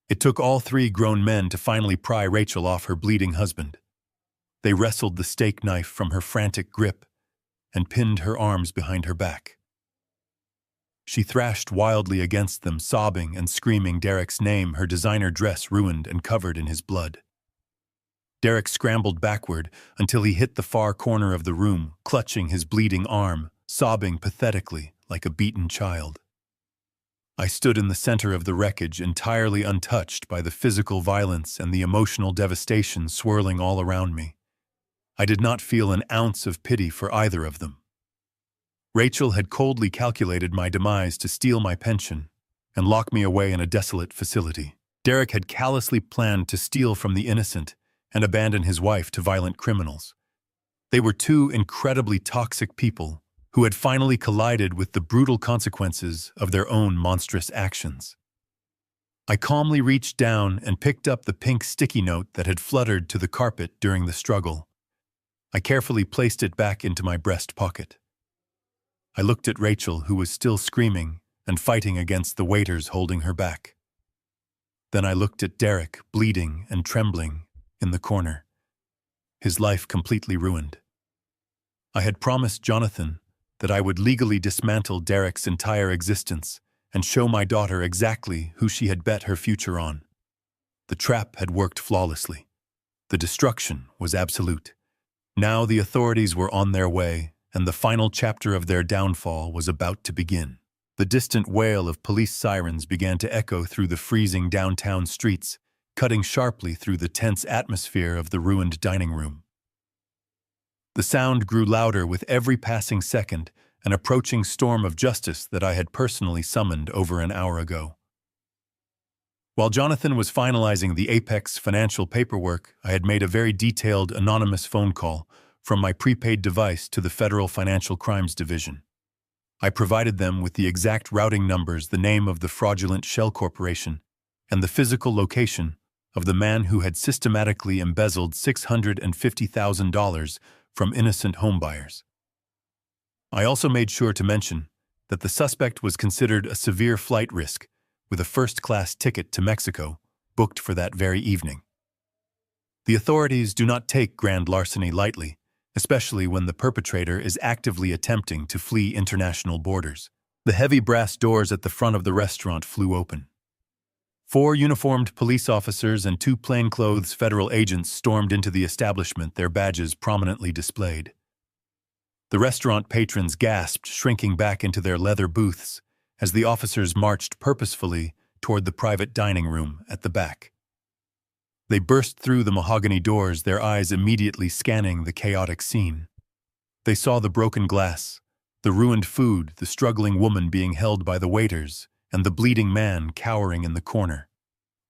It took all 3 grown men to finally pry Rachel off her bleeding husband. They wrestled the steak knife from her frantic grip and pinned her arms behind her back. She thrashed wildly against them, sobbing and screaming Derek's name, her designer dress ruined and covered in his blood. Derek scrambled backward until he hit the far corner of the room, clutching his bleeding arm, sobbing pathetically like a beaten child. I stood in the center of the wreckage, entirely untouched by the physical violence and the emotional devastation swirling all around me. I did not feel an ounce of pity for either of them. Rachel had coldly calculated my demise to steal my pension and lock me away in a desolate facility. Derek had callously planned to steal from the innocent and abandon his wife to violent criminals. They were 2 incredibly toxic people who had finally collided with the brutal consequences of their own monstrous actions. I calmly reached down and picked up the pink sticky note that had fluttered to the carpet during the struggle. I carefully placed it back into my breast pocket. I looked at Rachel, who was still screaming and fighting against the waiters holding her back. Then I looked at Derek, bleeding and trembling, in the corner, his life completely ruined. I had promised Jonathan that I would legally dismantle Derek's entire existence and show my daughter exactly who she had bet her future on. The trap had worked flawlessly. The destruction was absolute. Now the authorities were on their way, and the final chapter of their downfall was about to begin. The distant wail of police sirens began to echo through the freezing downtown streets, cutting sharply through the tense atmosphere of the ruined dining room. The sound grew louder with every passing second, an approaching storm of justice that I had personally summoned over an hour ago. While Jonathan was finalizing the Apex financial paperwork, I had made a very detailed, anonymous phone call from my prepaid device to the Federal Financial Crimes Division. I provided them with the exact routing numbers, the name of the fraudulent shell corporation, and the physical location of the man who had systematically embezzled $650,000 from innocent homebuyers. I also made sure to mention that the suspect was considered a severe flight risk with a first-class ticket to Mexico booked for that very evening. The authorities do not take grand larceny lightly, especially when the perpetrator is actively attempting to flee international borders. The heavy brass doors at the front of the restaurant flew open. 4 uniformed police officers and 2 plainclothes federal agents stormed into the establishment, their badges prominently displayed. The restaurant patrons gasped, shrinking back into their leather booths as the officers marched purposefully toward the private dining room at the back. They burst through the mahogany doors, their eyes immediately scanning the chaotic scene. They saw the broken glass, the ruined food, the struggling woman being held by the waiters, and the bleeding man cowering in the corner.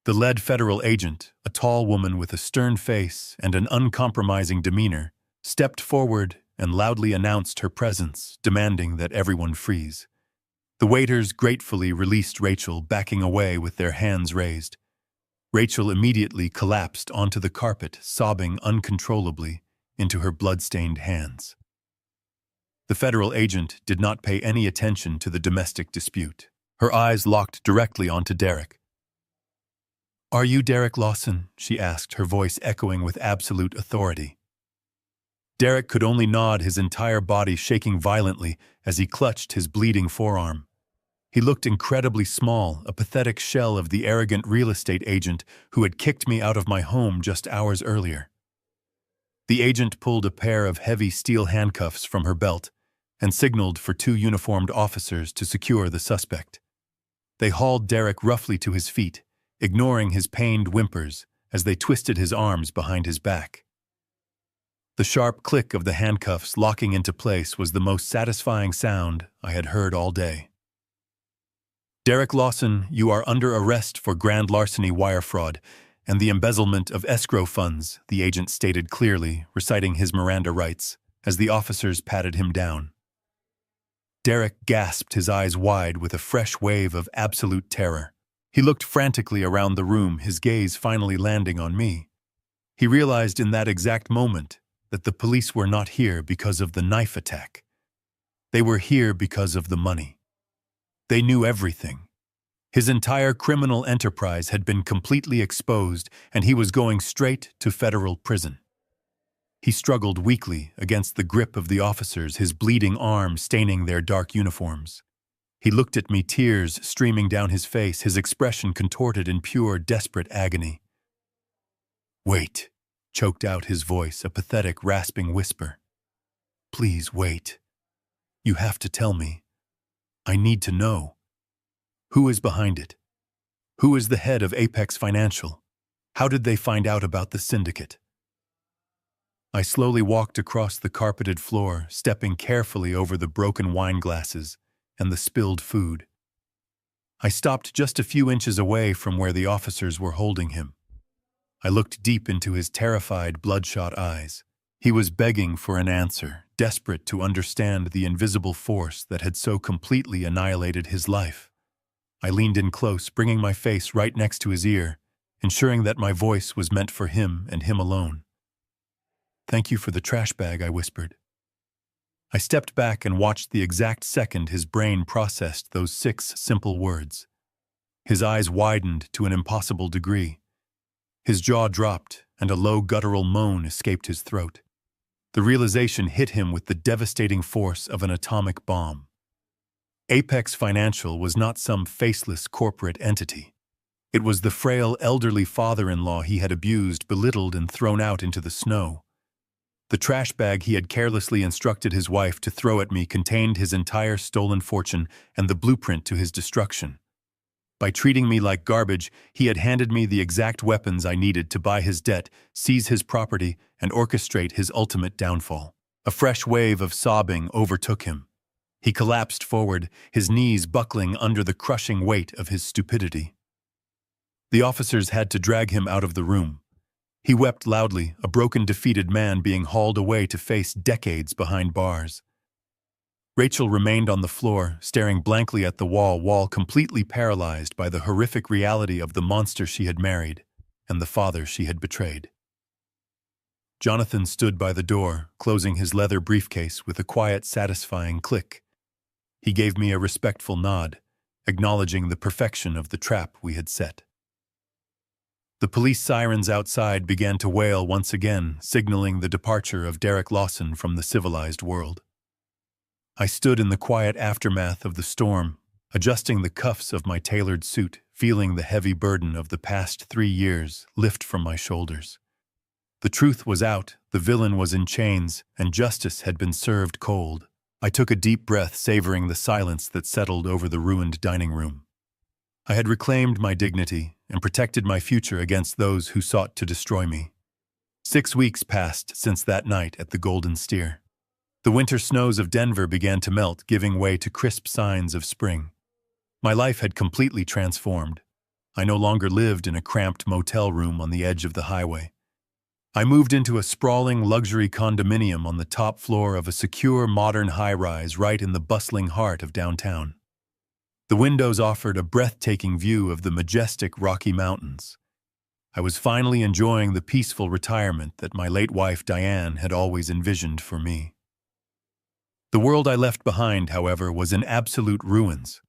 The lead federal agent, a tall woman with a stern face and an uncompromising demeanor, stepped forward and loudly announced her presence, demanding that everyone freeze. The waiters gratefully released Rachel, backing away with their hands raised. Rachel immediately collapsed onto the carpet, sobbing uncontrollably into her blood-stained hands. The federal agent did not pay any attention to the domestic dispute. Her eyes locked directly onto Derek. "Are you Derek Lawson?" she asked, her voice echoing with absolute authority. Derek could only nod, his entire body shaking violently as he clutched his bleeding forearm. He looked incredibly small, a pathetic shell of the arrogant real estate agent who had kicked me out of my home just hours earlier. The agent pulled a pair of heavy steel handcuffs from her belt and signaled for 2 uniformed officers to secure the suspect. They hauled Derek roughly to his feet, ignoring his pained whimpers as they twisted his arms behind his back. The sharp click of the handcuffs locking into place was the most satisfying sound I had heard all day. "Derek Lawson, you are under arrest for grand larceny, wire fraud, and the embezzlement of escrow funds," the agent stated clearly, reciting his Miranda rights, as the officers patted him down. Derek gasped, his eyes wide with a fresh wave of absolute terror. He looked frantically around the room, his gaze finally landing on me. He realized in that exact moment that the police were not here because of the knife attack. They were here because of the money. They knew everything. His entire criminal enterprise had been completely exposed, and he was going straight to federal prison. He struggled weakly against the grip of the officers, his bleeding arms staining their dark uniforms. He looked at me, tears streaming down his face, his expression contorted in pure, desperate agony. "Wait," choked out his voice, a pathetic, rasping whisper. "Please wait. You have to tell me. I need to know. Who is behind it? Who is the head of Apex Financial? How did they find out about the syndicate?" I slowly walked across the carpeted floor, stepping carefully over the broken wine glasses and the spilled food. I stopped just a few inches away from where the officers were holding him. I looked deep into his terrified, bloodshot eyes. He was begging for an answer, desperate to understand the invisible force that had so completely annihilated his life. I leaned in close, bringing my face right next to his ear, ensuring that my voice was meant for him and him alone. "Thank you for the trash bag," I whispered. I stepped back and watched the exact second his brain processed those 6 simple words. His eyes widened to an impossible degree. His jaw dropped, and a low guttural moan escaped his throat. The realization hit him with the devastating force of an atomic bomb. Apex Financial was not some faceless corporate entity. It was the frail, elderly father-in-law he had abused, belittled, and thrown out into the snow. The trash bag he had carelessly instructed his wife to throw at me contained his entire stolen fortune and the blueprint to his destruction. By treating me like garbage, he had handed me the exact weapons I needed to buy his debt, seize his property, and orchestrate his ultimate downfall. A fresh wave of sobbing overtook him. He collapsed forward, his knees buckling under the crushing weight of his stupidity. The officers had to drag him out of the room. He wept loudly, a broken, defeated man being hauled away to face decades behind bars. Rachel remained on the floor, staring blankly at the wall, completely paralyzed by the horrific reality of the monster she had married and the father she had betrayed. Jonathan stood by the door, closing his leather briefcase with a quiet, satisfying click. He gave me a respectful nod, acknowledging the perfection of the trap we had set. The police sirens outside began to wail once again, signaling the departure of Derek Lawson from the civilized world. I stood in the quiet aftermath of the storm, adjusting the cuffs of my tailored suit, feeling the heavy burden of the past 3 years lift from my shoulders. The truth was out, the villain was in chains, and justice had been served cold. I took a deep breath, savoring the silence that settled over the ruined dining room. I had reclaimed my dignity, and protected my future against those who sought to destroy me. 6 weeks passed since that night at the Golden Steer. The winter snows of Denver began to melt, giving way to crisp signs of spring. My life had completely transformed. I no longer lived in a cramped motel room on the edge of the highway. I moved into a sprawling luxury condominium on the top floor of a secure modern high-rise right in the bustling heart of downtown. The windows offered a breathtaking view of the majestic Rocky Mountains. I was finally enjoying the peaceful retirement that my late wife Diane had always envisioned for me. The world I left behind, however, was in absolute ruins.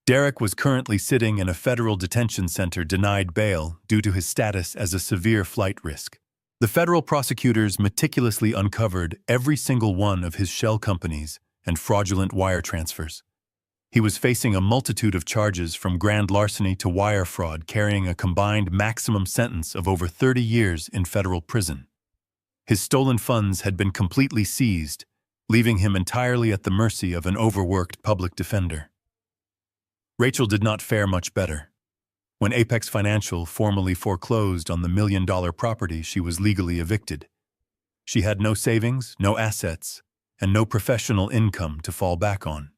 Derek was currently sitting in a federal detention center denied bail due to his status as a severe flight risk. The federal prosecutors meticulously uncovered every single one of his shell companies and fraudulent wire transfers. He was facing a multitude of charges from grand larceny to wire fraud, carrying a combined maximum sentence of over 30 years in federal prison. His stolen funds had been completely seized, leaving him entirely at the mercy of an overworked public defender. Rachel did not fare much better. When Apex Financial formally foreclosed on the million-dollar property, she was legally evicted. She had no savings, no assets, and no professional income to fall back on.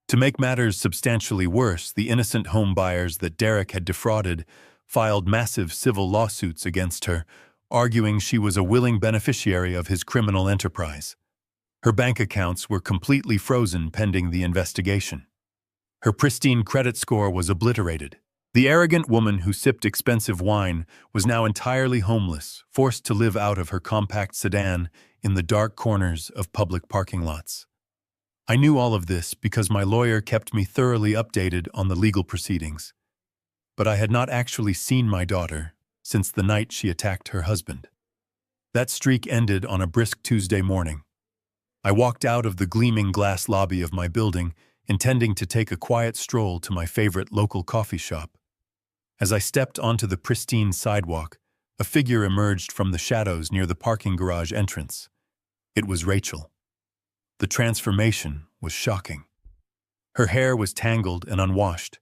To make matters substantially worse, the innocent home buyers that Derek had defrauded filed massive civil lawsuits against her, arguing she was a willing beneficiary of his criminal enterprise. Her bank accounts were completely frozen pending the investigation. Her pristine credit score was obliterated. The arrogant woman who sipped expensive wine was now entirely homeless, forced to live out of her compact sedan in the dark corners of public parking lots. I knew all of this because my lawyer kept me thoroughly updated on the legal proceedings. But I had not actually seen my daughter since the night she attacked her husband. That streak ended on a brisk Tuesday morning. I walked out of the gleaming glass lobby of my building, intending to take a quiet stroll to my favorite local coffee shop. As I stepped onto the pristine sidewalk, a figure emerged from the shadows near the parking garage entrance. It was Rachel. The transformation was shocking. Her hair was tangled and unwashed.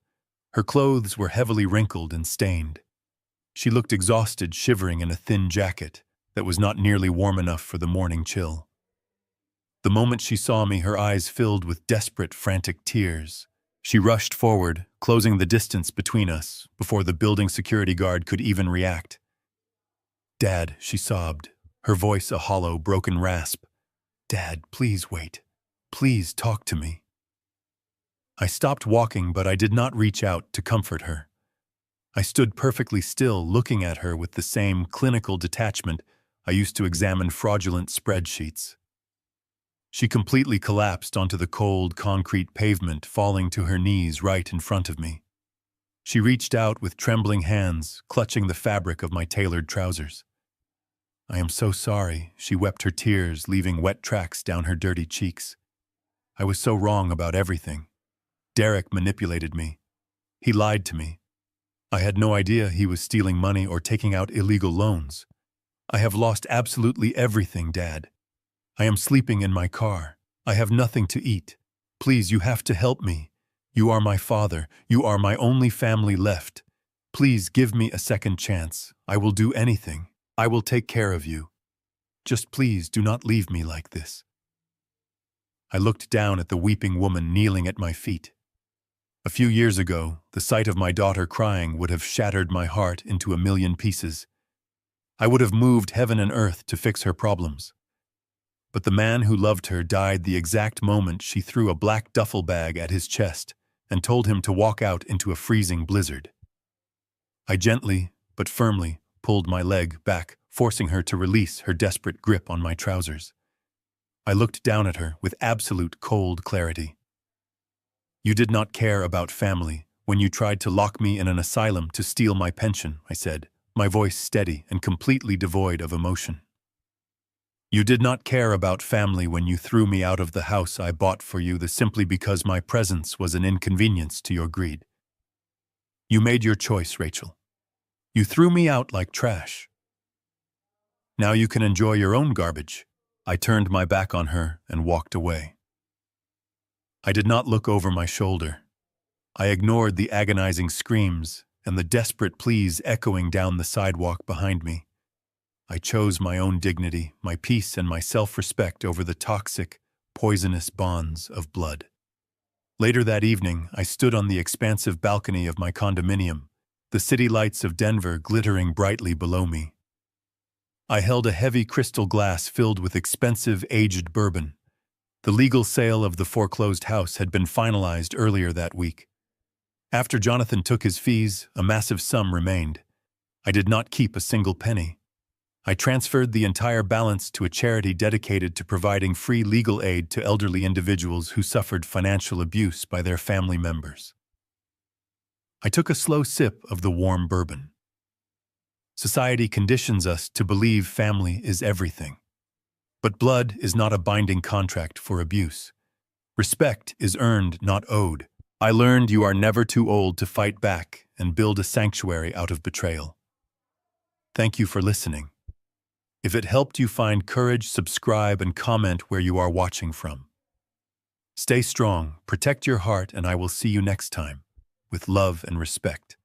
Her clothes were heavily wrinkled and stained. She looked exhausted, shivering in a thin jacket that was not nearly warm enough for the morning chill. The moment she saw me, her eyes filled with desperate, frantic tears. She rushed forward, closing the distance between us before the building security guard could even react. "Dad," she sobbed, her voice a hollow, broken rasp. "Dad, please wait. Please talk to me." I stopped walking, but I did not reach out to comfort her. I stood perfectly still, looking at her with the same clinical detachment I used to examine fraudulent spreadsheets. She completely collapsed onto the cold, concrete pavement, falling to her knees right in front of me. She reached out with trembling hands, clutching the fabric of my tailored trousers. "I am so sorry," she wept, her tears leaving wet tracks down her dirty cheeks. "I was so wrong about everything. Derek manipulated me. He lied to me. I had no idea he was stealing money or taking out illegal loans. I have lost absolutely everything, Dad. I am sleeping in my car. I have nothing to eat. Please, you have to help me. You are my father. You are my only family left. Please give me a second chance. I will do anything. I will take care of you. Just please do not leave me like this." I looked down at the weeping woman kneeling at my feet. A few years ago, the sight of my daughter crying would have shattered my heart into a million pieces. I would have moved heaven and earth to fix her problems. But the man who loved her died the exact moment she threw a black duffel bag at his chest and told him to walk out into a freezing blizzard. I gently, but firmly, pulled my leg back, forcing her to release her desperate grip on my trousers. I looked down at her with absolute cold clarity. "You did not care about family when you tried to lock me in an asylum to steal my pension," I said, my voice steady and completely devoid of emotion. "You did not care about family when you threw me out of the house I bought for you simply because my presence was an inconvenience to your greed. You made your choice, Rachel. You threw me out like trash. Now you can enjoy your own garbage." I turned my back on her and walked away. I did not look over my shoulder. I ignored the agonizing screams and the desperate pleas echoing down the sidewalk behind me. I chose my own dignity, my peace, and my self-respect over the toxic, poisonous bonds of blood. Later that evening, I stood on the expansive balcony of my condominium, the city lights of Denver glittering brightly below me. I held a heavy crystal glass filled with expensive, aged bourbon. The legal sale of the foreclosed house had been finalized earlier that week. After Jonathan took his fees, a massive sum remained. I did not keep a single penny. I transferred the entire balance to a charity dedicated to providing free legal aid to elderly individuals who suffered financial abuse by their family members. I took a slow sip of the warm bourbon. Society conditions us to believe family is everything. But blood is not a binding contract for abuse. Respect is earned, not owed. I learned you are never too old to fight back and build a sanctuary out of betrayal. Thank you for listening. If it helped you find courage, subscribe and comment where you are watching from. Stay strong, protect your heart, and I will see you next time, with love and respect.